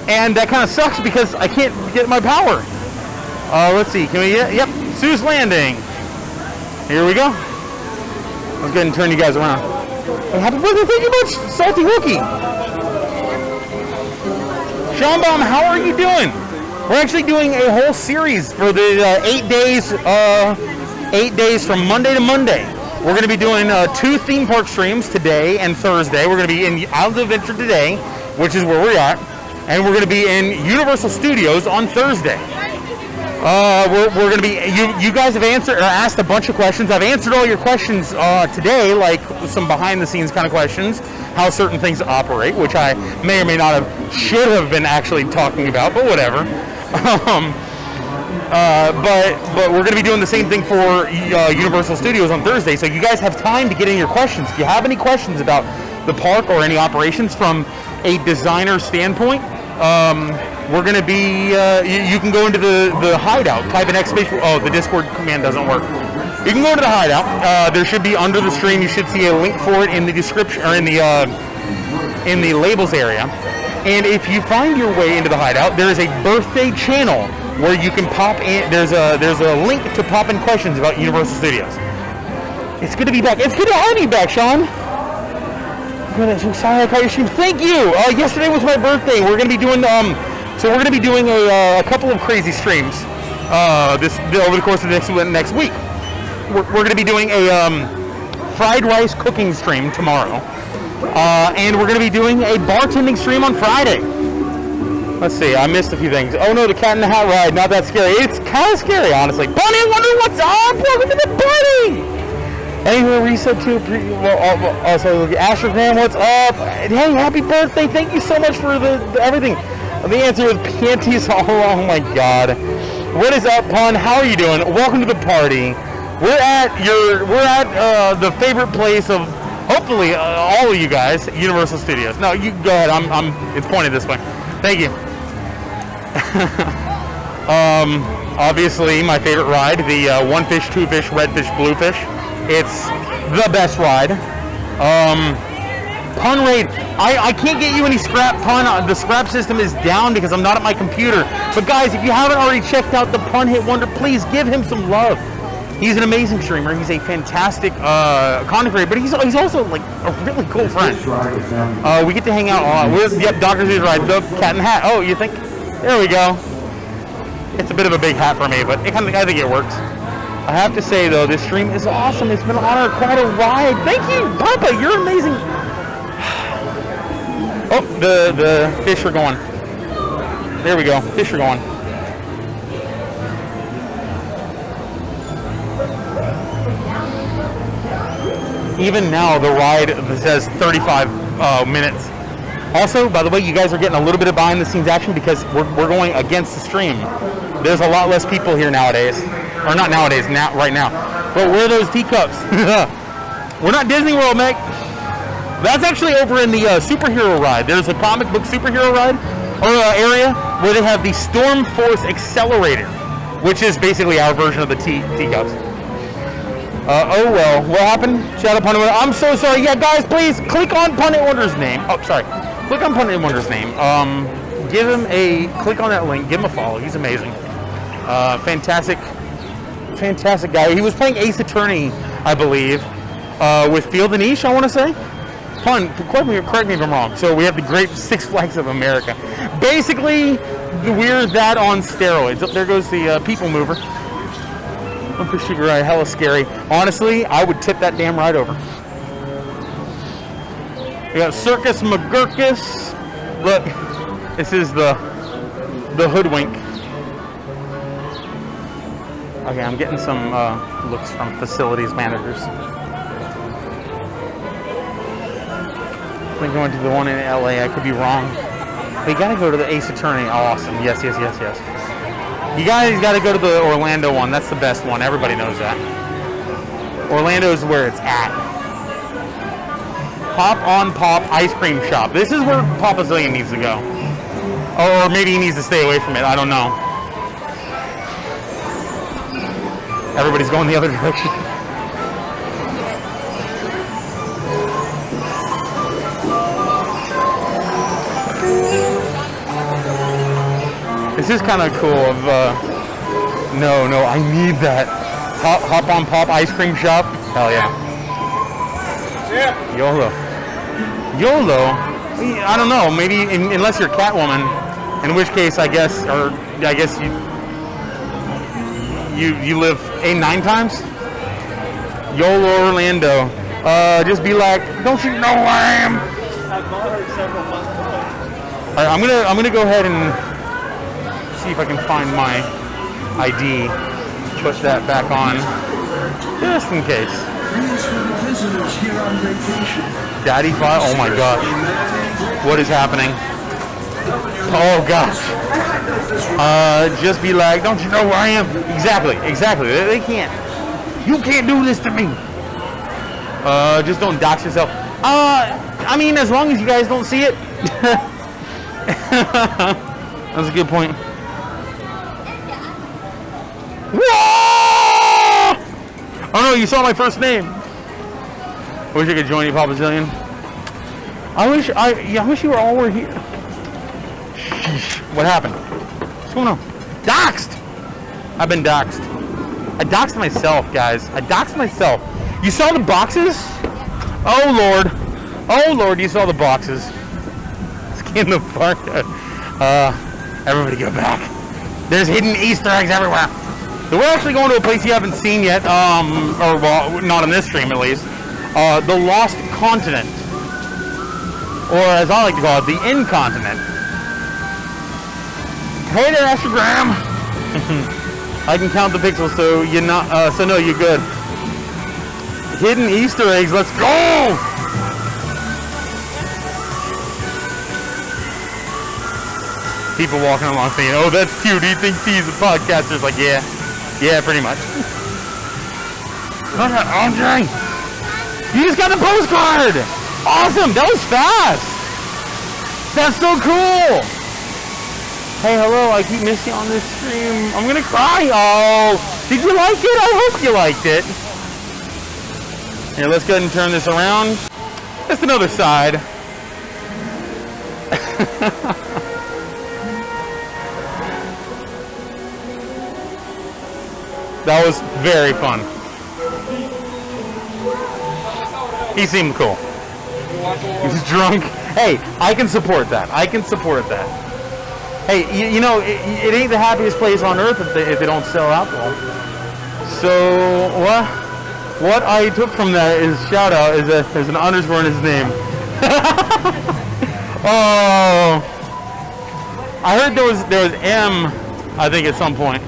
And that kind of sucks because I can't get my power. Let's see. Can we get? Yep. Seuss Landing. Here we go. Let's go ahead and turn you guys around. Hey, happy birthday! Thank you much, Salty Wookie. Sean Baum, how are you doing? We're actually doing a whole series for the 8 days. 8 days from Monday to Monday. We're going to be doing 2 theme park streams today and Thursday. We're going to be in Islands of Adventure today, which is where we're at, and we're going to be in Universal Studios on Thursday. We're going to be. You guys have answered or asked a bunch of questions. I've answered all your questions today, like some behind-the-scenes kind of questions, how certain things operate, which I may or may not have should have been actually talking about, but whatever. But we're going to be doing the same thing for Universal Studios on Thursday, so you guys have time to get in your questions. If you have any questions about the park or any operations from a designer standpoint, we're going to be, you can go into the hideout, type in exclamation, oh, the Discord command doesn't work. You can go into the hideout. There should be under the stream, you should see a link for it in the description, or in the labels area. And if you find your way into the hideout, there is a birthday channel where you can pop in. There's a link to pop in questions about Universal Studios. It's good to be back. It's good to have you back, Sean. I'm so sorry I caught your stream. Thank you. Yesterday was my birthday. We're gonna be doing a couple of crazy streams over the course of next week. We're gonna be doing a fried rice cooking stream tomorrow. And we're going to be doing a bartending stream on Friday. Let's see, I missed a few things. Oh no, the Cat in the Hat ride, not that scary. It's kind of scary, honestly. Bunny, wonder what's up? Welcome to the party! Anywhere reset to, also, Astrogram, what's up? Hey, happy birthday, thank you so much for the everything. The answer was panties all along, oh my god. What is up, Pun? How are you doing? Welcome to the party. We're at the favorite place of hopefully all of you guys, Universal Studios. No, you go ahead. It's pointed this way. Thank you. Obviously, my favorite ride, the one fish, two fish, red fish, blue fish. It's the best ride. Pun raid. I can't get you any scrap, Pun. The scrap system is down because I'm not at my computer. But guys, if you haven't already checked out the Pun Hit Wonder, please give him some love. He's an amazing streamer. He's a fantastic content creator, but he's also like a really cool friend. We get to hang out a lot. Yep, Dr. Z's right. The Cat in the Hat. Oh, you think? There we go. It's a bit of a big hat for me, but I think it works. I have to say though, this stream is awesome. It's been on quite a ride. Thank you, Papa. You're amazing. Oh, the fish are going. There we go. Fish are going. Even now, the ride says 35 minutes. Also, by the way, you guys are getting a little bit of behind-the-scenes action because we're going against the stream. There's a lot less people here nowadays. Or not nowadays, right now. But where are those teacups? We're not Disney World, Meg. That's actually over in the superhero ride. There's a comic book superhero ride or area where they have the Storm Force Accelerator, which is basically our version of the teacups. Oh well, what happened? Shout out Pun It Wonder. I'm so sorry. Yeah, guys, please click on Pun It Wonder's name. Oh, sorry. Click on Pun It Wonder's name. Give him click on that link. Give him a follow. He's amazing. Fantastic guy. He was playing Ace Attorney, I believe, with Field and Niche, I want to say. Pun, correct me if I'm wrong. So we have the Great Six Flags of America. Basically, we're that on steroids. Oh, there goes the people mover. I'm for sure ride, hella scary. Honestly, I would tip that damn ride over. We got Circus McGurkus. Look, this is the hoodwink. Okay, I'm getting some looks from facilities managers. I'm going to the one in LA. I could be wrong. We gotta go to the Ace Attorney. Awesome. Yes. You guys got to go to the Orlando one. That's the best one. Everybody knows that. Orlando is where it's at. Pop on Pop Ice Cream Shop. This is where Papa Zillion needs to go. Or maybe he needs to stay away from it. I don't know. Everybody's going the other direction. This is kind of cool. No, I need that. Hop on Pop Ice Cream Shop. Hell yeah. YOLO. I don't know. Maybe unless you're Catwoman In which case, I guess you live 9 times. YOLO Orlando. Just be like, don't you know who I am? I've monitored several months ago. All right, I'm gonna go ahead and see if I can find my ID. Put that back on, just in case. Daddy File. Oh my gosh, what is happening? Oh gosh. Just be like, don't you know who I am? Exactly. They can't. You can't do this to me. Just don't dox yourself. I mean, as long as you guys don't see it. That's a good point. Whoa! Oh no, you saw my first name. I wish I could join you, Papa Zillion. I wish you all were here. Sheesh. What happened? What's going on? Doxed! I've been doxed. I doxed myself, guys. I doxed myself. You saw the boxes? Oh Lord. Oh Lord, you saw the boxes. Scan the park. Everybody go back. There's hidden Easter eggs everywhere. So we're actually going to a place you haven't seen yet, or well, not on this stream at least. The Lost Continent. Or as I like to call it, the Incontinent. Hey there, Astrogram. I can count the pixels, so you're not. So no, you're good. Hidden Easter eggs. Let's go. People walking along saying, "Oh, that's cute. He thinks he's a podcaster." Like, yeah, pretty much. Look at Andre. You just got the postcard. Awesome. That was fast. That's so cool. Hey, hello, I keep missing you on this stream. I'm gonna cry. Oh, did you like it? I hope you liked it. Here, let's go ahead and turn this around. Just another side. That was very fun. He seemed cool. He's drunk. Hey, I can support that. Hey, you know, it ain't the happiest place on earth if they don't sell alcohol. So what I took from that is shout out is that there's an underscore in his name. Oh, I heard there was M, I think at some point.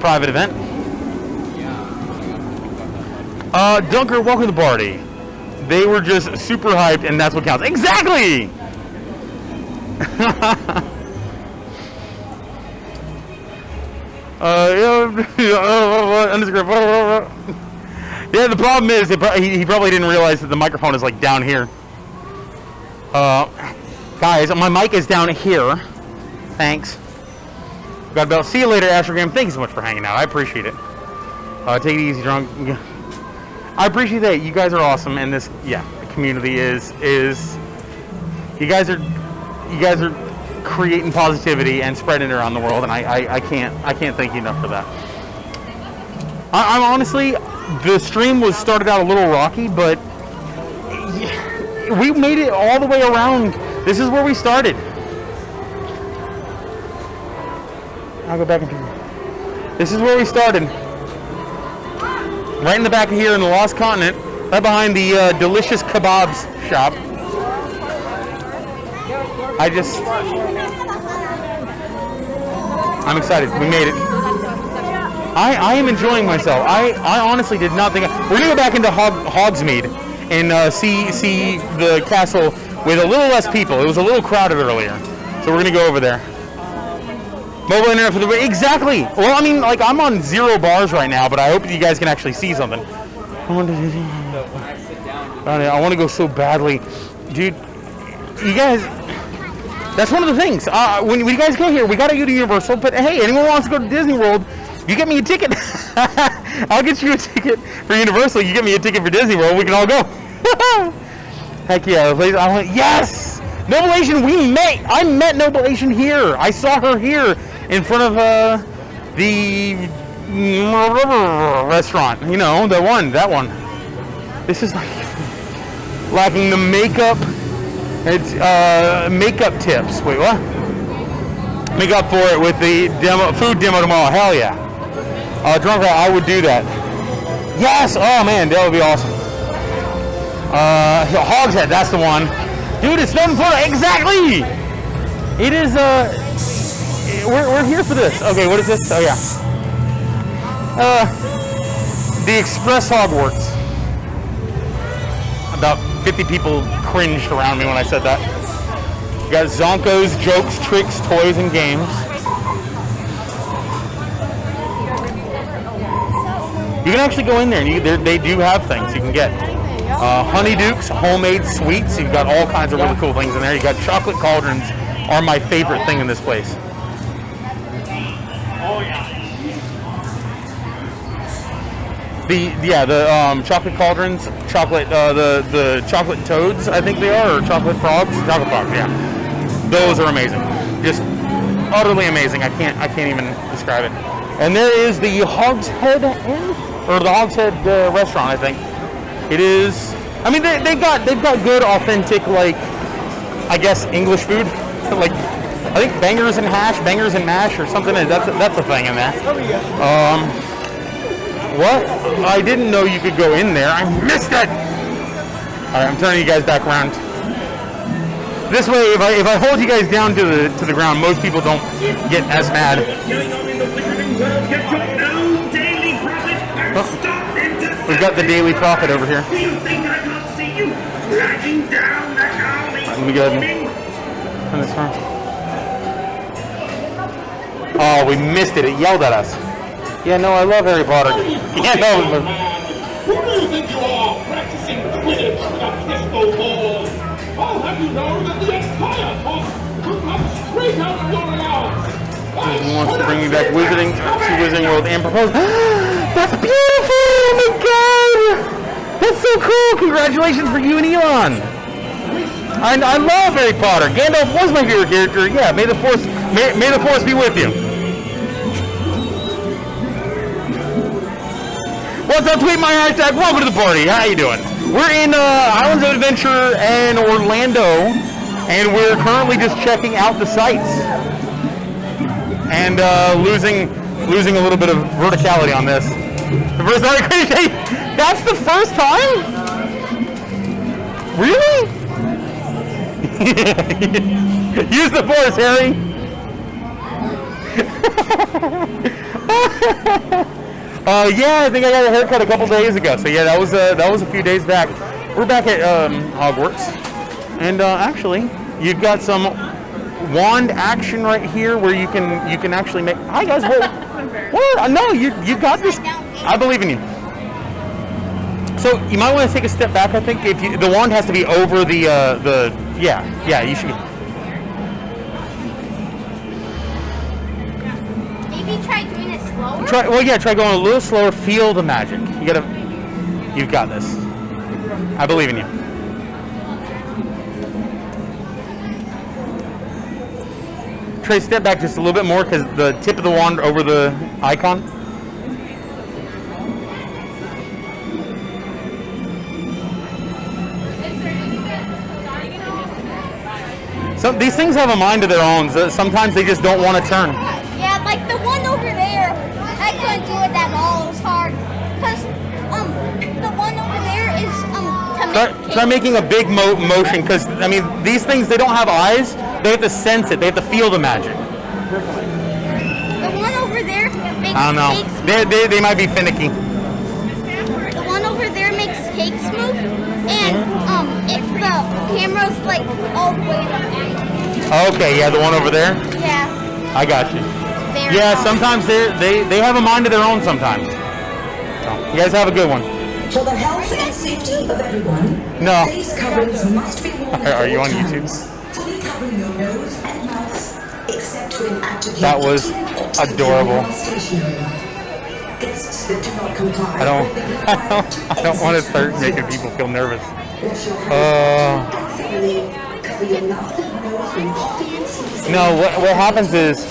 Private event. Dunker, welcome to the party. They were just super hyped, and that's what counts. Exactly! Yeah, the problem is he probably didn't realize that the microphone is like down here. Guys, my mic is down here. Thanks. Got about. See you later, Astrogram. Thank you so much for hanging out. I appreciate it. Take it easy, drunk. I appreciate that. You guys are awesome, and this, the community is. You guys are creating positivity and spreading it around the world, and I can't thank you enough for that. I'm honestly, the stream started out a little rocky, but we made it all the way around. This is where we started. I'll go back and. This is where we started. Right in the back of here in the Lost Continent, right behind the delicious kebabs shop. I'm excited. We made it. I am enjoying myself. I honestly did not think. We're gonna go back into Hogsmeade and see the castle with a little less people. It was a little crowded earlier, so we're gonna go over there. Mobile internet for the exactly. Well, I mean, like I'm on 0 bars right now, but I hope you guys can actually see something. I want to go so badly, dude. You guys, that's one of the things. When you guys go here, we gotta go to Universal. But hey, anyone wants to go to Disney World? You get me a ticket. I'll get you a ticket for Universal. You get me a ticket for Disney World. We can all go. Heck yeah! Please, I want yes. Nobilation, I met Nobilation here. I saw her here in front of the restaurant. You know, that one. This is like lacking the makeup, It's makeup tips. Wait, what? Make up for it with the food demo tomorrow. Hell yeah. Drunkrat, I would do that. Yes! Oh man, that would be awesome. Hogshead, that's the one. Dude, it's done for exactly! It is, we're here for this. Okay, what is this? Oh yeah. The Express Hogwarts. About 50 people cringed around me when I said that. You got Zonkos, jokes, tricks, toys, and games. You can actually go in there and they do have things you can get. Honeydukes, homemade sweets. You've got all kinds of really cool things in there. You got chocolate cauldrons, are my favorite thing in this place. The chocolate cauldrons, chocolate the chocolate toads, I think they are, or chocolate frogs, yeah. Those are amazing, just utterly amazing. I can't even describe it. And there is the Hogshead Inn, or the Hogshead restaurant, I think. It is. I mean, they've got good, authentic, like, I guess English food, like I think bangers and mash, or something. That's a thing in there. What? I didn't know you could go in there. I missed it. All right, I'm turning you guys back around. This way, if I hold you guys down to the ground, most people don't get as mad. Oh, we've got the Daily Prophet over here. Let me go ahead and turn this on. Oh, we missed it. It yelled at us. Yeah, no, I love Harry Potter. Yeah, no. Who do you think you are, practicing Quidditch with a pistol ball? I'll have you know that the entire toss could come straight out of your mouth. He wants to bring me back to Wizarding World and propose. That's beautiful! Oh my god! That's so cool! Congratulations for you and Elon! I love Harry Potter. Gandalf was my favorite character. Yeah, may the Force be with you. What's up, tweet my hashtag, welcome to the party, how you doing? We're in Islands of Adventure in Orlando, and we're currently just checking out the sights. And losing a little bit of verticality on this. The first time, that's the first time? Really? Use the Force, Harry. Yeah, I think I got a haircut a couple days ago. So yeah, that was a few days back. We're back at Hogwarts, and actually, you've got some wand action right here where you can actually make. Hi guys, what? No, you got this. I believe in you. So you might want to take a step back. I think the wand has to be over the yeah you should. Maybe try doing it slower? Try going a little slower, feel the magic. You've got this. I believe in you. Trey, step back just a little bit more because the tip of the wand over the icon. These things have a mind of their own. So sometimes they just don't want to turn. Yeah, like the one over there, I couldn't do it at all. It was hard. Because, the one over there is, Try making a big motion, because, I mean, these things, they don't have eyes. They have to sense it. They have to feel the magic. The one over there makes I don't know. cakes. They might be finicky. The one over there makes cakes move, and the camera's like all the way up. Okay, yeah, the one over there? Yeah. I got you. Very Yeah, awesome. sometimes they have a mind of their own sometimes. So, you guys have a good one. For the health and safety of everyone, No. face coverings must be worn. Are you on at all YouTube? times, fully covering your nose and mouth, except when actively That was eating or adorable. drinking while stationary. Guests that do not comply I don't want to start making people feel nervous. No, what happens is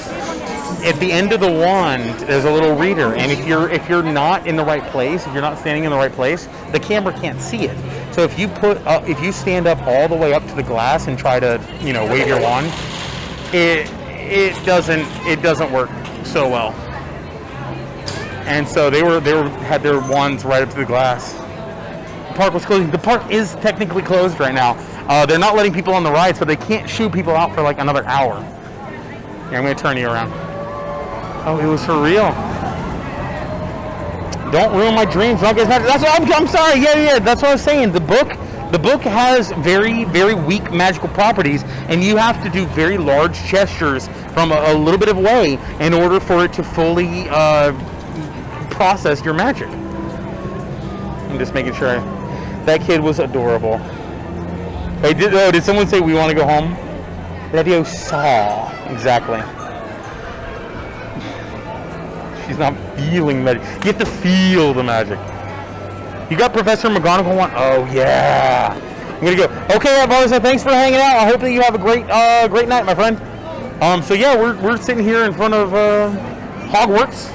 at the end of the wand there's a little reader, and if you're not in the right place, if you're not standing in the right place, the camera can't see it. So if you stand up all the way up to the glass and try to, wave your wand, it doesn't work so well. And so they had their wands right up to the glass. The park was closing. The park is technically closed right now. They're not letting people on the rides, but they can't shoo people out for like another hour. Here, I'm going to turn you around. Oh, it was for real. Don't ruin my dreams. That's what I'm sorry. Yeah. That's what I was saying. The book has very, very weak magical properties, and you have to do very large gestures from a little bit of way in order for it to fully process your magic. I'm just making sure. That kid was adorable. Hey, did someone say we want to go home? Leviosa. Exactly. She's not feeling magic. You have to feel the magic. You got Professor McGonagall one? Oh, yeah. I'm going to go. Okay, Barza, thanks for hanging out. I hope that you have a great night, my friend. So, yeah, we're sitting here in front of Hogwarts,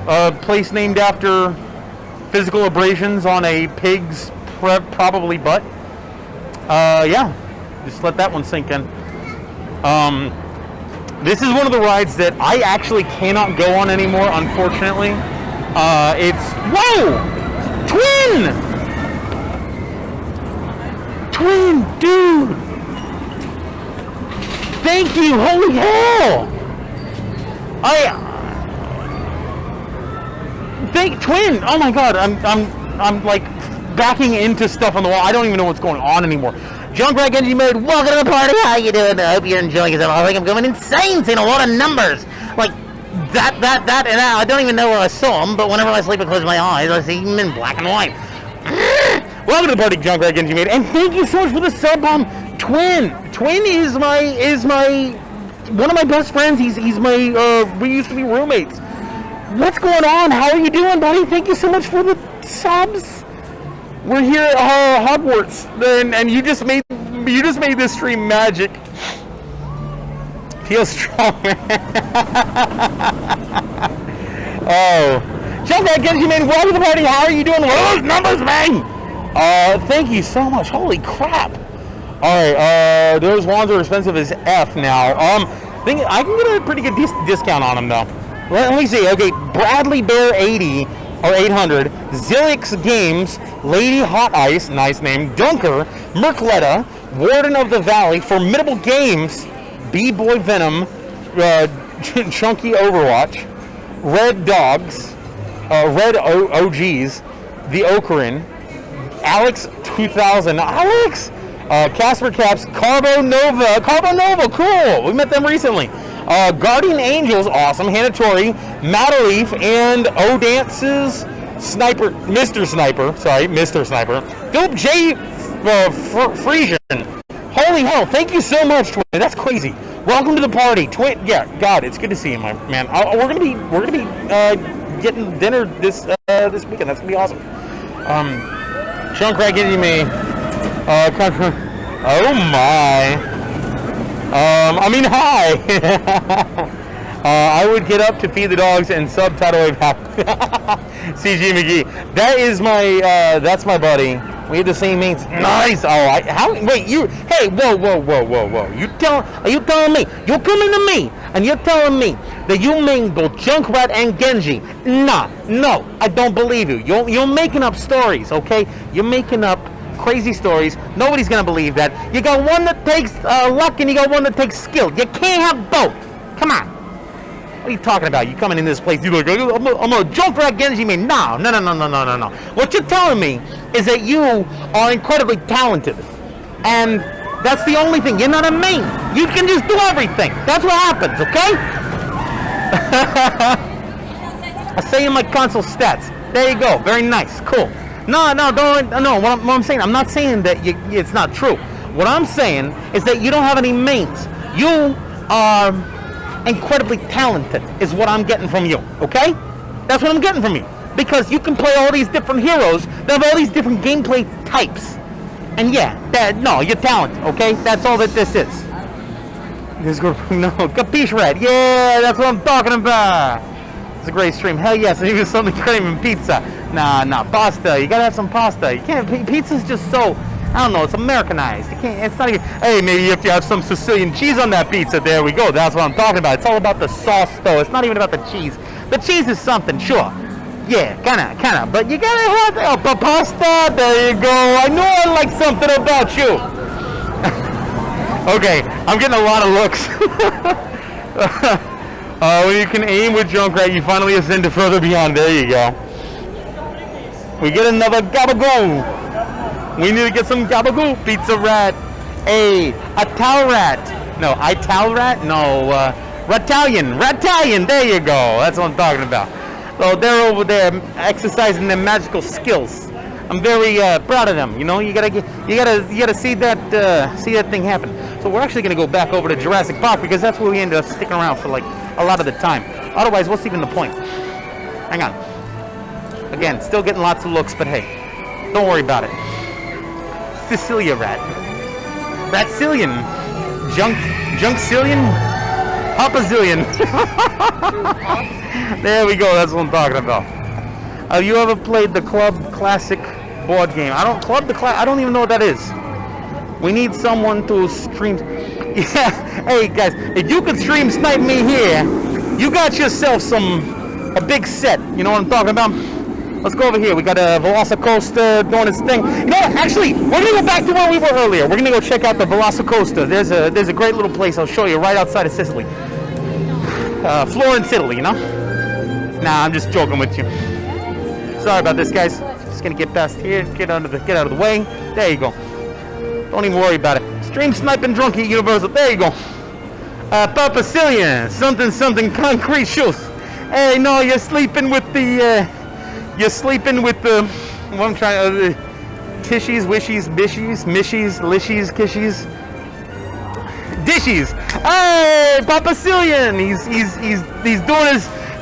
a place named after physical abrasions on a pig's probably butt. Yeah, just let that one sink in. This is one of the rides that I actually cannot go on anymore, unfortunately. Whoa! Twin, dude! Thank you, holy hell! Twin! Oh my god, I'm like backing into stuff on the wall. I don't even know what's going on anymore. Junkrat Genji mode, welcome to the party. How you doing? I hope you're enjoying yourself. I think I'm going insane, seeing a lot of numbers. Like that, and that. I don't even know where I saw them, but whenever I sleep and close my eyes, I see them in black and white. Welcome to the party, Junkrat Genji mode, and thank you so much for the sub bomb. Twin is my one of my best friends. He's my we used to be roommates. What's going on? How are you doing, buddy? Thank you so much for the subs. We're here at Hogwarts, and you just made this stream magic. Feel strong, man. Oh, Junkrat Genji man, welcome to the party. How are you doing? What are those numbers, man? Thank you so much. Holy crap! All right, those wands are expensive as F now. I can get a pretty good discount on them though. Let me see. Okay, Bradley Bear 80 or 800, Zilix Games, Lady Hot Ice, nice name, Dunker, Mercletta, Warden of the Valley, Formidable Games, B-Boy Venom, Chunky Overwatch, Red Dogs, Red OGs, The Ocarin, Alex 2000, Alex, Casper Caps, Carbo Nova, cool, we met them recently. Guardian Angels, awesome. Hanatori, Mataleaf, and Odance's Sniper, Mr. Sniper. Philip J. Frisian. Holy hell, thank you so much, Twin. That's crazy. Welcome to the party, Twin. Yeah, God, it's good to see you, my man. We're gonna be getting dinner this weekend. That's gonna be awesome. Junkrat getting me. Oh my. Hi. I would get up to feed the dogs and subtitle wave CG McGee. That is that's my buddy. We have the same names. Nice. Hey, whoa. Are you telling me? You're coming to me and you're telling me that you mingle Junkrat and Genji? No, I don't believe you. You're making up stories, okay? You're making up crazy stories. Nobody's gonna believe that. You got one that takes luck and you got one that takes skill. You can't have both. Come on. What are you talking about? You coming in this place, you're like, I'm a Junkrat Genji man. No. What you're telling me is that you are incredibly talented. And that's the only thing. You're not a main. You can just do everything. That's what happens, okay? I say in my console stats. There you go. Very nice. Cool. No. What I'm saying, I'm not saying that it's not true. What I'm saying is that you don't have any mains. You are incredibly talented, is what I'm getting from you. Okay? That's what I'm getting from you. Because you can play all these different heroes that have all these different gameplay types. And yeah, you're talented. Okay? That's all that this is. Capiche Red. Yeah, that's what I'm talking about. It's a great stream. Hell yes, and even something craving pizza. Nah, pasta. You gotta have some pasta. You can't. Pizza's just so. I don't know. It's Americanized. You can't. It's not even. Hey, maybe if you have some Sicilian cheese on that pizza, there we go. That's what I'm talking about. It's all about the sauce, though. It's not even about the cheese. The cheese is something, sure. Yeah, kinda. But you gotta have pasta. There you go. I knew I liked something about you. Okay, I'm getting a lot of looks. When you can aim with Drunkrat, you finally ascend to further beyond. There you go. We get another gabagoo. We need to get some gabagoo. Pizza rat. Hey, Ital-Rat. No, Ital-Rat? No, Ratalion. There you go. That's what I'm talking about. So they're over there exercising their magical skills. I'm very proud of them. You know, you gotta see that thing happen. So we're actually gonna go back over to Jurassic Park because that's where we ended up sticking around for like a lot of the time. Otherwise, what's even the point? Hang on. Again, still getting lots of looks, but hey, don't worry about it. Sicilia rat. Ratzillion. Junksilion? Papazillion. There we go, that's what I'm talking about. Have you ever played the Club Classic board game? I don't even know what that is. We need someone to stream. Yeah, hey guys, if you could stream snipe me here, you got yourself a big set. You know what I'm talking about? Let's go over here. We got a Velocicoaster doing its thing. You know what? Actually, we're gonna go back to where we were earlier. We're gonna go check out the Velocicoaster. There's a great little place I'll show you right outside of Sicily. Florence, Italy, you know? Nah, I'm just joking with you. Sorry about this, guys. Just gonna get past here, get out of the way. There you go. Don't even worry about it. Stream sniping drunk at Universal. There you go. Papacillion, something concrete shoes. Hey, no, you're sleeping with the. What I'm trying. Tishies, wishies, bishies, mishies, lishies, kishies, dishies. Hey, Papacillion.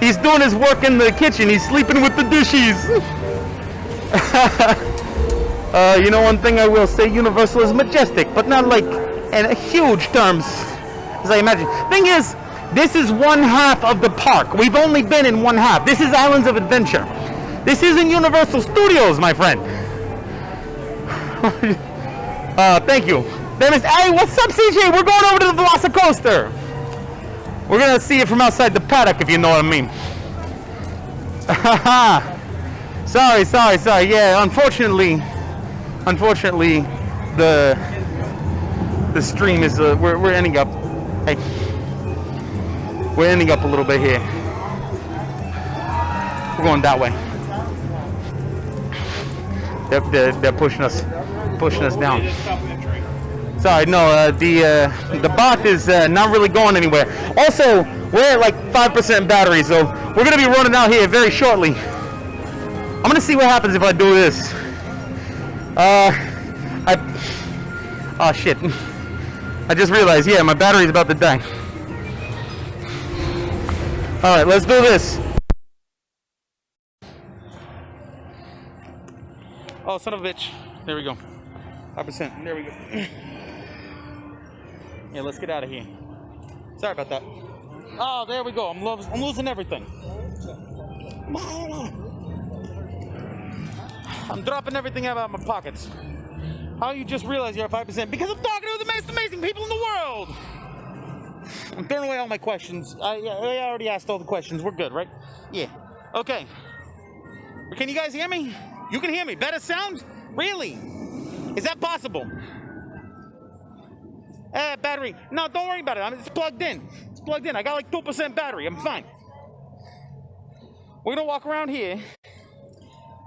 He's doing his work in the kitchen. He's sleeping with the dishies. You know, one thing I will say, Universal is majestic, but not like in huge terms, as I imagine. Thing is, this is one half of the park. We've only been in one half. This is Islands of Adventure. This isn't Universal Studios, my friend. Thank you. Hey, what's up, CJ? We're going over to the Velocicoaster. We're gonna see it from outside the paddock, if you know what I mean. Sorry. Yeah, unfortunately, the stream is we're ending up. Hey, we're ending up a little bit here. We're going that way. They're pushing us down. Sorry, no, the bot is not really going anywhere. Also, we're at like 5% battery, so we're gonna be running out here very shortly. I'm gonna see what happens if I do this. Oh shit. I just realized, yeah, my battery's about to die. Alright, let's do this. Oh, son of a bitch. There we go. 5%. There we go. Yeah, let's get out of here. Sorry about that. Oh, there we go. I'm losing everything. I'm dropping everything out of my pockets. How you just realize you're at 5%? Because I'm talking to the most amazing people in the world. I'm throwing away all my questions. I already asked all the questions. We're good, right? Yeah. Okay. Can you guys hear me? You can hear me. Better sound? Really? Is that possible? Battery. No, don't worry about it. It's plugged in. It's plugged in. I got like 2% battery. I'm fine. We're gonna walk around here,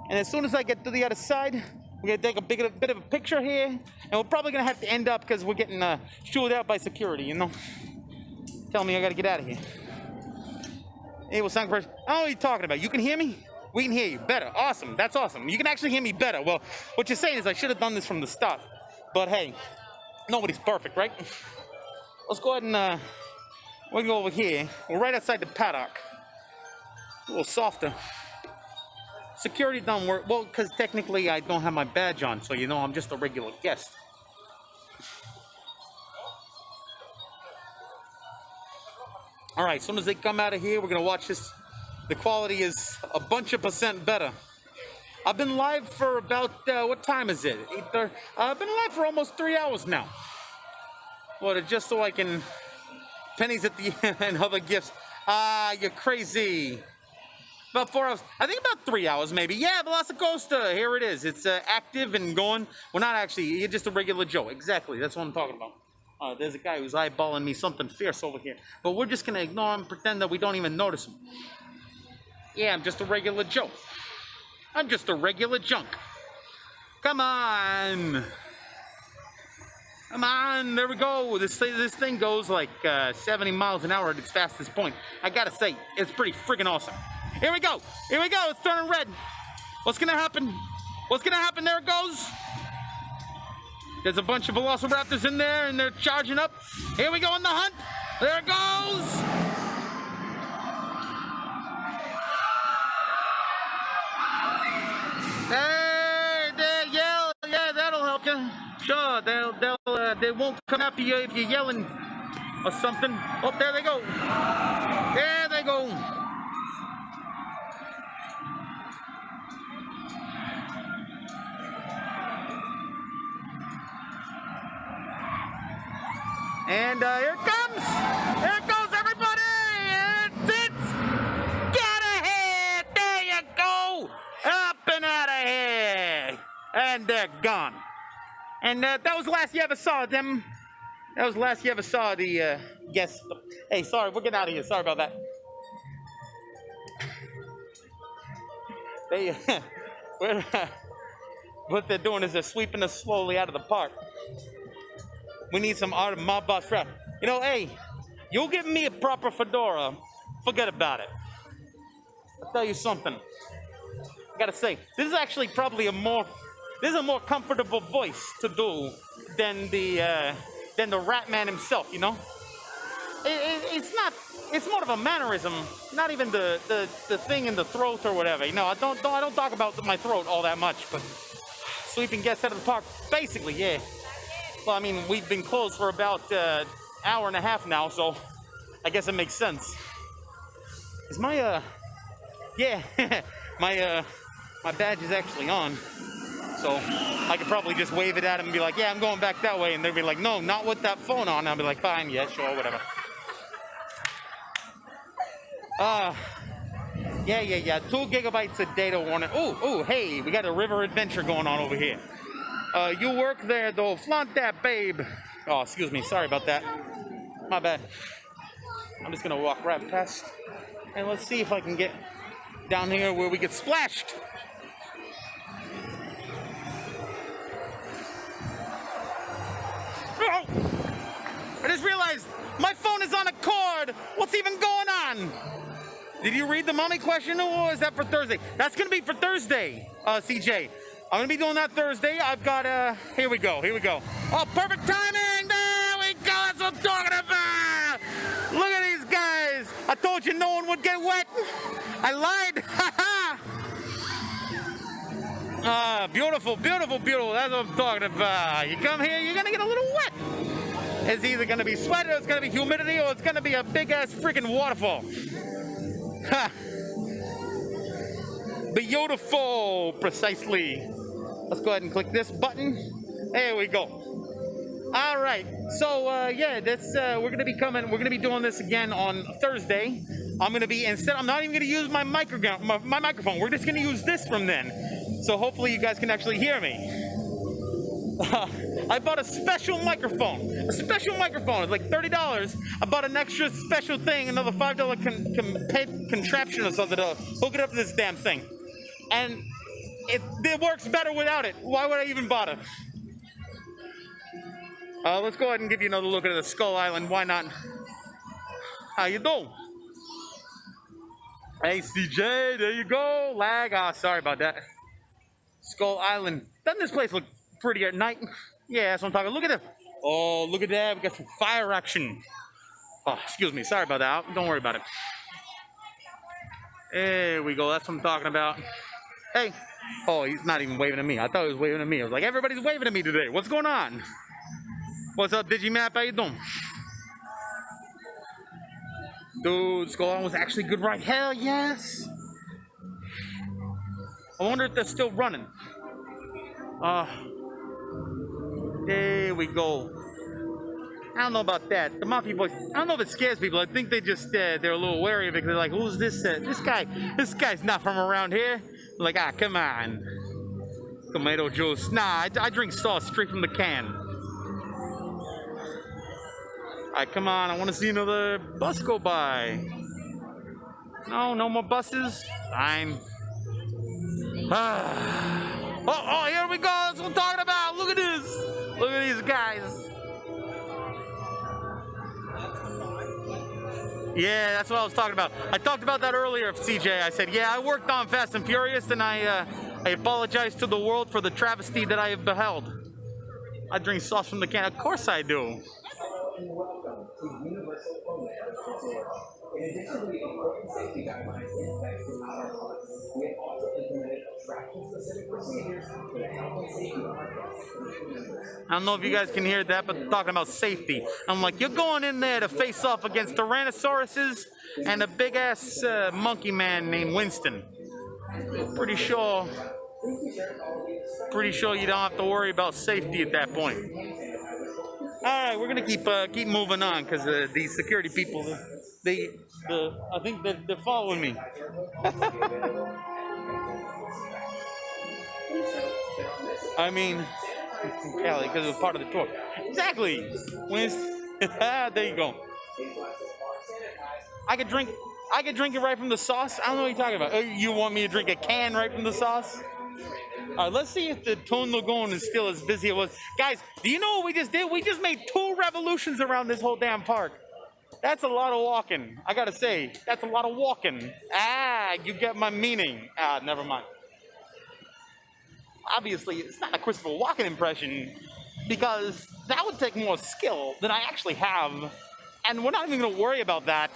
and as soon as I get to the other side, we're gonna take a bit of a picture here, and we're probably gonna have to end up because we're getting shooed out by security. You know, tell me I gotta get out of here. Hey, what's up, first? I don't know what you're talking about. You can hear me? We can hear you better. Awesome. That's awesome. You can actually hear me better. Well, what you're saying is I should have done this from the start. But hey, nobody's perfect, right? Let's go ahead and we'll go over here. We're right outside the paddock. A little softer. Security don't work. Well, because technically I don't have my badge on, so you know I'm just a regular guest. All right, as soon as they come out of here, we're going to watch this. The quality is a bunch of percent better. I've been live for about, what time is it? 8:30. I've been live for almost 3 hours now. Well, just so I can... Pennies at the end and other gifts. You're crazy. About 4 hours. I think about 3 hours, maybe. Yeah, Velocicoaster. Here it is. It's active and going. Well, not actually. You're just a regular Joe. Exactly. That's what I'm talking about. There's a guy who's eyeballing me something fierce over here. But we're just going to ignore him and pretend that we don't even notice him. Yeah, I'm just a regular Joe. I'm just a regular junk. Come on. Come on. There we go. This thing goes like 70 miles an hour at its fastest point. I gotta say, it's pretty freaking awesome. Here we go. Here we go. It's turning red. What's gonna happen? What's gonna happen? There it goes. There's a bunch of velociraptors in there and they're charging up. Here we go on the hunt. There it goes. Hey, yell, yeah, that'll help you. Sure, they won't come after you if you're yelling or something. Oh, there they go. There they go. And here it comes. Here it goes, everybody. It's get ahead. There you go. Up and out of here. And they're gone. And that was the last you ever saw them. That was the last you ever saw the guests. Hey, sorry, we're getting out of here. Sorry about that. They, what they're doing is they're sweeping us slowly out of the park. We need some art of mob boss trap. You know, hey, you'll give me a proper fedora. Forget about it. I'll tell you something. I gotta say, this is actually probably a more comfortable voice to do than the Rat Man himself, you know? It's more of a mannerism, not even the thing in the throat or whatever. You know, I don't talk about my throat all that much, but sweeping guests out of the park, basically, yeah. Well, I mean, we've been closed for about hour and a half now, so I guess it makes sense. Is my yeah, my badge is actually on. So I could probably just wave it at him and be like, yeah, I'm going back that way. And they'd be like, no, not with that phone on. I'll be like, fine, yeah, sure, whatever. Yeah. 2 gigabytes of data warning. Ooh, hey, we got a river adventure going on over here. You work there, though. Flaunt that, babe. Oh, excuse me. Sorry about that. My bad. I'm just going to walk right past. And let's see if I can get down here where we get splashed. Oh! I just realized my phone is on a cord. What's even going on? Did you read the mummy question, or is that for Thursday? That's going to be for Thursday, CJ. I'm going to be doing that Thursday. I've got, here we go. Oh, perfect timing. There we go. That's what I'm talking about. Look at these guys. I told you no one would get wet. I lied. Beautiful. That's what I'm talking about. You come here, you're going to get a little wet. It's either going to be sweat, or it's going to be humidity, or it's going to be a big-ass freaking waterfall. Ha! Beautiful, precisely. Let's go ahead and click this button. There we go. All right. So yeah, that's we're gonna be doing this again on Thursday. I'm not even gonna use my microphone. We're just gonna use this from then. So hopefully you guys can actually hear me. I bought a special microphone. It's like $30. I bought an extra special thing, another $5 contraption or something to hook it up to this damn thing. And it works better without it. Why would I even bother? Let's go ahead and give you another look at the Skull Island. Why not? How you doing? Hey, CJ, there you go. Lag. Sorry about that. Skull Island. Doesn't this place look pretty at night? Yeah, that's what I'm talking. Look at it. Oh, look at that. We got some fire action. Oh, excuse me. Sorry about that. Don't worry about it. There we go. That's what I'm talking about. Hey. Oh, he's not even waving at me. I thought he was waving at me. I was like, everybody's waving at me today. What's going on? What's up, Digimap? How you doing? Dude, Skull Island was actually good, right? Hell yes. I wonder if they're still running. There we go. I don't know about that. The Mafia Boys, I don't know if it scares people. I think they just, they're a little wary of it because they're like, who's this? This guy's not from around here. Like, ah, come on. Tomato juice. Nah, I drink sauce straight from the can. Alright, come on. I want to see another bus go by. No more buses. Fine. Oh, here we go. That's what I'm talking about. Look at this. Look at these guys. Yeah, that's what I was talking about. I talked about that earlier, CJ. I said, yeah, I worked on Fast and Furious, and I apologize to the world for the travesty that I have beheld. I drink sauce from the can. Of course I do. Welcome to Universal Program Resort. In addition to the important safety guidelines in effect throughout our parks, we have also implemented attraction-specific procedures for the health and safety of our guests and members. I don't know if you guys can hear that, but talking about safety. I'm like, you're going in there to face off against Tyrannosauruses and a big-ass monkey man named Winston. Pretty sure you don't have to worry about safety at that point. All right, we're gonna keep moving on because these security people, I think they're following me. I mean, Kelly, because it was part of the tour. Exactly. There you go. I could drink it right from the sauce. I don't know what you're talking about. You want me to drink a can right from the sauce? All right, let's see if the Tone Lagoon is still as busy as it was. Guys, do you know what we just did? We just made 2 revolutions around this whole damn park. That's a lot of walking. I gotta say, that's a lot of walking. Ah, you get my meaning. Ah, never mind. Obviously, it's not a Christopher Walken impression because that would take more skill than I actually have. And we're not even gonna worry about that.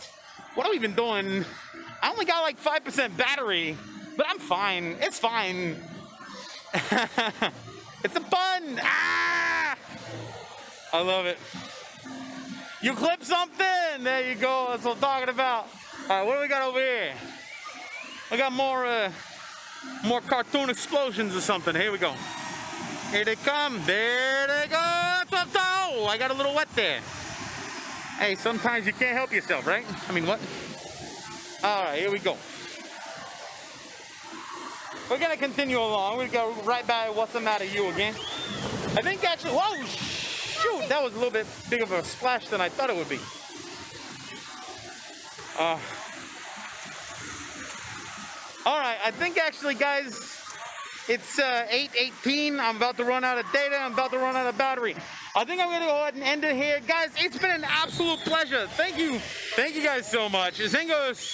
What have we been doing? I only got like 5% battery, but I'm fine. It's fine. It's a fun. Ah! I love it. You clip something. There you go. That's what I'm talking about. All right, what do we got over here? We got more cartoon explosions or something. Here we go. Here they come. There they go. That's what I'm talking. Oh, I got a little wet there. Hey, sometimes you can't help yourself, right? I mean, what? All right, here we go. We're gonna continue along. We're gonna go right by What's the Matter You again. I think actually, whoa, shoot, that was a little bit big of a splash than I thought it would be. All right, I think actually, guys, it's 8:18. I'm about to run out of data. I'm about to run out of battery. I think I'm gonna go ahead and end it here. Guys, it's been an absolute pleasure. Thank you guys so much. Zingos,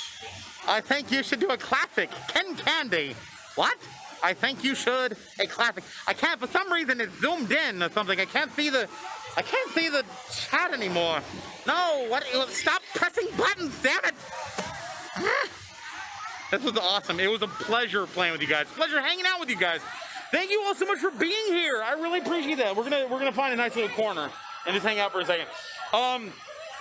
I think you should do a classic. Ken Candy. What? I think you should. A classic. I can't, for some reason it's zoomed in or something. I can't see the chat anymore. No, what? Stop pressing buttons, damn it. This was awesome. It was a pleasure playing with you guys. Pleasure hanging out with you guys. Thank you all so much for being here. I really appreciate that. We're gonna find a nice little corner and just hang out for a second. I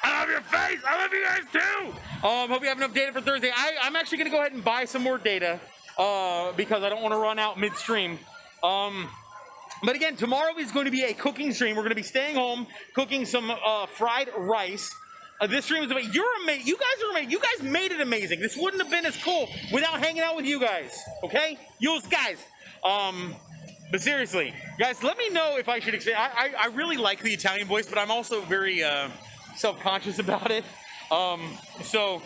love your face. I love you guys too. Hope you have enough data for Thursday. I'm actually gonna go ahead and buy some more data. Because I don't want to run out midstream. But again, tomorrow is going to be a cooking stream. We're going to be staying home, cooking some fried rice. This stream is amazing. You're amazing. You guys are amazing. You guys made it amazing. This wouldn't have been as cool without hanging out with you guys. Okay? You guys. But seriously, guys, let me know if I should expand. I really like the Italian voice, but I'm also very self-conscious about it. So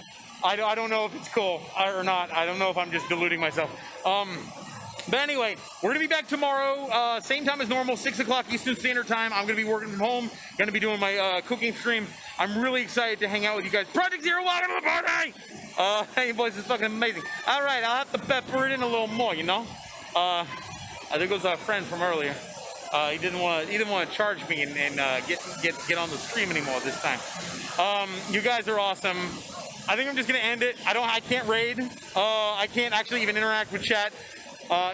I don't know if it's cool or not. I don't know if I'm just deluding myself. But anyway, we're going to be back tomorrow, same time as normal, 6 o'clock Eastern Standard Time. I'm going to be working from home, going to be doing my cooking stream. I'm really excited to hang out with you guys. Project Zero, welcome to the party! Hey, boys, it's fucking amazing. All right, I'll have to pepper it in a little more, you know? I think it was our friend from earlier. He didn't want to charge me and get on the stream anymore this time. You guys are awesome. I think I'm just gonna end it. I can't raid. I can't actually even interact with chat.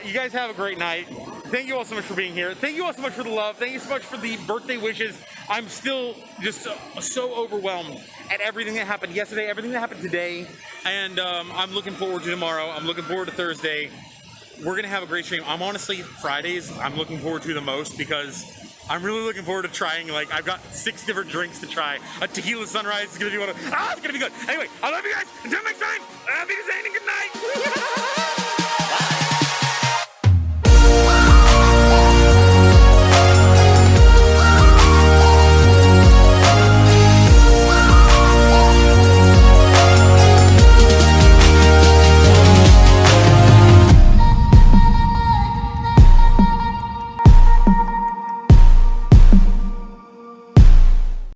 You guys have a great night. Thank you all so much for being here. Thank you all so much for the love. Thank you so much for the birthday wishes. I'm still just so overwhelmed at everything that happened yesterday, everything that happened today, and I'm looking forward to tomorrow. I'm looking forward to Thursday. we're gonna have a great stream. I'm honestly, Fridays, I'm looking forward to the most because I'm really looking forward to trying, like, I've got 6 different drinks to try. A tequila sunrise is gonna be one of, it's gonna be good. Anyway, I love you guys. Until next time, I'll be saying good night.